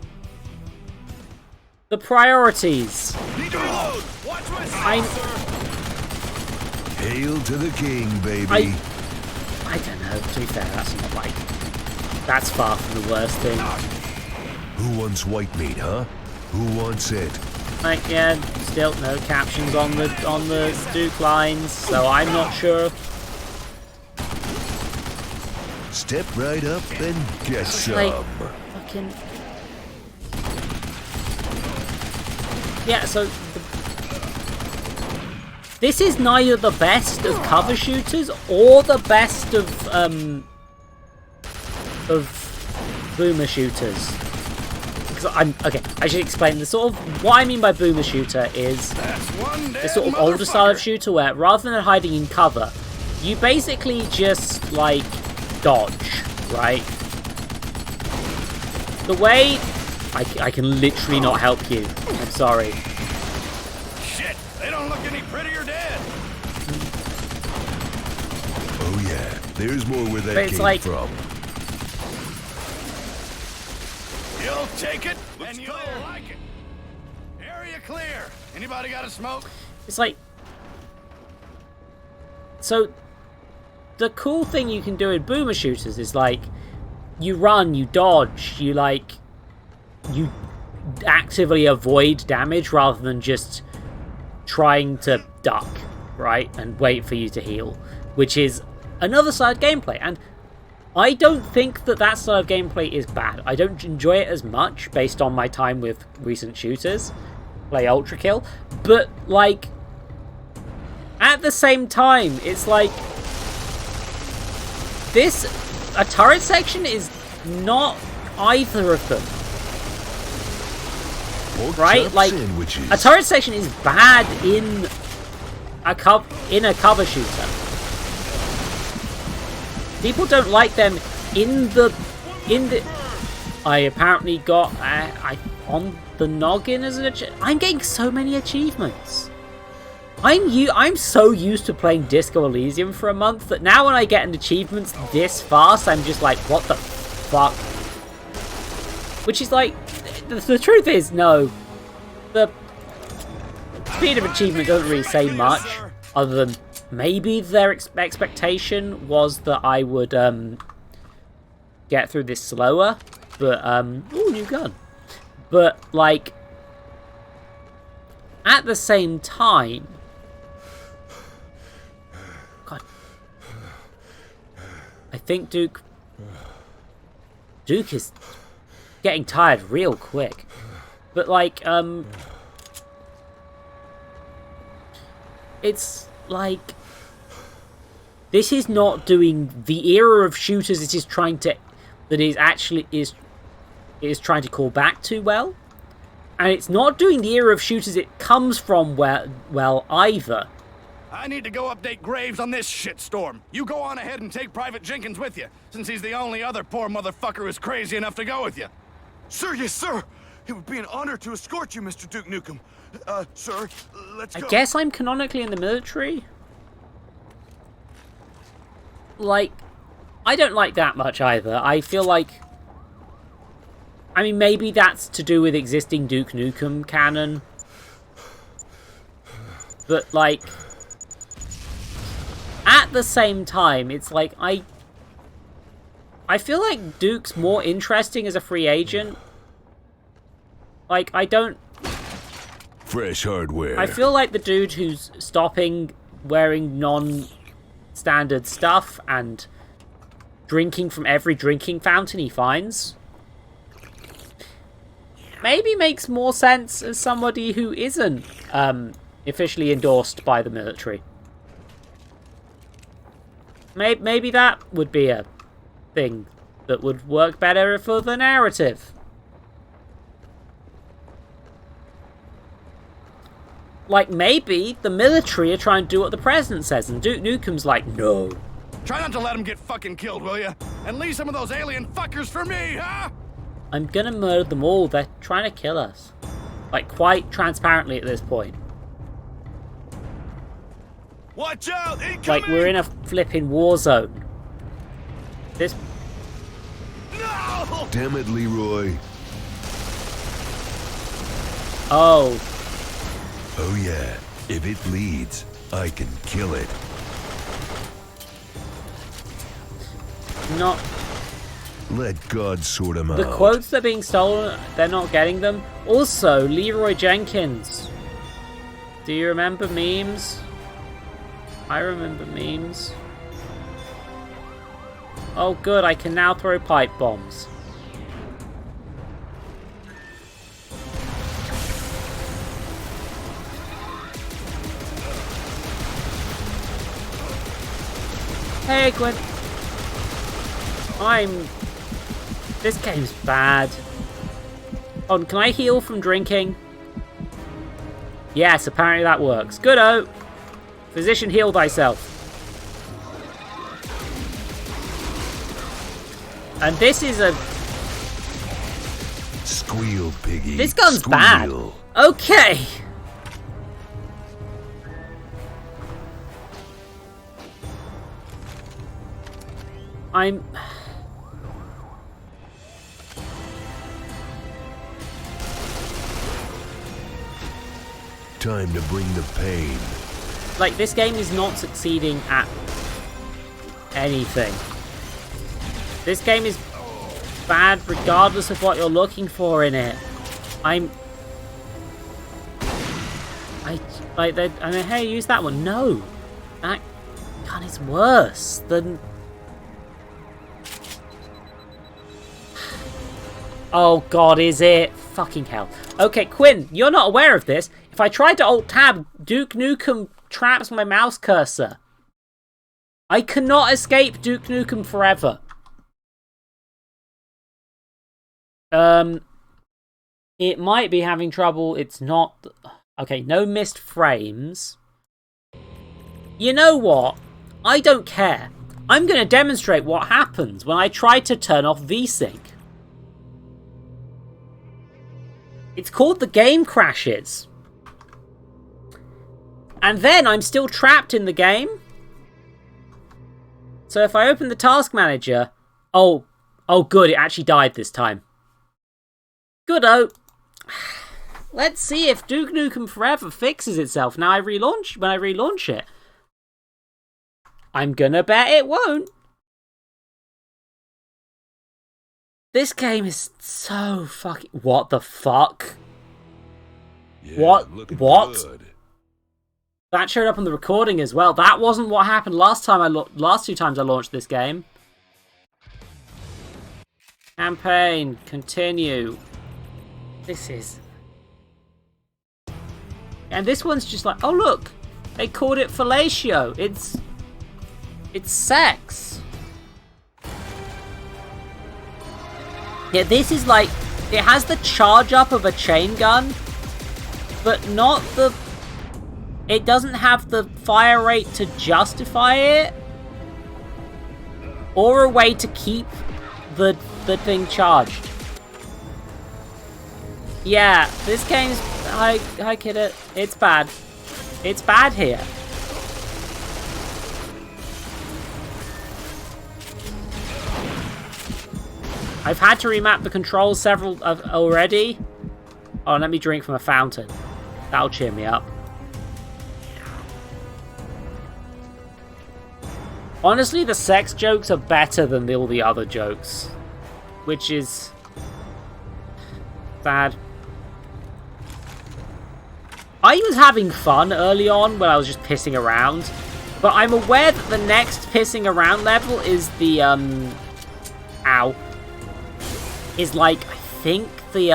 The priorities. I'm... Hail to the king, baby. I don't know, to be fair, that's not like... That's far from the worst thing. Who wants white meat, huh? Who wants it? Like, yeah, still no captions on the Duke lines, so I'm not sure. step right up and get some. Like, fucking... Yeah, so... This is neither the best of cover shooters or the best of boomer shooters. Because okay, I should explain the sort of what I mean by boomer shooter is the sort of older style of shooter where rather than hiding in cover, you basically just like dodge, right? The way I can literally not help you. I'm sorry. Shit, they don't look any prettier dead. Oh yeah, there's more where that But it's came like, from. You'll take it, and you'll like it. Area clear. Anybody got a smoke? it's like, so the cool thing you can do in boomer shooters is like, you run, you dodge, you like, you actively avoid damage rather than just trying to duck, right, and wait for you to heal, which is another side of gameplay. And I don't think that style of gameplay is bad. I don't enjoy it as much based on my time with recent shooters, play Ultra Kill, but like at the same time, it's like a turret section is not either of them. Right? Like, a turret section is bad in a cover shooter. People don't like them in the. I apparently got on the noggin as an I'm getting so many achievements. I'm so used to playing Disco Elysium for a month that now when I get an achievement this fast, I'm just like, what the fuck? Which is like, the truth is, no. The speed of achievement doesn't really say much, other than maybe their expectation was that I would get through this slower. But, ooh, new gun. But, like, at the same time, God, I think Duke is getting tired real quick. But like, it's like, this is not doing the era of shooters it is trying to, is trying to call back to well. And it's not doing the era of shooters it comes from well either. I need to go update Graves on this shitstorm. You go on ahead and take Private Jenkins with you, since he's the only other poor motherfucker who's crazy enough to go with you. Sir, yes, sir. It would be an honor to escort you, Mr. Duke Nukem. Sir, let's go. I guess I'm canonically in the military? Like, I don't like that much either. I feel like, I mean, maybe that's to do with existing Duke Nukem canon. But, like, at the same time, it's like, I feel like Duke's more interesting as a free agent. Like, I don't... Fresh hardware. I feel like the dude who's stopping wearing non-standard stuff and drinking from every drinking fountain he finds maybe makes more sense as somebody who isn't officially endorsed by the military. Maybe that would be a thing that would work better for the narrative. Like, maybe the military are trying to do what the president says, and Duke Nukem's like, no. Try not to let him get fucking killed, will ya? And leave some of those alien fuckers for me, huh? I'm gonna murder them all. They're trying to kill us. Like, quite transparently at this point. Watch out! Incoming! Like, we're in a flipping war zone. This... No! Damn it, Leroy. Oh. Oh yeah, if it bleeds, I can kill it. Not... Let God sort him out. The quotes that are being stolen, they're not getting them. Also, Leroy Jenkins. Do you remember memes? I remember memes. Oh good, I can now throw pipe bombs. Hey Gwen. This game's bad. Oh, can I heal from drinking? Yes, apparently that works. Good-o! Physician, heal thyself. And this is a... Squeal, piggy. This gun's Squeal. bad. Okay. Time to bring the pain. Like, this game is not succeeding at anything. This game is bad regardless of what you're looking for in it. I mean, hey, use that one. No. That gun is worse than... Oh god, is it? Fucking hell. Okay, Quinn, you're not aware of this. If I tried to alt-tab, Duke Nukem traps my mouse cursor. I cannot escape Duke Nukem Forever. It might be having trouble. It's not... Okay, no missed frames. You know what? I don't care. I'm going to demonstrate what happens when I try to turn off VSync. It's called the game crashes. And then I'm still trapped in the game. So if I open the task manager... Oh good, it actually died this time. Good-o. Let's see if Duke Nukem Forever fixes itself when I relaunch it. I'm gonna bet it won't. This game is so fucking... What the fuck? Yeah, What? Good. That showed up on the recording as well. That wasn't what happened last two times I launched this game. Campaign, continue. This is... And this one's just like, oh look, they called it fellatio. It's sex. Yeah, this is like, it has the charge up of a chain gun, but not the... It doesn't have the fire rate to justify it, or a way to keep the thing charged. Yeah, this game's... Hi kiddo. It's bad. It's bad here. I've had to remap the controls several already. Oh, let me drink from a fountain. That'll cheer me up. Honestly, the sex jokes are better than all the other jokes, which is bad. I was having fun early on when I was just pissing around, but I'm aware that the next pissing around level is the, ow. Is like, I think the,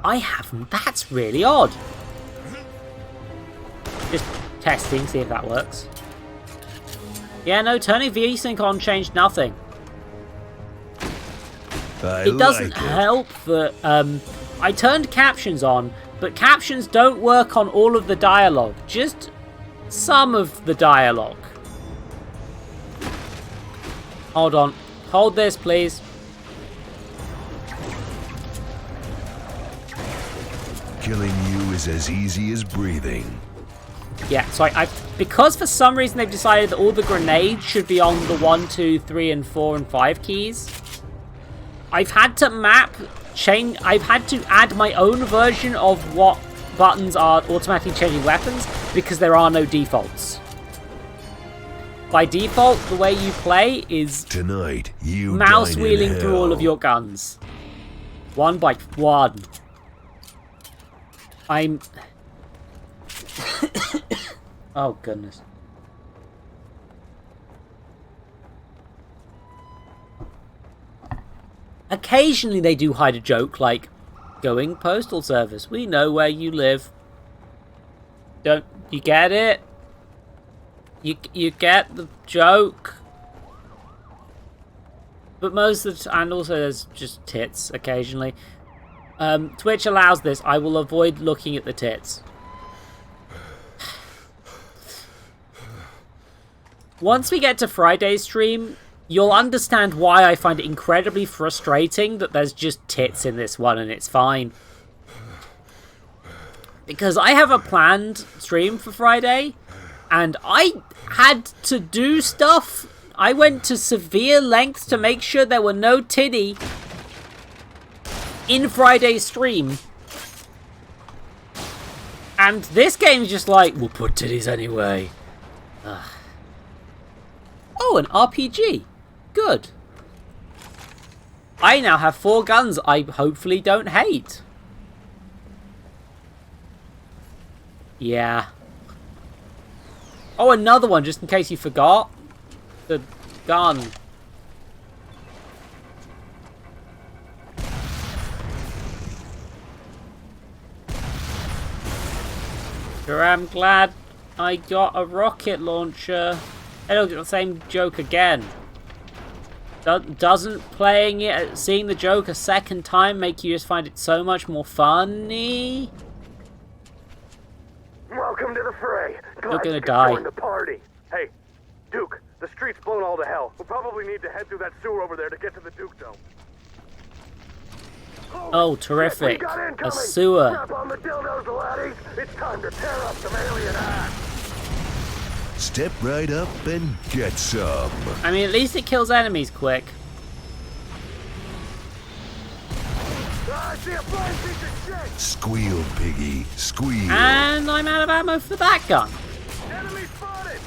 I haven't, that's really odd. Just testing, see if that works. Yeah, no, turning VSync on changed nothing. It doesn't help that I turned captions on, but captions don't work on all of the dialogue, just some of the dialogue. Hold on. Hold this, please. Killing you is as easy as breathing. Yeah, so I because for some reason they've decided that all the grenades should be on the 1, 2, 3, and 4, and 5 keys. I've had to I've had to add my own version of what buttons are automatically changing weapons because there are no defaults. By default, the way you play is tonight you mouse wheeling through all of your guns. One by one. I'm... Oh, goodness. Occasionally they do hide a joke like, going postal service, we know where you live. Don't you get it? You get the joke? But most of the time, and also there's just tits occasionally. Twitch allows this. I will avoid looking at the tits. Once we get to Friday's stream, you'll understand why I find it incredibly frustrating that there's just tits in this one and it's fine. Because I have a planned stream for Friday, and I had to do stuff. I went to severe lengths to make sure there were no titty in Friday's stream. And this game's just like, we'll put titties anyway. Ugh. Oh, an RPG. Good. I now have 4 guns I hopefully don't hate. Yeah. Oh, another one, just in case you forgot. The gun. Sure, I'm glad I got a rocket launcher. I don't get the same joke again. Doesn't playing it, seeing the joke a second time make you just find it so much more funny? Welcome to the fray. You're gonna die. Join the party. Hey, Duke, the street's blown all to hell. We'll probably need to head through that sewer over there to get to the Duke Dome. Oh, terrific. A sewer. Strap on the dildos, laddies. It's time to tear up some alien ass. Step right up and get some. I mean, at least it kills enemies quick. I see a flying piece of shit. Squeal, piggy, squeal. And I'm out of ammo for that gun. Enemy spotted.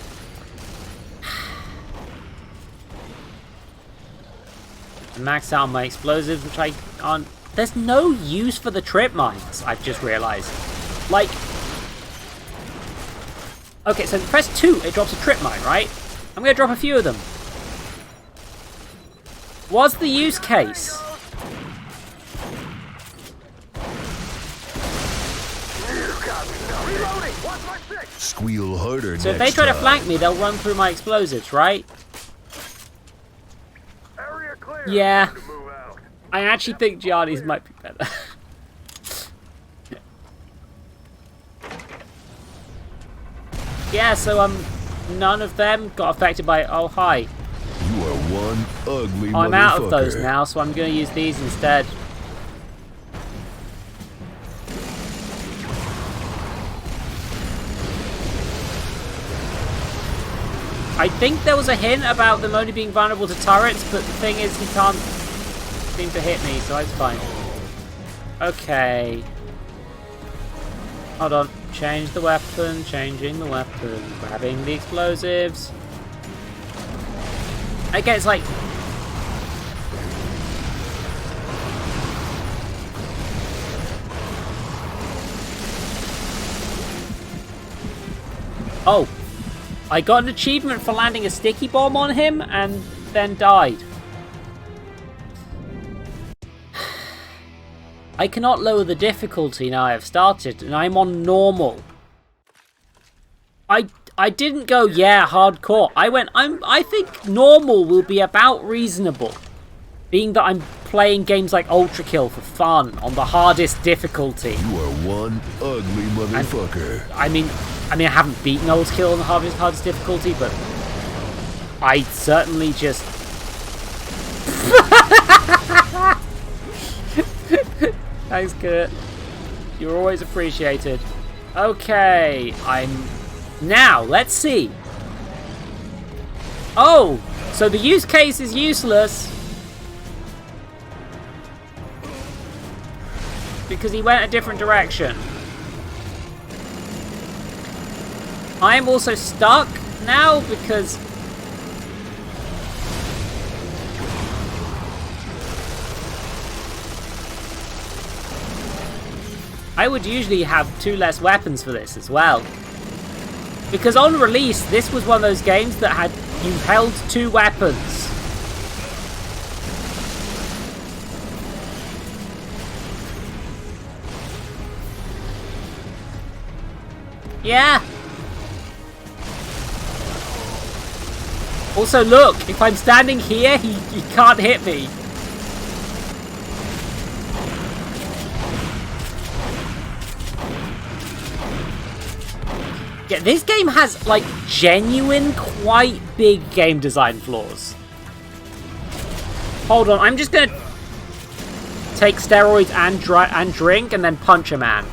I maxed out my explosives, which I aren't. There's no use for the trip mines, I've just realised. Like, okay, so press 2, it drops a trip mine, right? I'm going to drop a few of them. What's the use case? Squeal harder. So if they try to flank me, they'll run through my explosives, right? Yeah. I actually think Gianni's might be better. Yeah, so none of them got affected by it. Oh, hi. You are one ugly I'm out of those motherfucker. now, so I'm going to use these instead. I think there was a hint about them only being vulnerable to turrets, but the thing is he can't seem to hit me, so it's fine. Okay. Hold on. Change the weapon, changing the weapon, grabbing the explosives. Okay, it's like... Oh. I got an achievement for landing a sticky bomb on him and then died. I cannot lower the difficulty now I have started, and I'm on normal. I didn't go, yeah, hardcore. I went, I think normal will be about reasonable. Being that I'm playing games like Ultra Kill for fun on the hardest difficulty. You are one ugly motherfucker. I mean, I haven't beaten Ultra Kill on the hardest difficulty, but I certainly just... Thanks, Kurt. You're always appreciated. Okay, now, let's see. Oh, so the use case is useless. Because he went a different direction. I am also stuck now because... I would usually have 2 less weapons for this as well. Because on release, this was one of those games that had you held 2 weapons. Yeah. Also, look, if I'm standing here, he can't hit me. Yeah, this game has, like, genuine, quite big game design flaws. Hold on, I'm just gonna take steroids and drink and then punch a man.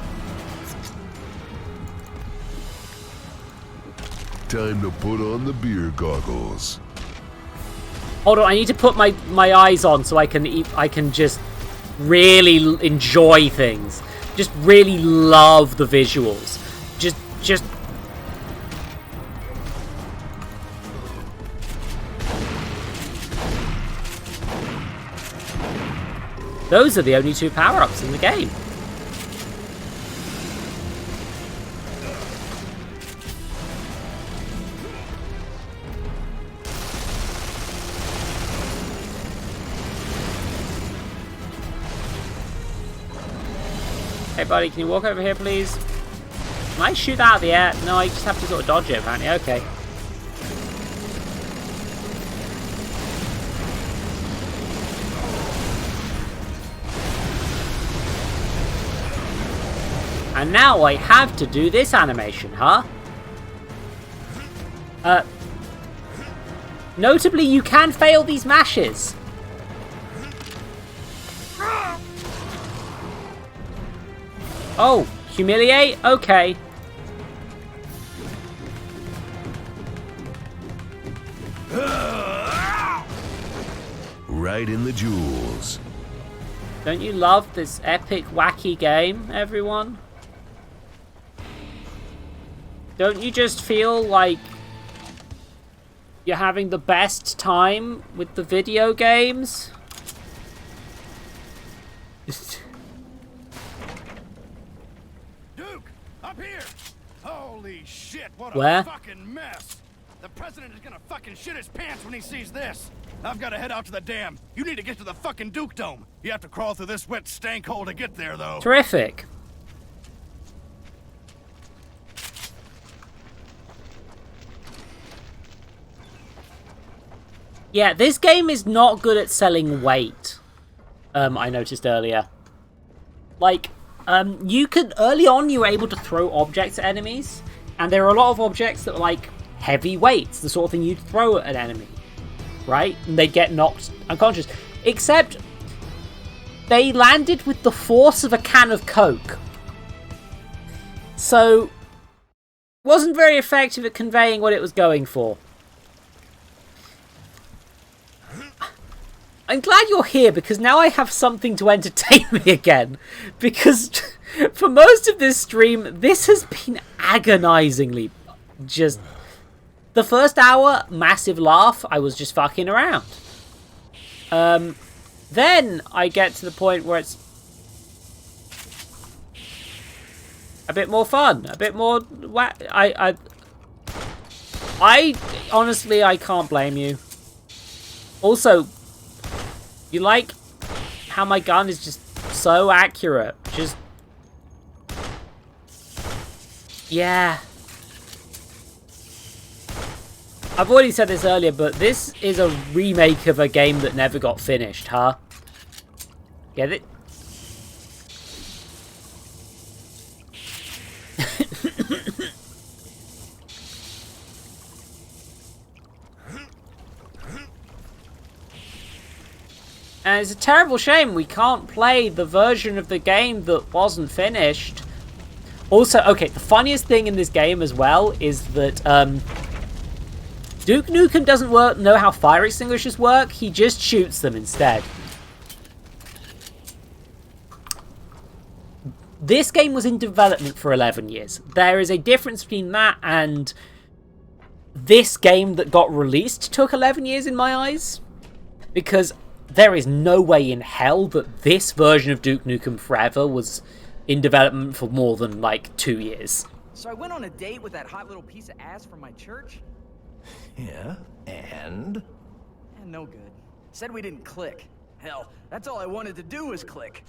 Time to put on the beer goggles. Hold on, I need to put my eyes on so I can just really enjoy things. Just really love the visuals. Just those are the only 2 power-ups in the game. Hey buddy, can you walk over here please? Can I shoot that out of the air? No, I just have to sort of dodge it apparently. Okay. And now I have to do this animation, huh? Notably, you can fail these mashes. Oh, humiliate? Okay. Right in the jewels. Don't you love this epic, wacky game, everyone? Don't you just feel like you're having the best time with the video games? Duke, up here! Holy shit, what Where? a fucking mess! The president is gonna fucking shit his pants when he sees this! I've gotta head out to the dam. You need to get to the fucking Duke Dome. You have to crawl through this wet stank hole to get there, though. Terrific. Yeah, this game is not good at selling weight. I noticed earlier. Like, you could, early on you were able to throw objects at enemies, and there are a lot of objects that were like heavy weights, the sort of thing you'd throw at an enemy, right? And they'd get knocked unconscious. Except, they landed with the force of a can of Coke. So, wasn't very effective at conveying what it was going for. I'm glad you're here because now I have something to entertain me again. Because for most of this stream, this has been agonizingly just... The first hour, massive laugh, I was just fucking around. Then I get to the point where it's a bit more fun, a bit more... I honestly, I can't blame you. Also... You like how my gun is just so accurate. Just... Yeah. I've already said this earlier, but this is a remake of a game that never got finished, huh? Get it? And it's a terrible shame we can't play the version of the game that wasn't finished. Also, okay, the funniest thing in this game as well is that Duke Nukem doesn't know how fire extinguishers work. He just shoots them instead. This game was in development for 11 years. There is a difference between that and this game that got released took 11 years in my eyes. Because... there is no way in hell that this version of Duke Nukem Forever was in development for more than, like, 2 years. So I went on a date with that hot little piece of ass from my church. Yeah, and? No good. Said we didn't click. Hell, that's all I wanted to do was click.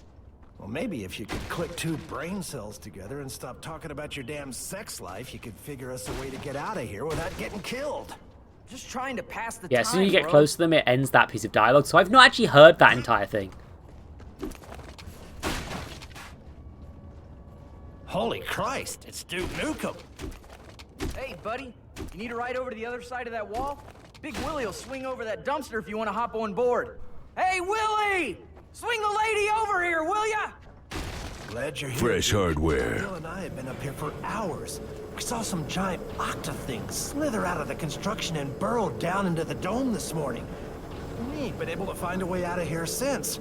Well, maybe if you could click 2 brain cells together and stop talking about your damn sex life, you could figure us a way to get out of here without getting killed. Just trying to pass the Yeah, time, as soon as you get bro. close to them, it ends that piece of dialogue. So I've not actually heard that entire thing. Holy Christ, it's Duke Nukem. Hey, buddy, you need a ride over to the other side of that wall? Big Willie will swing over that dumpster if you want to hop on board. Hey, Willie! Swing the lady over here, will ya? Glad you're here. Fresh hardware. Bill and I have been up here for hours. We saw some giant octa things slither out of the construction and burrow down into the dome this morning. We ain't been able to find a way out of here since.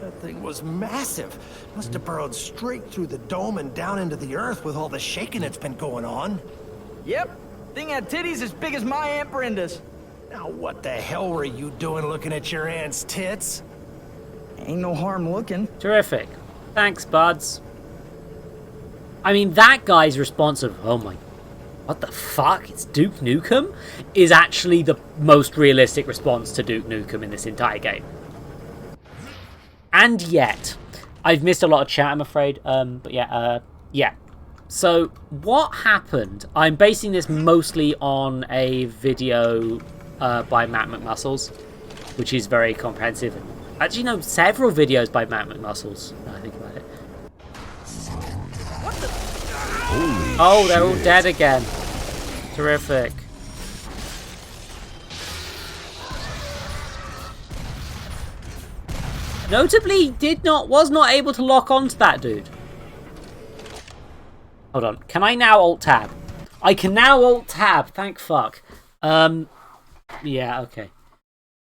That thing was massive. Must have burrowed straight through the dome and down into the earth with all the shaking that's been going on. Yep. Thing had titties as big as my Aunt Brenda's. Now what the hell were you doing looking at your aunt's tits? Ain't no harm looking. Terrific. Thanks, buds. I mean, that guy's response of, oh my, what the fuck, it's Duke Nukem, is actually the most realistic response to Duke Nukem in this entire game. And yet, I've missed a lot of chat, I'm afraid. But yeah, yeah. So, what happened? I'm basing this mostly on a video by Matt McMuscles, which is very comprehensive. Actually, no, several videos by Matt McMuscles, now I think about it. What the? Oh, they're all dead again. Terrific. Notably, was not able to lock onto that dude. Hold on. Can I now Alt-Tab? I can now Alt-Tab. Thank fuck. Yeah, okay.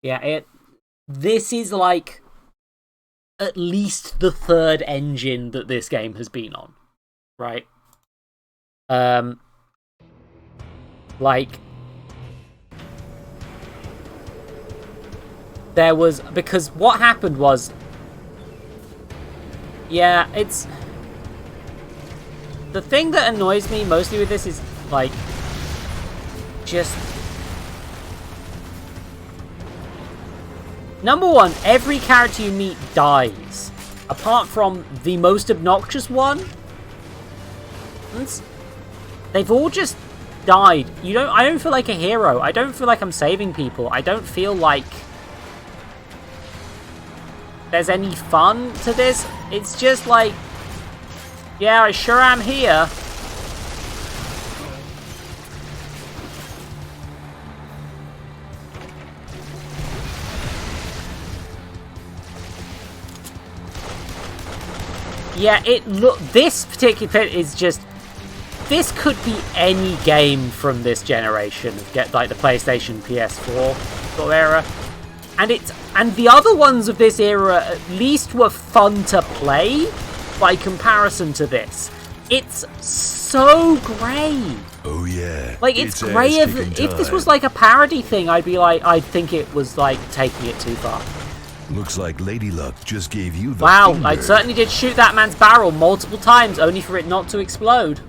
Yeah, this is like at least the 3rd engine that this game has been on. Right? Like, there was, because what happened was, yeah, it's, the thing that annoys me mostly with this is, like, just, number one, every character you meet dies, apart from the most obnoxious one. They've all just died. I don't feel like a hero. I don't feel like I'm saving people. I don't feel like there's any fun to this. It's just like, yeah, I sure am here. Yeah, this particular bit is just, this could be any game from this generation, like the PlayStation, PS4 sort of era. And the other ones of this era at least were fun to play by comparison to this. It's so grey. Oh yeah. Like, it's grey. If this was like a parody thing, I'd be like, I'd think it was like taking it too far. Looks like Lady Luck just gave you the Wow, finger. I certainly did shoot that man's barrel multiple times, only for it not to explode.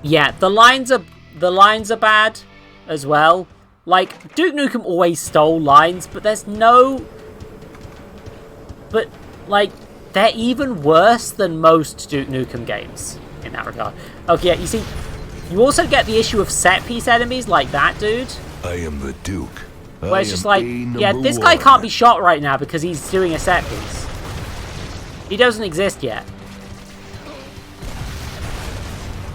Yeah, the lines are bad as well. Like, Duke Nukem always stole lines, but there's no... But, like, they're even worse than most Duke Nukem games in that regard. Okay, yeah, you see, you also get the issue of set-piece enemies like that dude. I am the Duke. Where it's just like, yeah, this guy can't be shot right now because he's doing a set-piece. He doesn't exist yet.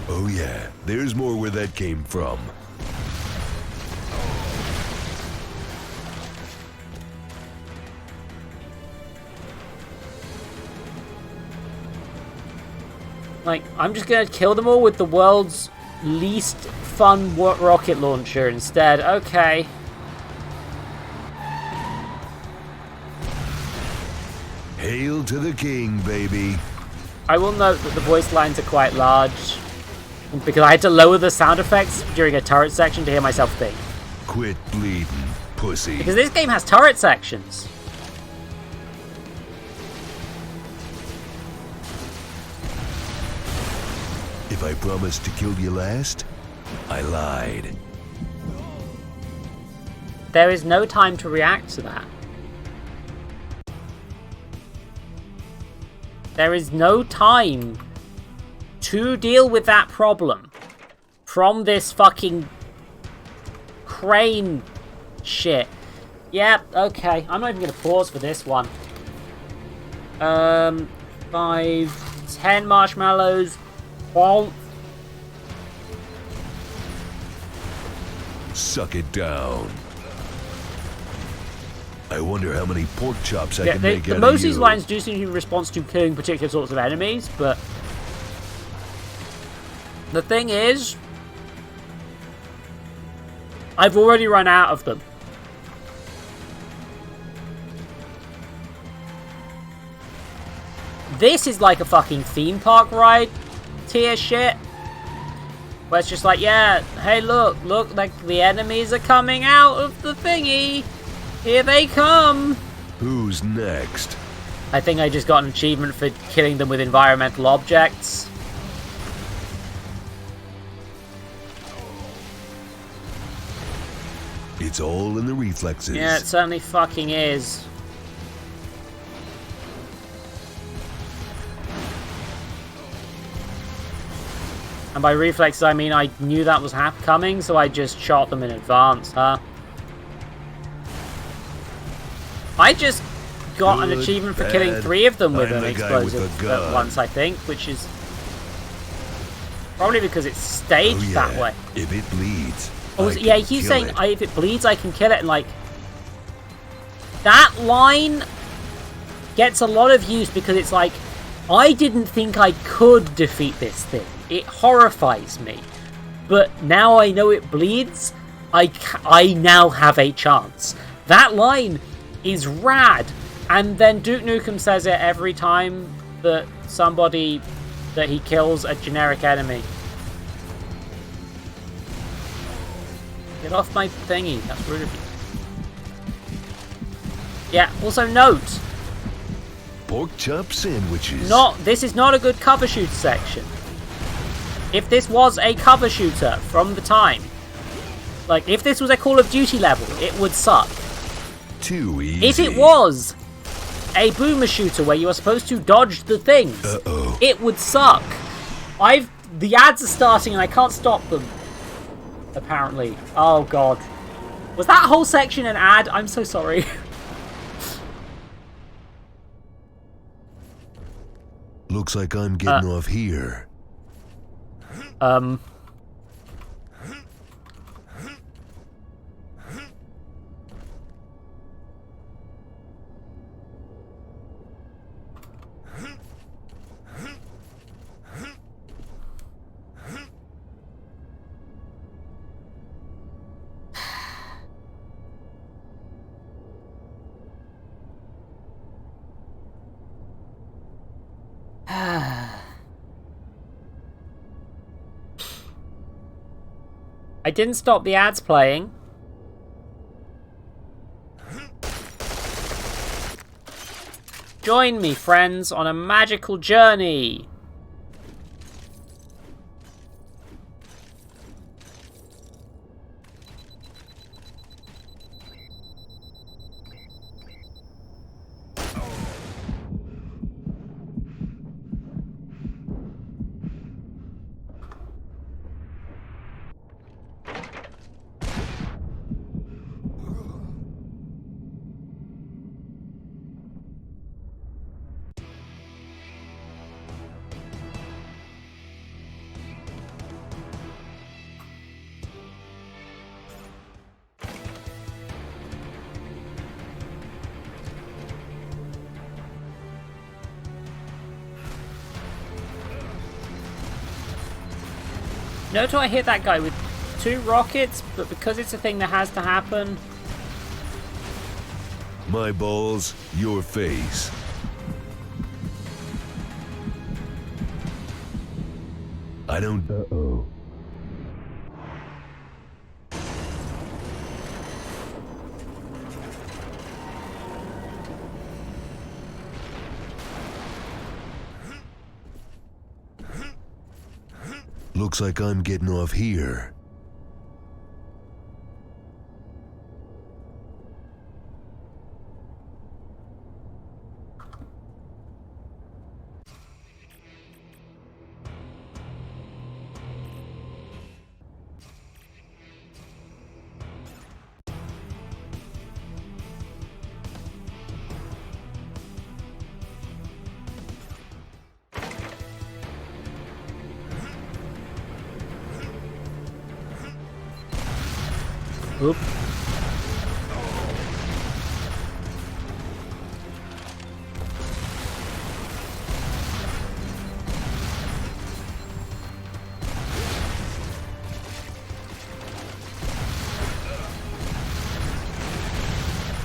Oh yeah, there's more where that came from. Like, I'm just gonna kill them all with the world's least fun rocket launcher instead. Okay. Hail to the king, baby. I will note that the voice lines are quite large, because I had to lower the sound effects during a turret section to hear myself think. Quit bleeding, pussy. Because this game has turret sections. If I promised to kill you last, I lied. There is no time to react to that. There is no time to deal with that problem from this fucking crane shit. Yeah, okay. I'm not even going to pause for this one. 5, 10 marshmallows. Bonk. Suck it down. I wonder how many pork chops I can make out of most of you. these lines do seem to be in response to killing particular sorts of enemies, but the thing is, I've already run out of them. This is like a fucking theme park ride tier shit. Where it's just like, yeah, hey look, like the enemies are coming out of the thingy. Here they come. Who's next? I think I just got an achievement for killing them with environmental objects. It's all in the reflexes. Yeah, it certainly fucking is. And by reflexes, I mean I knew that was coming, so I just shot them in advance, huh? I just got an achievement for killing 3 of them with an explosive at once, I think, which is probably because it's staged that way. If it bleeds. Oh, yeah, he keeps saying, if it bleeds, I can kill it, and like, that line gets a lot of use because it's like, I didn't think I could defeat this thing. It horrifies me. But now I know it bleeds, I now have a chance. That line is rad. And then Duke Nukem says it every time that he kills a generic enemy. Get off my thingy, that's rude of you. Yeah, also note. Pork chop sandwiches. This is not a good cover shooter section. If this was a cover shooter from the time, like if this was a Call of Duty level, it would suck. Too easy. If it was a boomer shooter where you are supposed to dodge the things, it would suck. The ads are starting and I can't stop them. Apparently. Oh god. Was that whole section an ad? I'm so sorry. Looks like I'm getting off here. I didn't stop the ads playing. Join me, friends, on a magical journey. Note I hit that guy with 2 rockets, but because it's a thing that has to happen. My balls, your face. I don't. Uh-oh. Looks like I'm getting off here. Oop.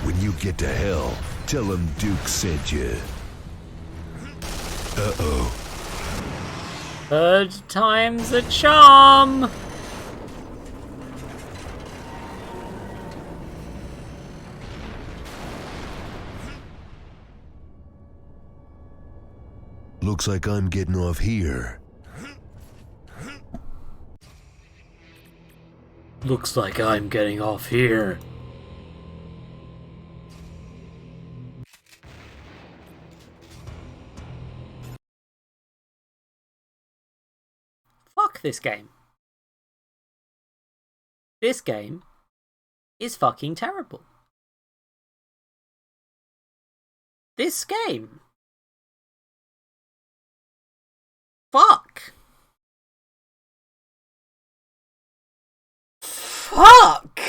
When you get to hell, tell him Duke sent you. Uh-oh. Third time's a charm! Looks like I'm getting off here. Looks like I'm getting off here. Fuck this game. This game is fucking terrible. This game. Fuck. Fuck.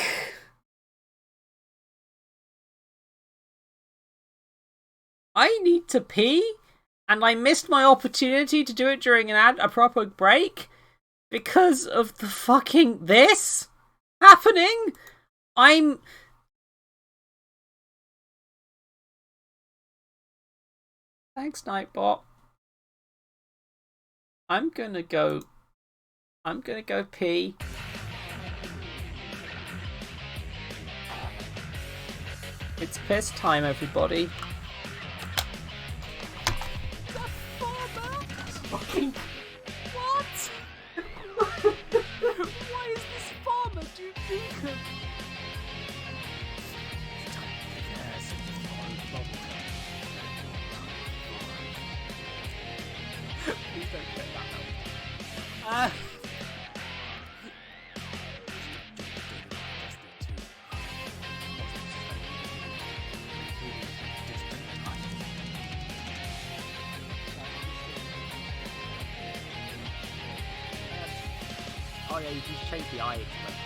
I need to pee, and I missed my opportunity to do it during a proper break because of the fucking this happening. Thanks, Nightbot. I'm gonna go pee. It's piss time, everybody. Fucking What? Why is this farmer Duke Nukem? Please don't get that out. Oh yeah, you can just change the eye expression.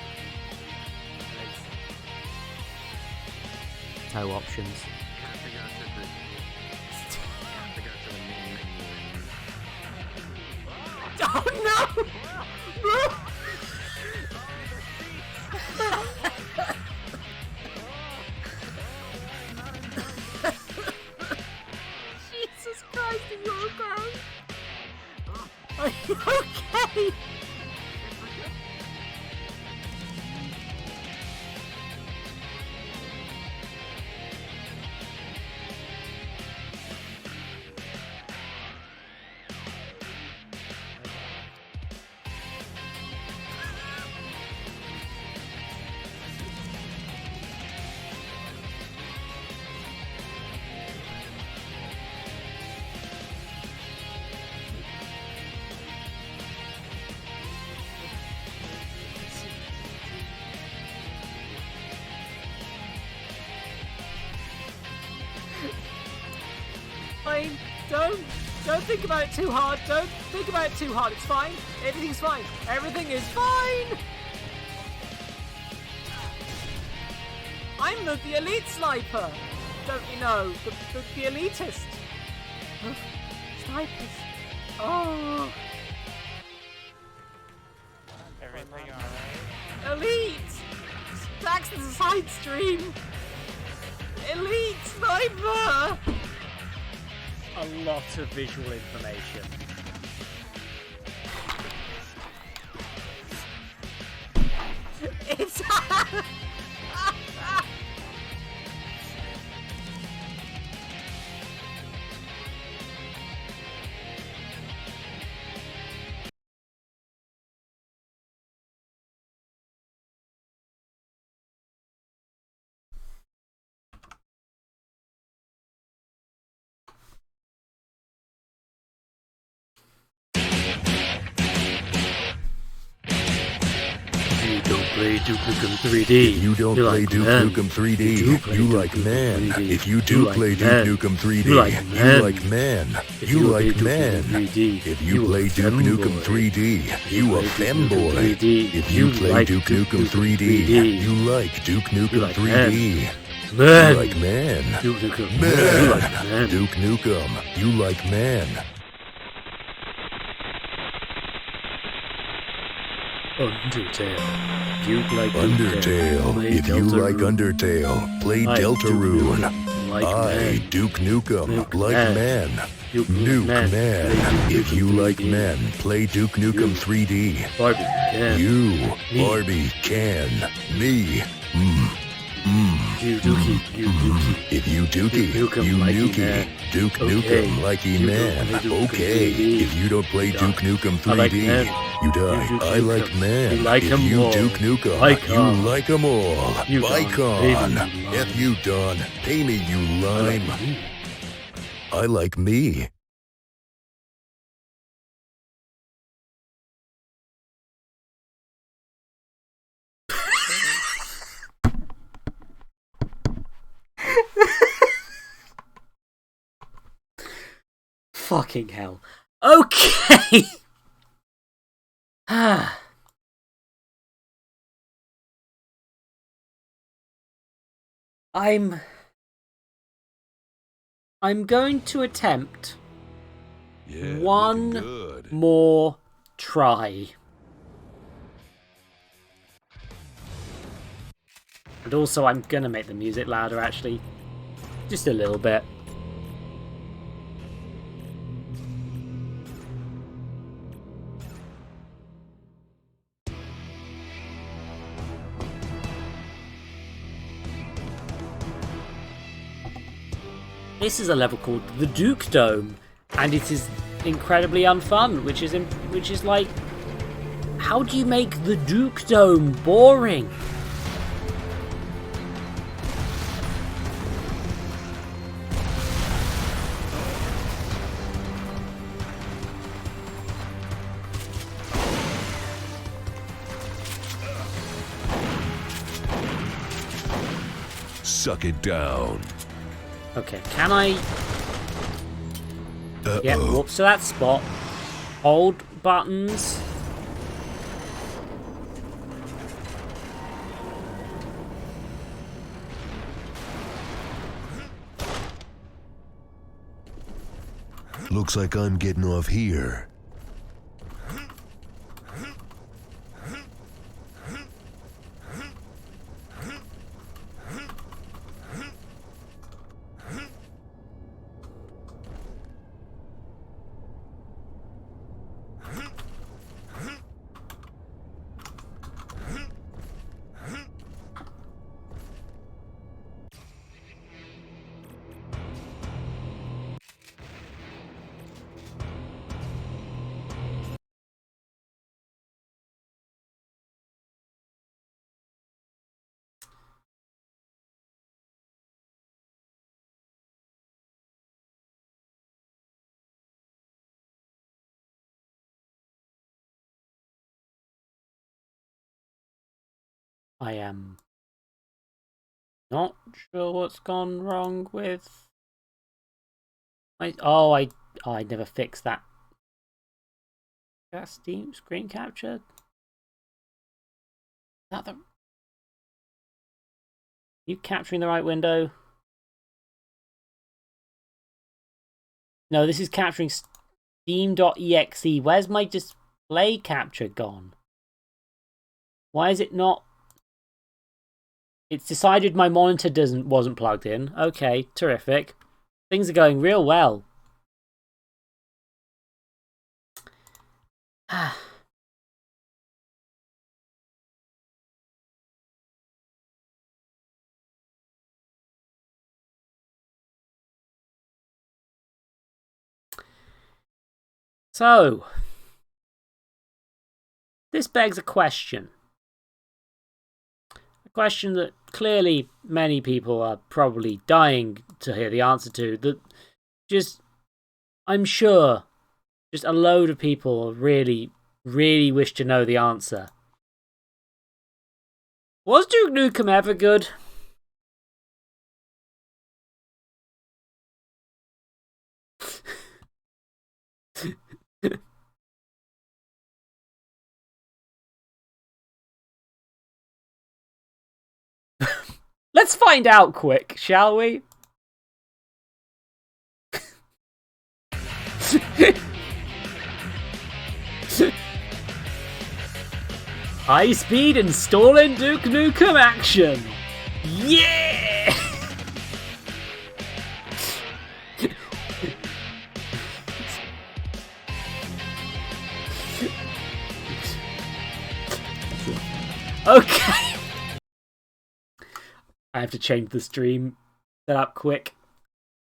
Toe options. Oh no! No! Jesus Christ, are you okay? Are you okay? Fine. Don't think about it too hard. Don't think about it too hard. It's fine. Everything's fine. Everything is fine. I'm the elite sniper. Don't you know? The elitist. Snipers. Oh. Everything alright? Elite. Back to the side stream. Elite sniper. A lot of visual information. It's You don't play Duke Nukem 3D, If you don't play Duke Nukem 3D, you like man. If you do play Duke Nukem 3D, you like man. You like man. If you play Duke Nukem 3D, you a femboy. If you play Duke Nukem 3D, you like Duke Nukem 3D. Man. You like man. Duke Nukem. Man. You like man. Duke Nukem. You like man. Undertale. You like Undertale. If you like Undertale, play Deltarune. I, Duke Nukem, like man. Nuke man. If you like men, play Duke Nukem 3D. Barbie can. You, Barbie can. Me. You Dookie. You Dookie. If you Dookie, you Nukie. Duke Nukem, likey man. Okay. If you don't play Duke Nukem 3D, you die. I like man. You like if 'em you all. Duke Nukem, Icon. you like 'em all. You Bicon. done. F you done. Pay me, you lime. I like me. Fucking hell. Okay. I'm going to attempt one more try. And also I'm gonna make the music louder actually. Just a little bit. This is a level called the Duke Dome, and it is incredibly unfun, which is like, how do you make the Duke Dome boring? Suck it down. Okay, can I... Yeah, whoops to that spot. Hold buttons. Looks like I'm getting off here. I am not sure what's gone wrong with... I never fixed that. That Steam screen capture? Is that the... You capturing the right window? No, this is capturing Steam.exe. Where's my display capture gone? Why is it not... It's decided my monitor wasn't plugged in. Okay, terrific. Things are going real well. So, this begs a question. A question that clearly many people are probably dying to hear the answer to. That I'm sure, just a load of people really, really wish to know the answer. Was Duke Nukem ever good? Let's find out quick, shall we? High speed installing Duke Nukem action. Yeah! Okay. I have to change the stream setup quick.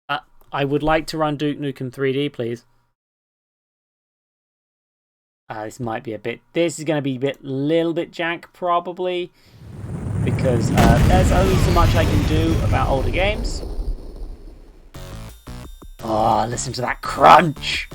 I would like to run Duke Nukem 3D, please. This might be a bit... This is going to be a little bit jank, probably. Because there's only so much I can do about older games. Oh, listen to that crunch!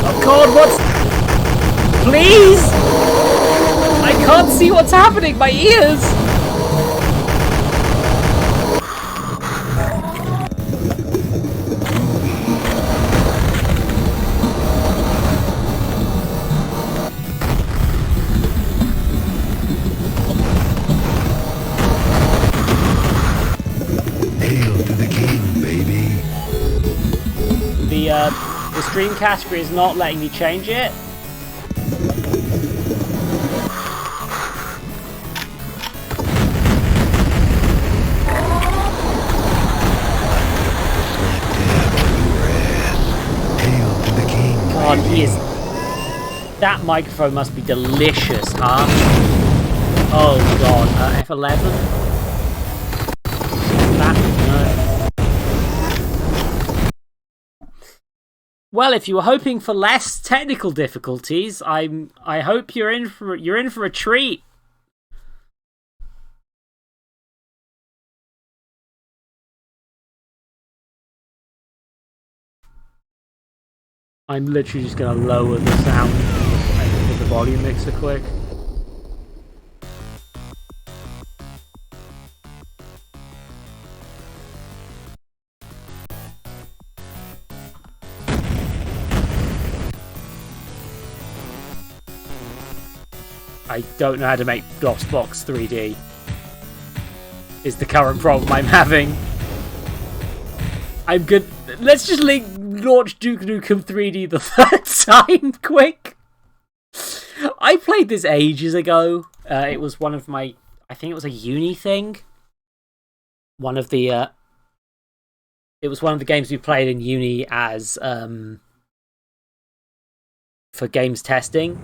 Oh god, what's... Please! I can't see what's happening, my ears! Hail to the king, baby. The stream category is not letting me change it. God, he is... That microphone must be delicious, huh? Oh god, F11? That, no. Well, if you were hoping for less technical difficulties, I hope you're in for a treat. I'm literally just going to lower the sound with the volume mixer quick. I don't know how to make DOSBox 3D. Is the current problem I'm having. I'm good. Let's just launch Duke Nukem 3D the third time, quick. I played this ages ago. It was one of my... I think it was a uni thing. One of the... It was one of the games we played in uni as... for games testing.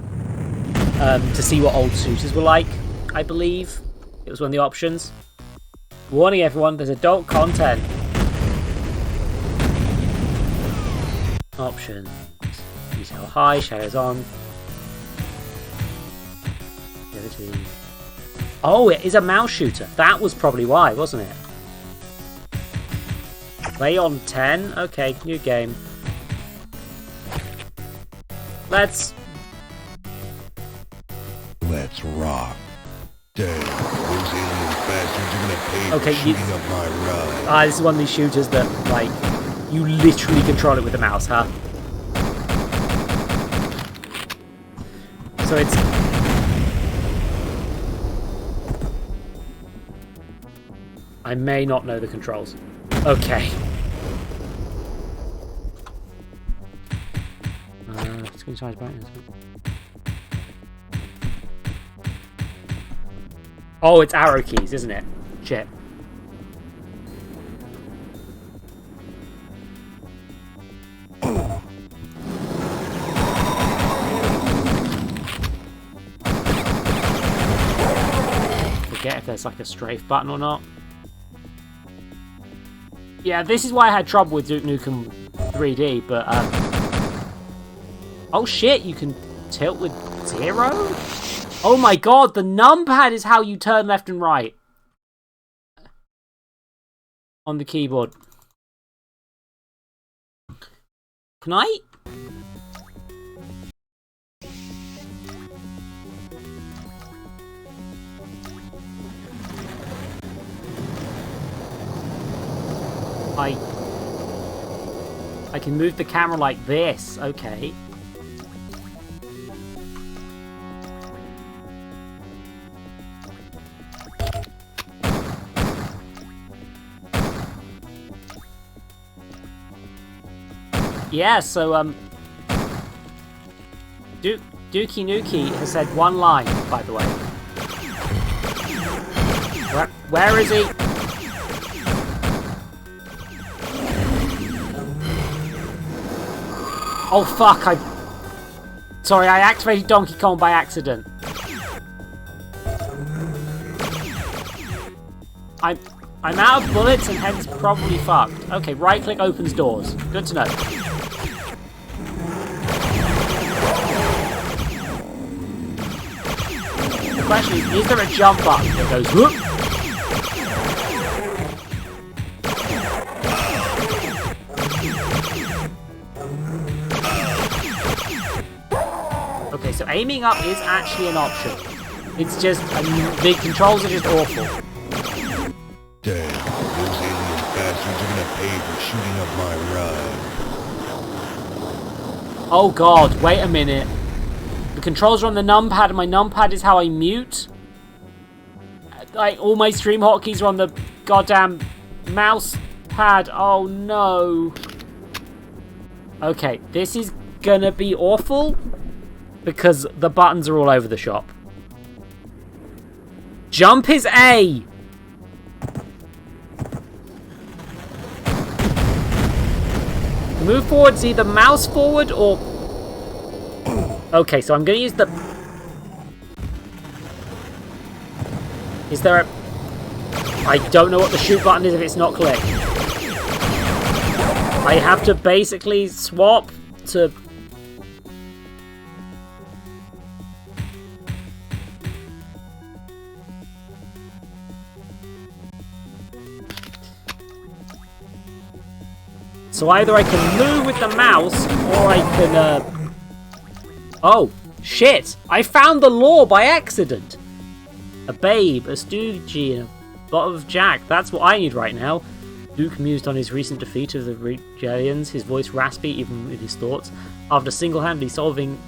To see what old suitors were like, I believe. It was one of the options. Warning everyone, there's adult content. Options. Detail high, shadows on. Oh, it is a mouse shooter. That was probably why, wasn't it? Play on 10? Okay, new game. Let's rock. Damn, those alien bastards are gonna pay for shooting up my ride. This is one of these shooters that, like, you literally control it with the mouse, huh? So it's... I may not know the controls. Okay. Screen size brightness. Oh, it's arrow keys, isn't it? Shit. Forget if there's like a strafe button or not. Yeah, this is why I had trouble with Duke Nukem 3D, but oh shit, you can tilt with 0? Oh my god, the numpad is how you turn left and right. On the keyboard. Can I? I can move the camera like this. Okay. Yeah, so, Duke Nukem has said one line, by the way. Where is he? Oh fuck, Sorry, I activated Donkey Kong by accident. I'm out of bullets and hence probably fucked. Okay, right click opens doors. Good to know. The question is there a jump button that goes whoop? Okay, so aiming up is actually an option. It's just, the controls are just awful. Damn, those alien bastards are gonna pay for shooting up my ride. Oh god, wait a minute. The controls are on the numpad and my numpad is how I mute. Like, all my stream hotkeys are on the goddamn mouse pad. Oh no. Okay, this is gonna be awful because the buttons are all over the shop. Jump is A! Move forward's either mouse forward or... Okay, so I'm going to use the... Is there a... I don't know what the shoot button is if it's not clicked. I have to basically swap to... So either I can move with the mouse, or I can, Oh, shit! I found the law by accident! A babe, a stoogie, and a bottle of Jack. That's what I need right now. Duke mused on his recent defeat of the Regalians, his voice raspy even with his thoughts. After single-handedly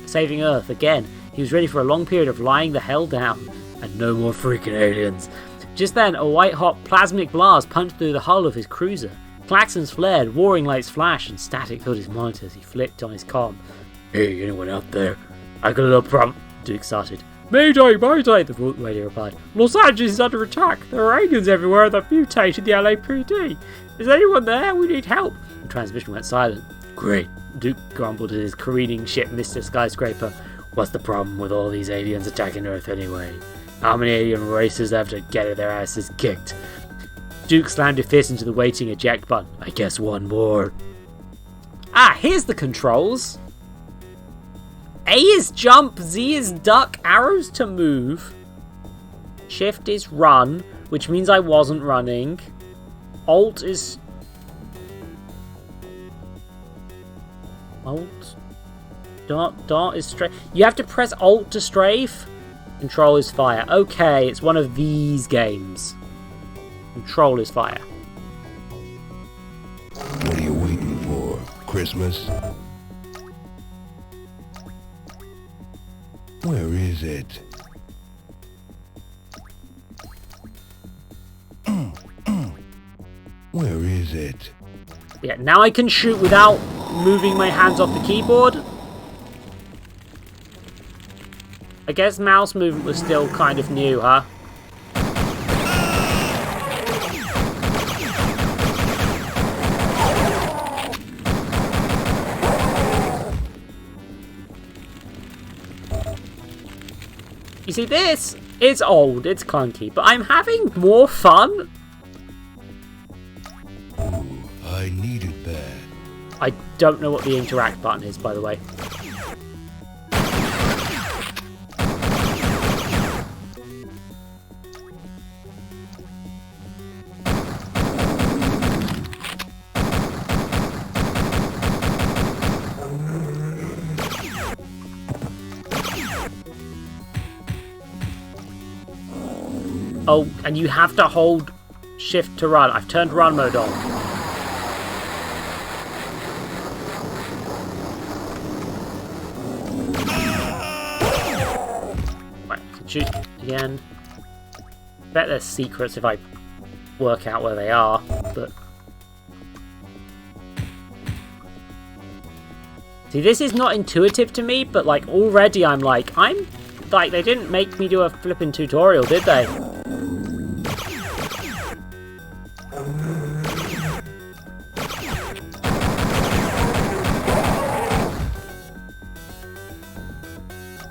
saving Earth again, he was ready for a long period of lying the hell down. And no more freaking aliens. Just then, a white-hot plasmic blast punched through the hull of his cruiser. Klaxons flared, warring lights flashed, and static filled his monitor as he flicked on his comm. Hey, anyone out there? I got a little problem, Duke started. Mayday, mayday, the radio replied. Los Angeles is under attack. There are aliens everywhere that mutated the LAPD. Is anyone there? We need help. The transmission went silent. Great, Duke grumbled as his careening ship missed a skyscraper. What's the problem with all these aliens attacking Earth anyway? How many alien races have to get their asses kicked? Duke slammed his fist into the waiting eject button. I guess one more. Ah, here's the controls. A is jump, Z is duck, arrows to move. Shift is run, which means I wasn't running. Alt is... Alt? Dart is strafe. You have to press Alt to strafe. Control is fire. Okay, it's one of these games. Control is fire. What are you waiting for? Christmas? Where is it? Where is it? Yeah, now I can shoot without moving my hands off the keyboard. I guess mouse movement was still kind of new, huh? You see, this is old, it's clunky, but I'm having more fun. Ooh, I needed that. I don't know what the interact button is, by the way. Oh, and you have to hold shift to run. I've turned run mode on. Right, I can shoot again. Bet there's secrets if I work out where they are, but... See, this is not intuitive to me, but like already I'm like, they didn't make me do a flipping tutorial, did they?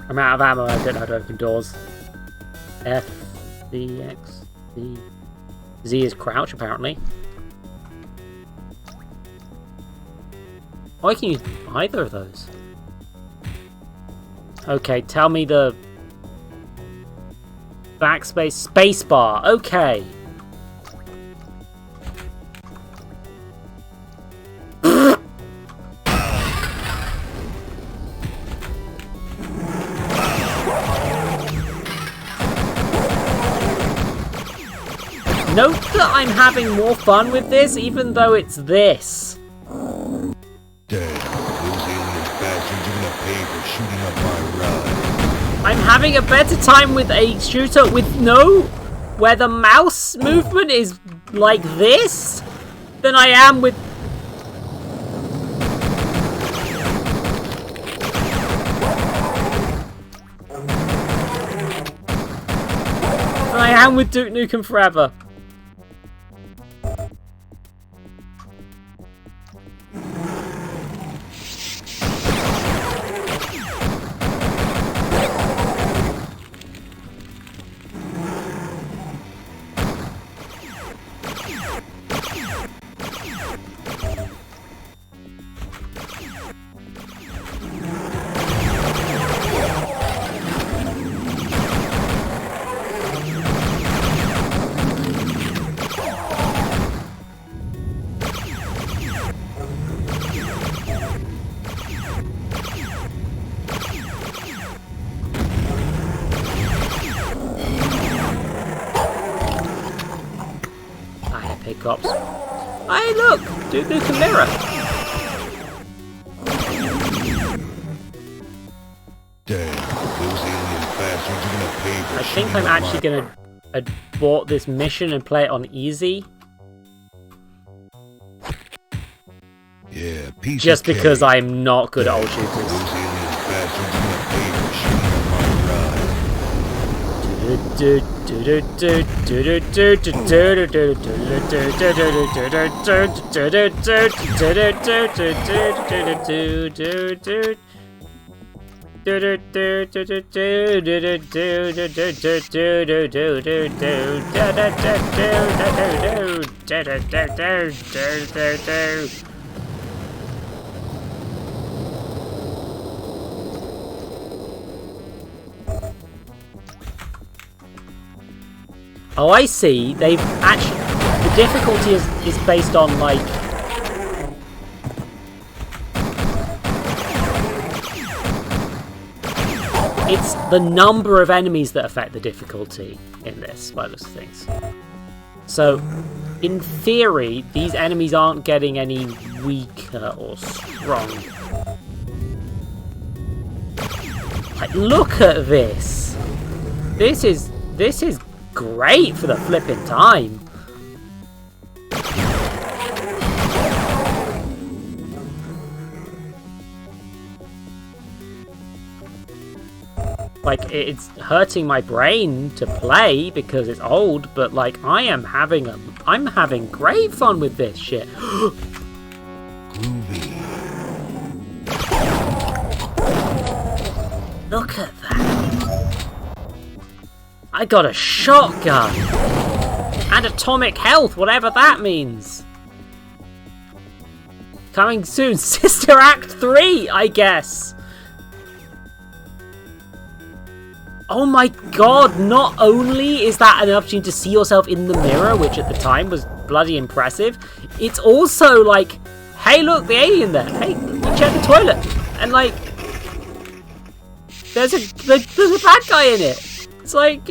I'm out of ammo, I don't know how to open doors. F, C, X, Z. Z is crouch, apparently. Oh, I can use either of those. Okay, tell me the... Backspace, spacebar, okay. Note that I'm having more fun with this, even though it's this. I'm having a better time with a shooter with where the mouse movement is like this, than I am with... than I am with Duke Nukem Forever. Cops. Hey, look! Duke Nukem mirror! Damn, those alien bastards are gonna pay for I think I'm actually gonna abort this mission and play it on easy. Yeah, piece just of because cake. I'm not good at old shooters. Those alien bastards are gonna pay for Oh, I see. They've actually... The difficulty is based on, like... It's the number of enemies that affect the difficulty in this, by those things. So, in theory, these enemies aren't getting any weaker or stronger. Like, look at this! This is great for the flipping time. Like, it's hurting my brain to play because it's old, but like I'm having great fun with this shit. Look at that. I got a shotgun! And atomic health, whatever that means! Coming soon, Sister Act 3, I guess! Oh my god, not only is that an opportunity to see yourself in the mirror, which at the time was bloody impressive, it's also like, hey look, the alien there, hey, check the toilet! And like, there's a bad guy in it! It's like,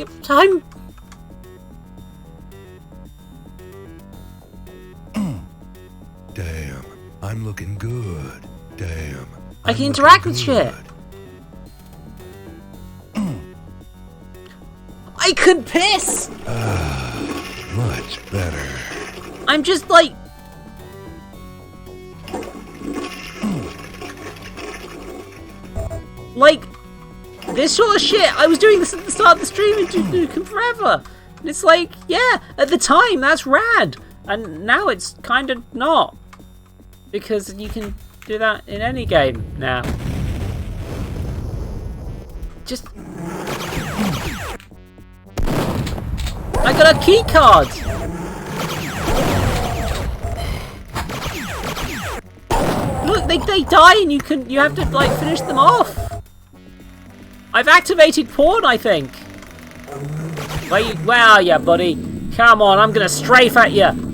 I'm looking good. Damn. I can interact with shit. I could piss! Much better. I'm just like... Like, this sort of shit, I was doing this at the start of the stream in Duke Nukem Forever. And it's like, yeah, at the time, that's rad. And now it's kind of not. Because you can do that in any game now. Just... I got a key card! Look, they die and you have to like finish them off. I've activated porn, I think. Where are ya, buddy? Come on, I'm gonna strafe at you.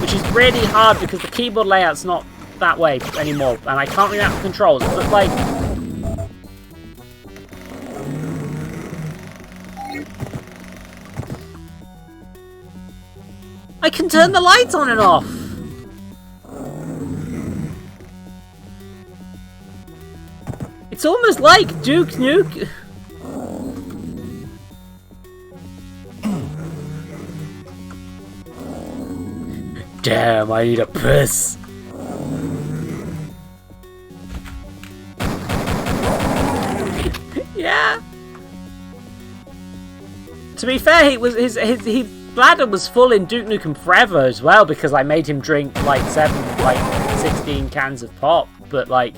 Which is really hard because the keyboard layout's not that way anymore, and I can't react to controls. But like, I can turn the lights on and off. It's almost like Duke Nukem. Damn, I need a piss. Yeah. To be fair, he was his bladder was full in Duke Nukem Forever as well because I made him drink like 16 cans of pop. But like,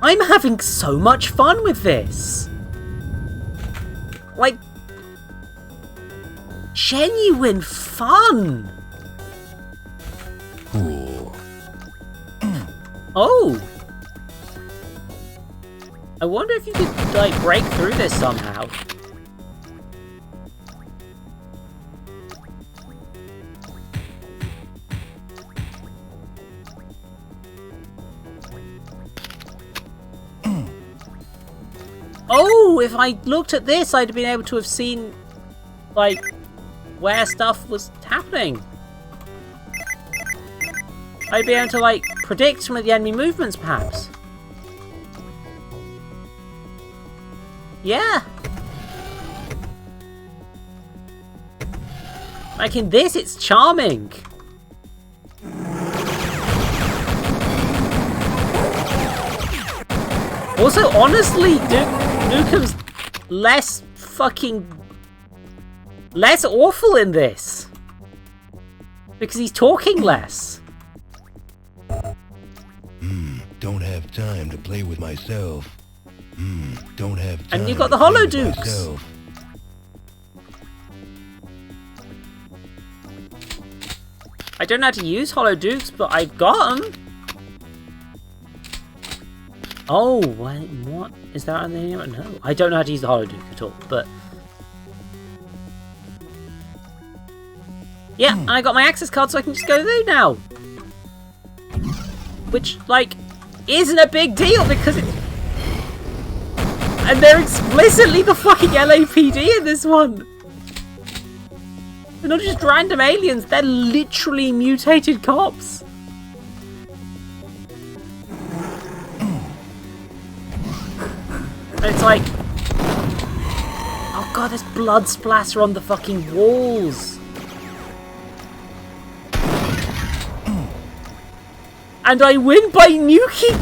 I'm having so much fun with this. Like, genuine fun. Cool. Oh. I wonder if you could, like, break through this somehow. Oh, if I looked at this, I'd have been able to have seen, like, where stuff was happening. I'd be able to, like, predict some of the enemy movements, perhaps. Yeah. Like, in this, it's charming. Also, honestly, Nukem's less awful in this. Because he's talking less. Don't have time to play with myself. Don't have time. And you've got the Hollow Dukes. I don't know how to use Hollow Dukes, but I've got them. Oh, wait, what? Is that anything? No, I don't know how to use the Hollow Duke at all, but... Yeah, I got my access card so I can just go there now. Which, like, isn't a big deal because it's... And they're explicitly the fucking LAPD in this one. They're not just random aliens, they're literally mutated cops. And it's like... Oh god, there's blood splatter on the fucking walls. And I win by nuking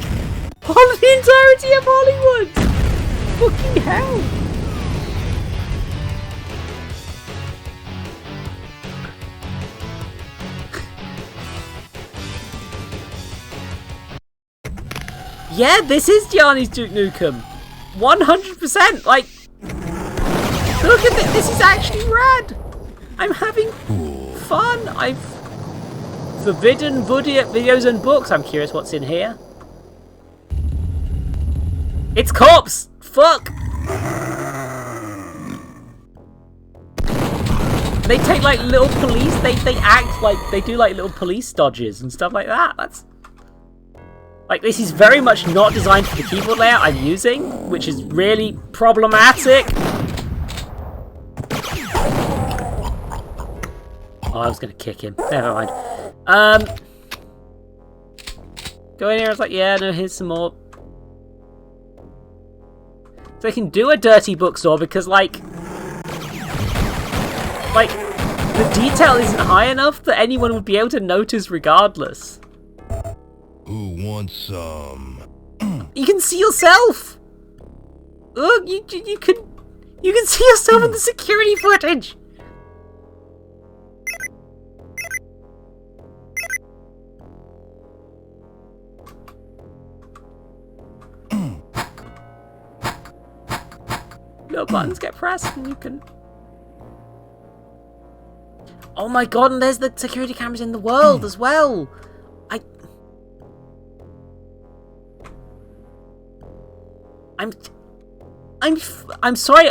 the entirety of Hollywood! Fucking hell! Yeah, this is Gianni's Duke Nukem. 100%! Like, look at this, this is actually rad! I'm having fun! I've forbidden videos and books. I'm curious what's in here. It's cops! Fuck! They take like little police, they act like, they do like little police dodges and stuff like that. That's... Like, this is very much not designed for the keyboard layout I'm using, which is really problematic. Oh, I was gonna kick him. Never mind. Go in here, I was like, yeah, no, here's some more. So I can do a dirty bookstore because, like, the detail isn't high enough that anyone would be able to notice regardless. Who wants some? You can see yourself! Look, you can see yourself in the security footage! Little buttons get pressed and you can... Oh my god, and there's the security cameras in the world as well! I'm sorry,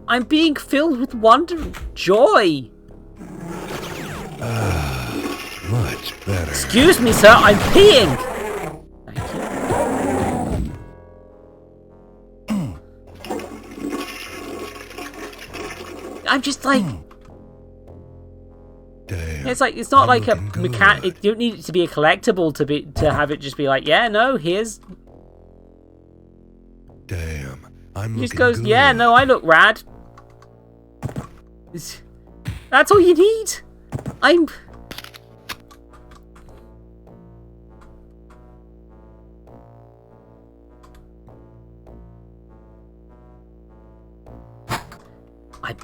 I'm being filled with wonder and joy! Much better. Excuse me, sir, I'm peeing! I'm just like... Damn, it's like, it's not like a mechanic... You don't need it to be a collectible to have it just be like, yeah, no, here's... Damn, I'm He just looking goes, good. yeah, no, I look rad. That's all you need. I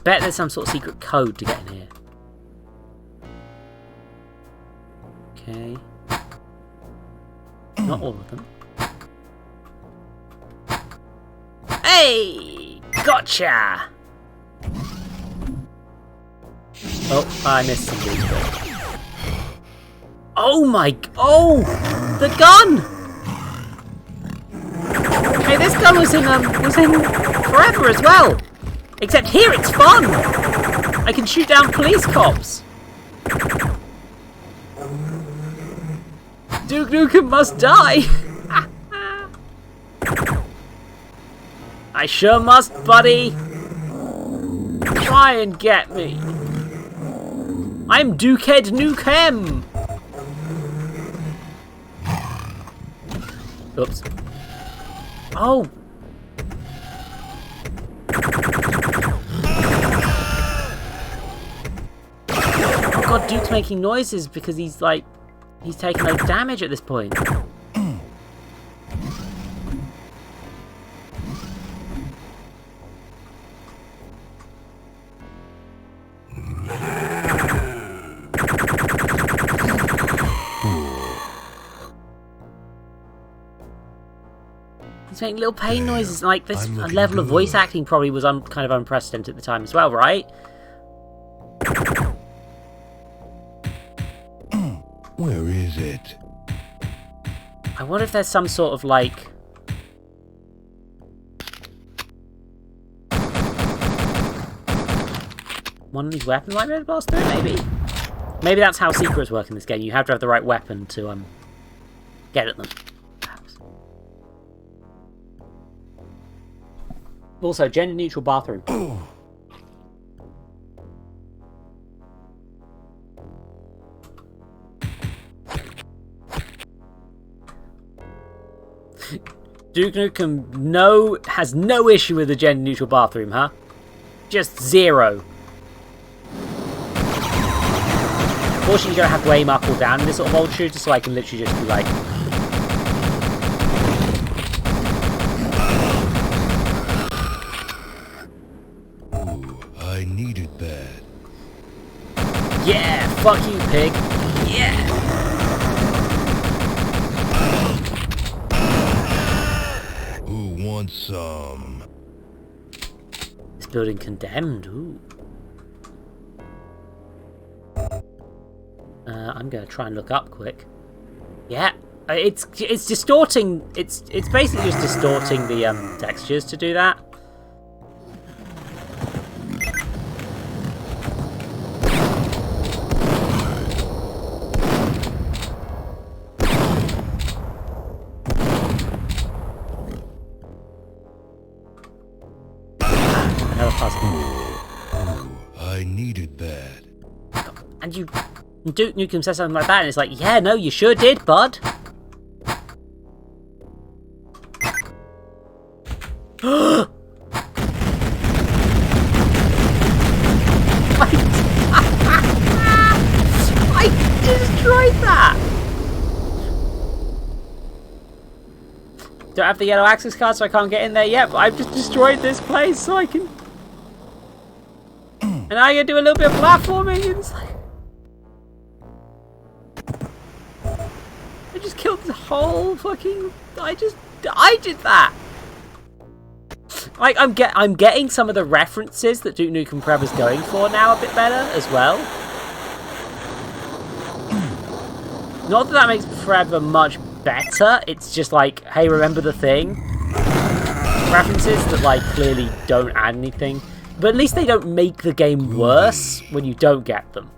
bet there's some sort of secret code to get in here. Okay. Not all of them. Hey! Gotcha! Oh, I missed some dudes. Oh my... Oh! The gun! Hey, this gun was in Forever as well! Except here it's fun! I can shoot down police cops! Duke Nukem must die! I sure must, buddy! Try and get me! I'm Duke Nukem! Oops. Oh! Oh god, Duke's making noises because he's like... He's taking no damage at this point. He's making little pain noises. Like, this level of voice acting probably was kind of unprecedented at the time as well, right? Where is it? I wonder if there's some sort of, like... one of these weapons might be able to blast through, maybe? Maybe that's how secrets work in this game. You have to have the right weapon to, get at them. Perhaps. Also, gender-neutral bathroom. Duke Nukem has no issue with the gender-neutral bathroom, huh? Just zero. Unfortunately, you're gonna have to aim up or down in this sort of old shooter, so I can literally just be like... Ooh, I need it bad. Yeah, fuck you, pig. Yeah. Who wants some? This building condemned. Ooh. I'm gonna try and look up quick. Yeah, it's distorting. It's basically just distorting the textures to do that. And Duke Nukem says something like that, and it's like, yeah, no, you sure did, bud. I destroyed that! Don't have the yellow access card, so I can't get in there yet, but I've just destroyed this place so I can... And now I gotta do a little bit of platforming, and it's like... I just killed the whole fucking... I did that! Like, I'm getting some of the references that Duke Nukem Forever is going for now a bit better as well. Not that that makes Forever much better, it's just like, hey, remember the thing? References that, like, clearly don't add anything. But at least they don't make the game worse when you don't get them.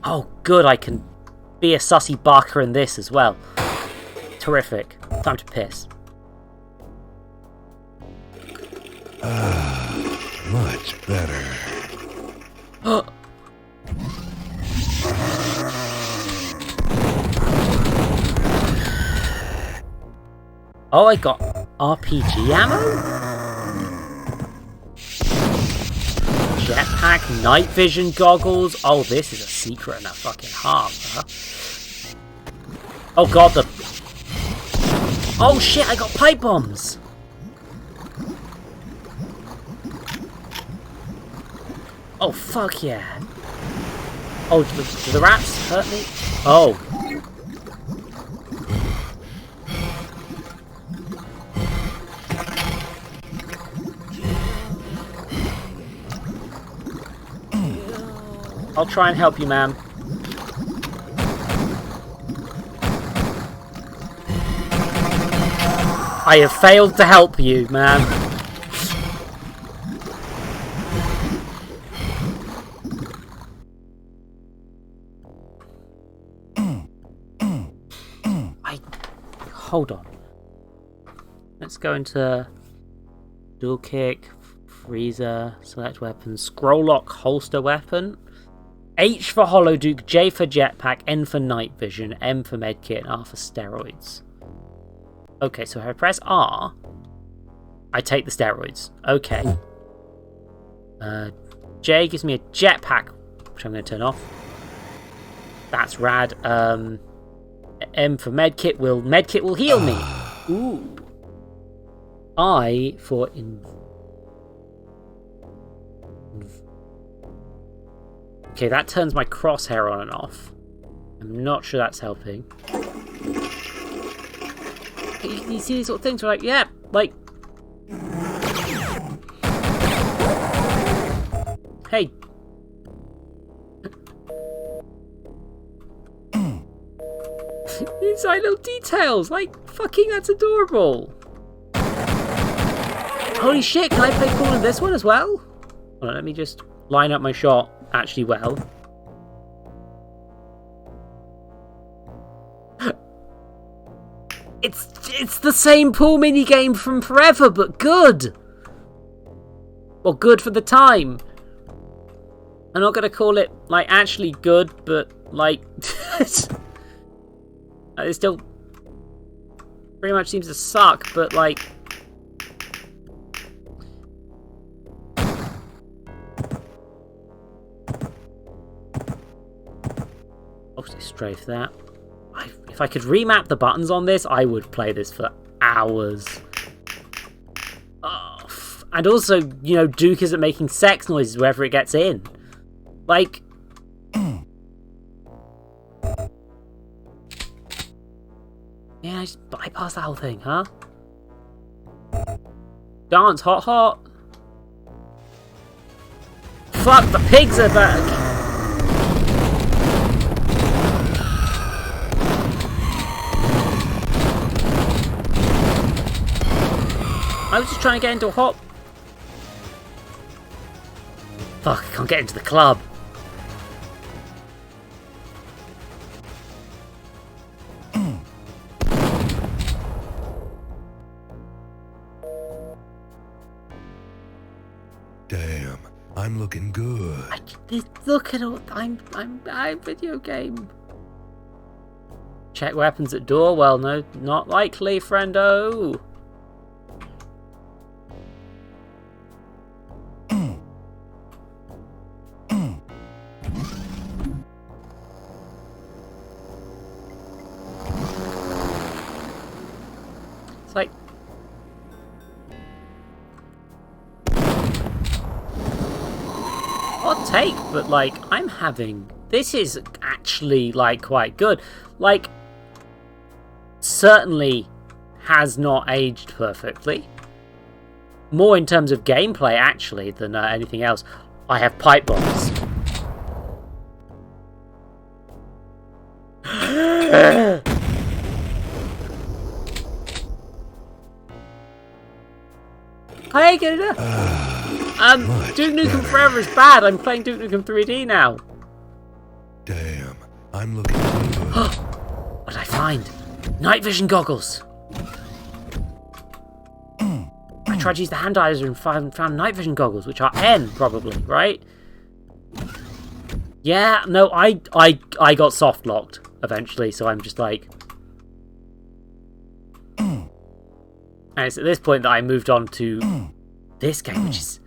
Oh, good, I can be a sussy barker in this as well. Terrific. Time to piss. Much better. Oh, I got RPG ammo? Jetpack, night vision goggles. Oh, this is a secret and a fucking half, huh? Oh god, oh shit, I got pipe bombs! Oh, fuck yeah. Oh, do the rats hurt me? Oh. I'll try and help you, ma'am. I have failed to help you, ma'am. Hold on. Let's go into dual kick, freezer, select weapon, scroll lock, holster weapon. H for Hollow Duke, J for jetpack, N for night vision, M for medkit, and R for steroids. Okay, so if I press R, I take the steroids. Okay. J gives me a jetpack, which I'm going to turn off. That's rad. M for medkit will heal me. Ooh. I for okay, that turns my crosshair on and off. I'm not sure that's helping. You see these sort of things where, like, yeah, like... Hey. These little details, like, fucking, that's adorable. Holy shit, can I play cool in this one as well? Hold on, let me just line up my shot actually well. It's the same pool minigame from Forever, but good! Well, good for the time. I'm not gonna call it, like, actually good, but, like... it still pretty much seems to suck, but, like... Obviously strafe that. If I could remap the buttons on this, I would play this for hours. Oh, and also, you know, Duke isn't making sex noises wherever it gets in. Like... Yeah, I just bypass that whole thing, huh? Dance, hot, hot. Fuck, the pigs are back! I was just trying to get into a hop. Fuck, I can't get into the club. I'm looking good. Look at all. I'm video game. Check weapons at door. Well, no, not likely, friendo. It's like. Hot take, but like, I'm having. This is actually like quite good. Like, certainly has not aged perfectly. More in terms of gameplay, actually, than anything else. I have pipe bombs. Hey, get it up. Duke Nukem Forever is bad. I'm playing Duke Nukem 3D now. Damn, I'm looking good. What did I find? Night vision goggles. I tried to use the hand eyes and found night vision goggles, which are N probably, right? Yeah, no, I got soft locked eventually, so I'm just like. And it's at this point that I moved on to this game, which is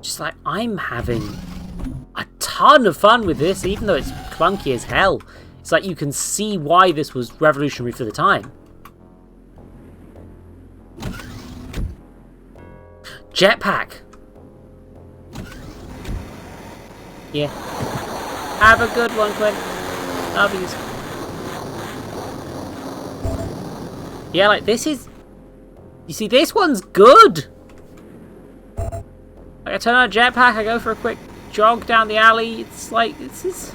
just like, I'm having a ton of fun with this, even though it's clunky as hell. It's like you can see why this was revolutionary for the time. Jetpack. Yeah. Have a good one, Quinn. Love you. Yeah, like this is. You see, this one's good. Like, I turn on a jetpack, I go for a quick jog down the alley. It's like, this is.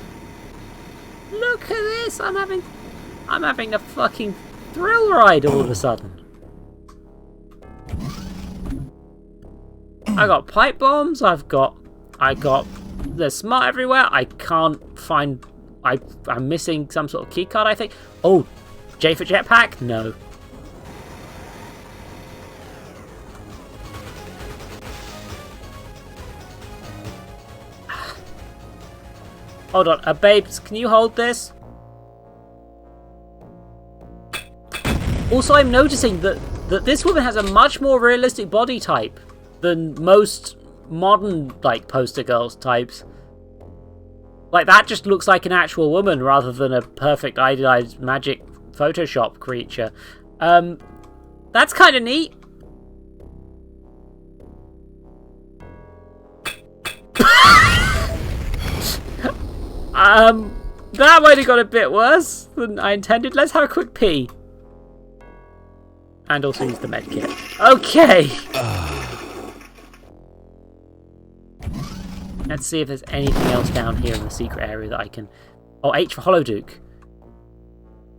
Look at this. I'm having a fucking thrill ride all of a sudden. I got pipe bombs. I got. There's smart everywhere. I can't find. I'm missing some sort of key card, I think. Oh, J for jetpack? No. Hold on, babes, can you hold this? Also, I'm noticing that this woman has a much more realistic body type than most modern, like, poster girls types. Like, that just looks like an actual woman rather than a perfect idealized magic Photoshop creature. That's kind of neat. That might have got a bit worse than I intended. Let's have a quick pee. And also use the med kit. Okay! Let's see if there's anything else down here in the secret area that I can... Oh, H for Hollow Duke.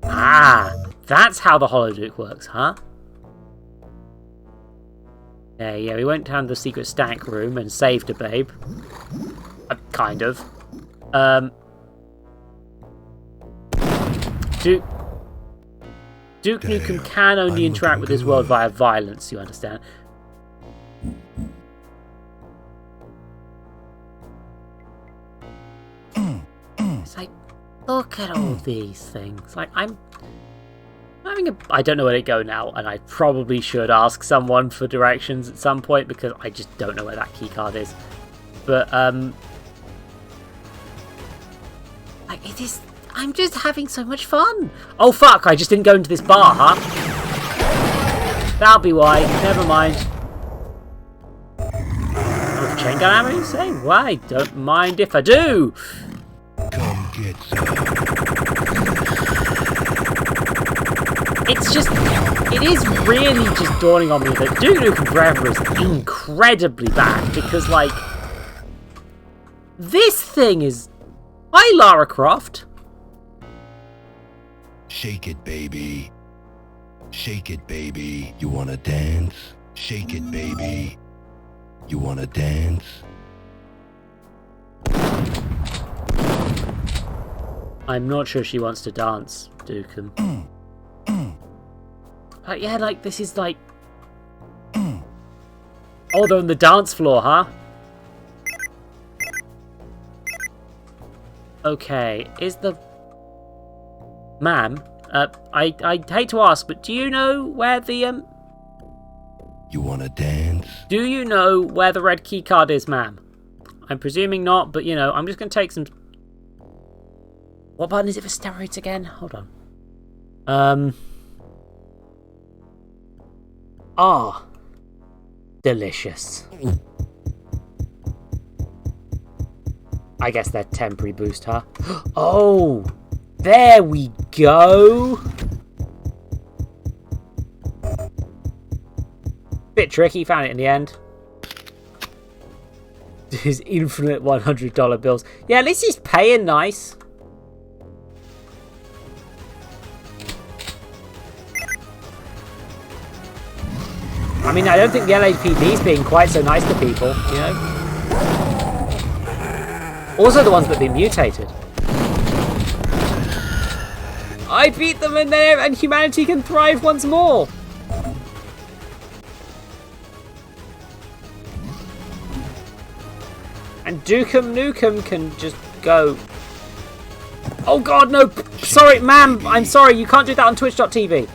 Ah! That's how the Hollow Duke works, huh? Yeah, we went down to the secret stack room and saved a babe. Kind of. Duke Nukem can only interact with this world via violence, you understand? It's like, look at all these things. Like, I'm having a... I don't know where to go now, and I probably should ask someone for directions at some point, because I just don't know where that keycard is. But, like, it is... I'm just having so much fun. Oh, fuck, I just didn't go into this bar, huh? That'll be why. Never mind. Oh, chain gun ammo, you say? Why? Don't mind if I do. Come get some. It's just... It is really just dawning on me that Duke Nukem Forever is incredibly bad, because, like... This thing is... Hi, Lara Croft. Shake it, baby. Shake it, baby. You wanna dance? Shake it, baby. You wanna dance? I'm not sure she wants to dance, Dukem. Yeah, like, this is like... Oh, they're on the dance floor, huh? Okay, is the... Ma'am, I hate to ask, but do you know where the, You wanna dance? Do you know where the red key card is, ma'am? I'm presuming not, but, you know, I'm just going to take some... What button is it for steroids again? Hold on. Ah. Delicious. I guess they're temporary boost, huh? Oh! There we go! Bit tricky, found it in the end. His infinite $100 bills. Yeah, at least he's paying nice. I mean, I don't think the LAPD's being quite so nice to people, you know? Also the ones that have been mutated. I beat them in there and humanity can thrive once more! And Dukem Nukem can just go. Oh god, no! Sorry, ma'am! I'm sorry, you can't do that on Twitch.tv.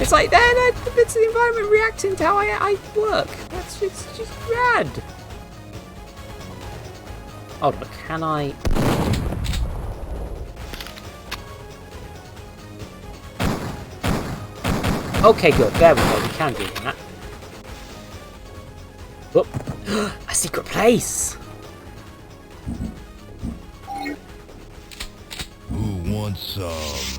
It's like, it's the environment reacting to how I work. It's just rad. Hold on, can I... Okay, good. There we go. We can do that. Whoop. A secret place! Who wants some?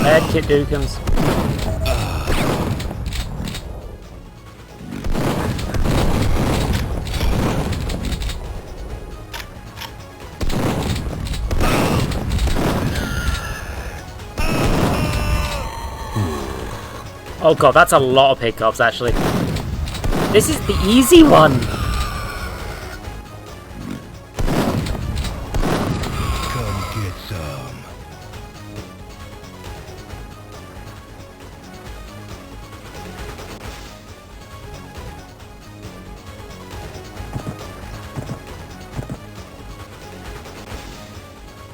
Medkit Dukums. Oh god, that's a lot of pickups actually. This is the easy one. Come get some.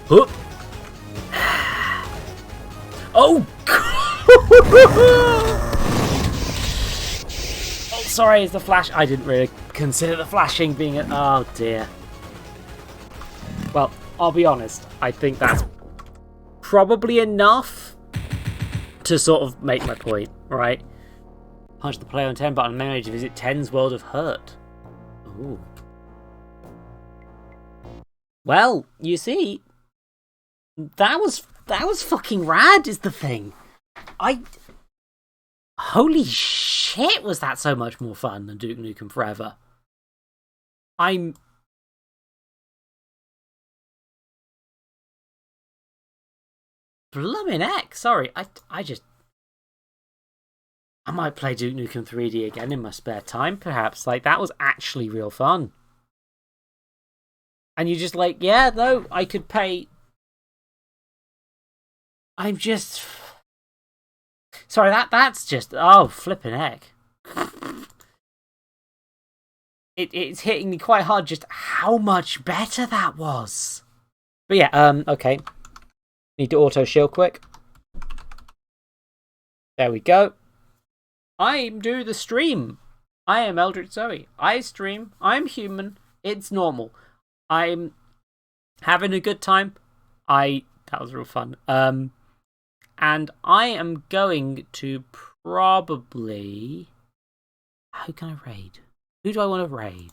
Whoop. Oh! Oh, sorry, is the flash... I didn't really consider the flashing being a... Oh, dear. Well, I'll be honest. I think that's probably enough to sort of make my point, right? Punch the play on 10 button, memory to visit 10's World of Hurt. Ooh. Well, you see... That was fucking rad, is the thing. Holy shit, was that so much more fun than Duke Nukem Forever. I'm... Bloomin' heck, sorry, I might play Duke Nukem 3D again in my spare time, perhaps. Like, that was actually real fun. And you're just like, yeah, no, I could pay... I'm just... Sorry, that's just... Oh, flippin' heck. It's hitting me quite hard just how much better that was. But yeah, okay. Need to auto-shield quick. There we go. I do the stream. I am Eldritch Zoe. I stream. I'm human. It's normal. I'm having a good time. That was real fun. And I am going to probably... Who can I raid? Who do I want to raid?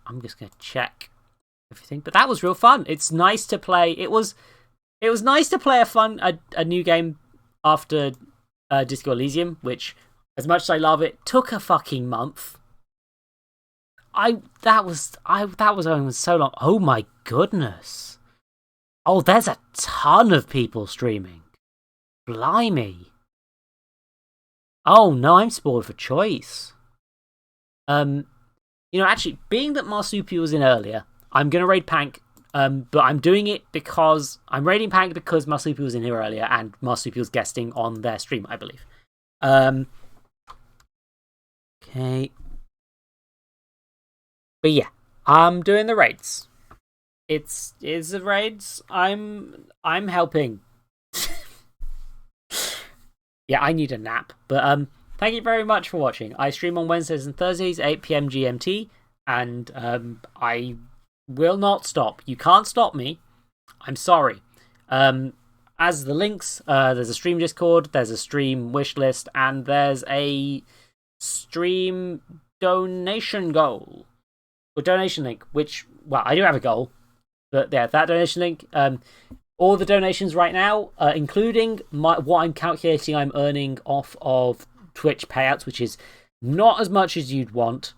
I'm just going to check everything. But that was real fun. It's nice to play. It was nice to play a new game after Disco Elysium, which, as much as I love it, took a fucking month. That was going so long. Oh my goodness. Oh, there's a ton of people streaming. Blimey. Oh no, I'm spoiled for choice. Actually, being that Marsupial was in earlier, I'm gonna raid Pank. But I'm doing it because I'm raiding Pank because Marsupial was in here earlier and Marsupial's guesting on their stream, I believe. Okay. But yeah, I'm doing the raids. It's the raids. I'm helping. Yeah, I need a nap. But thank you very much for watching. I stream on Wednesdays and Thursdays, 8 PM GMT, and I will not stop. You can't stop me. I'm sorry. As the links, there's a stream Discord, there's a stream wish list, and there's a stream donation goal. Or donation link, which, well, I do have a goal. But yeah, that donation link, all the donations right now, including what I'm calculating I'm earning off of Twitch payouts, which is not as much as you'd want,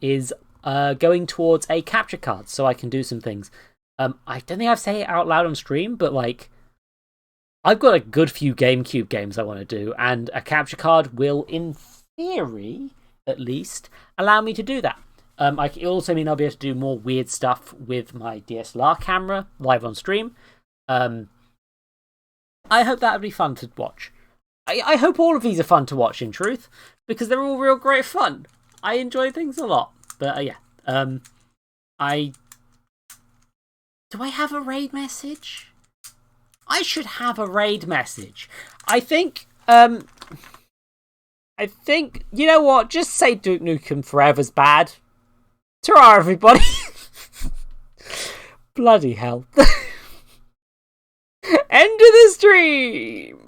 is going towards a capture card so I can do some things. I don't think I've said it out loud on stream, but like, I've got a good few GameCube games I want to do, and a capture card will, in theory, at least, allow me to do that. It also mean I'll be able to do more weird stuff with my DSLR camera live on stream. I hope that would be fun to watch. I hope all of these are fun to watch, in truth, because they're all real great fun. I enjoy things a lot. But yeah, do I have a raid message? I should have a raid message. I think, you know what? Just say Duke Nukem Forever's bad. Ta-ra, everybody. Bloody hell. End of the stream.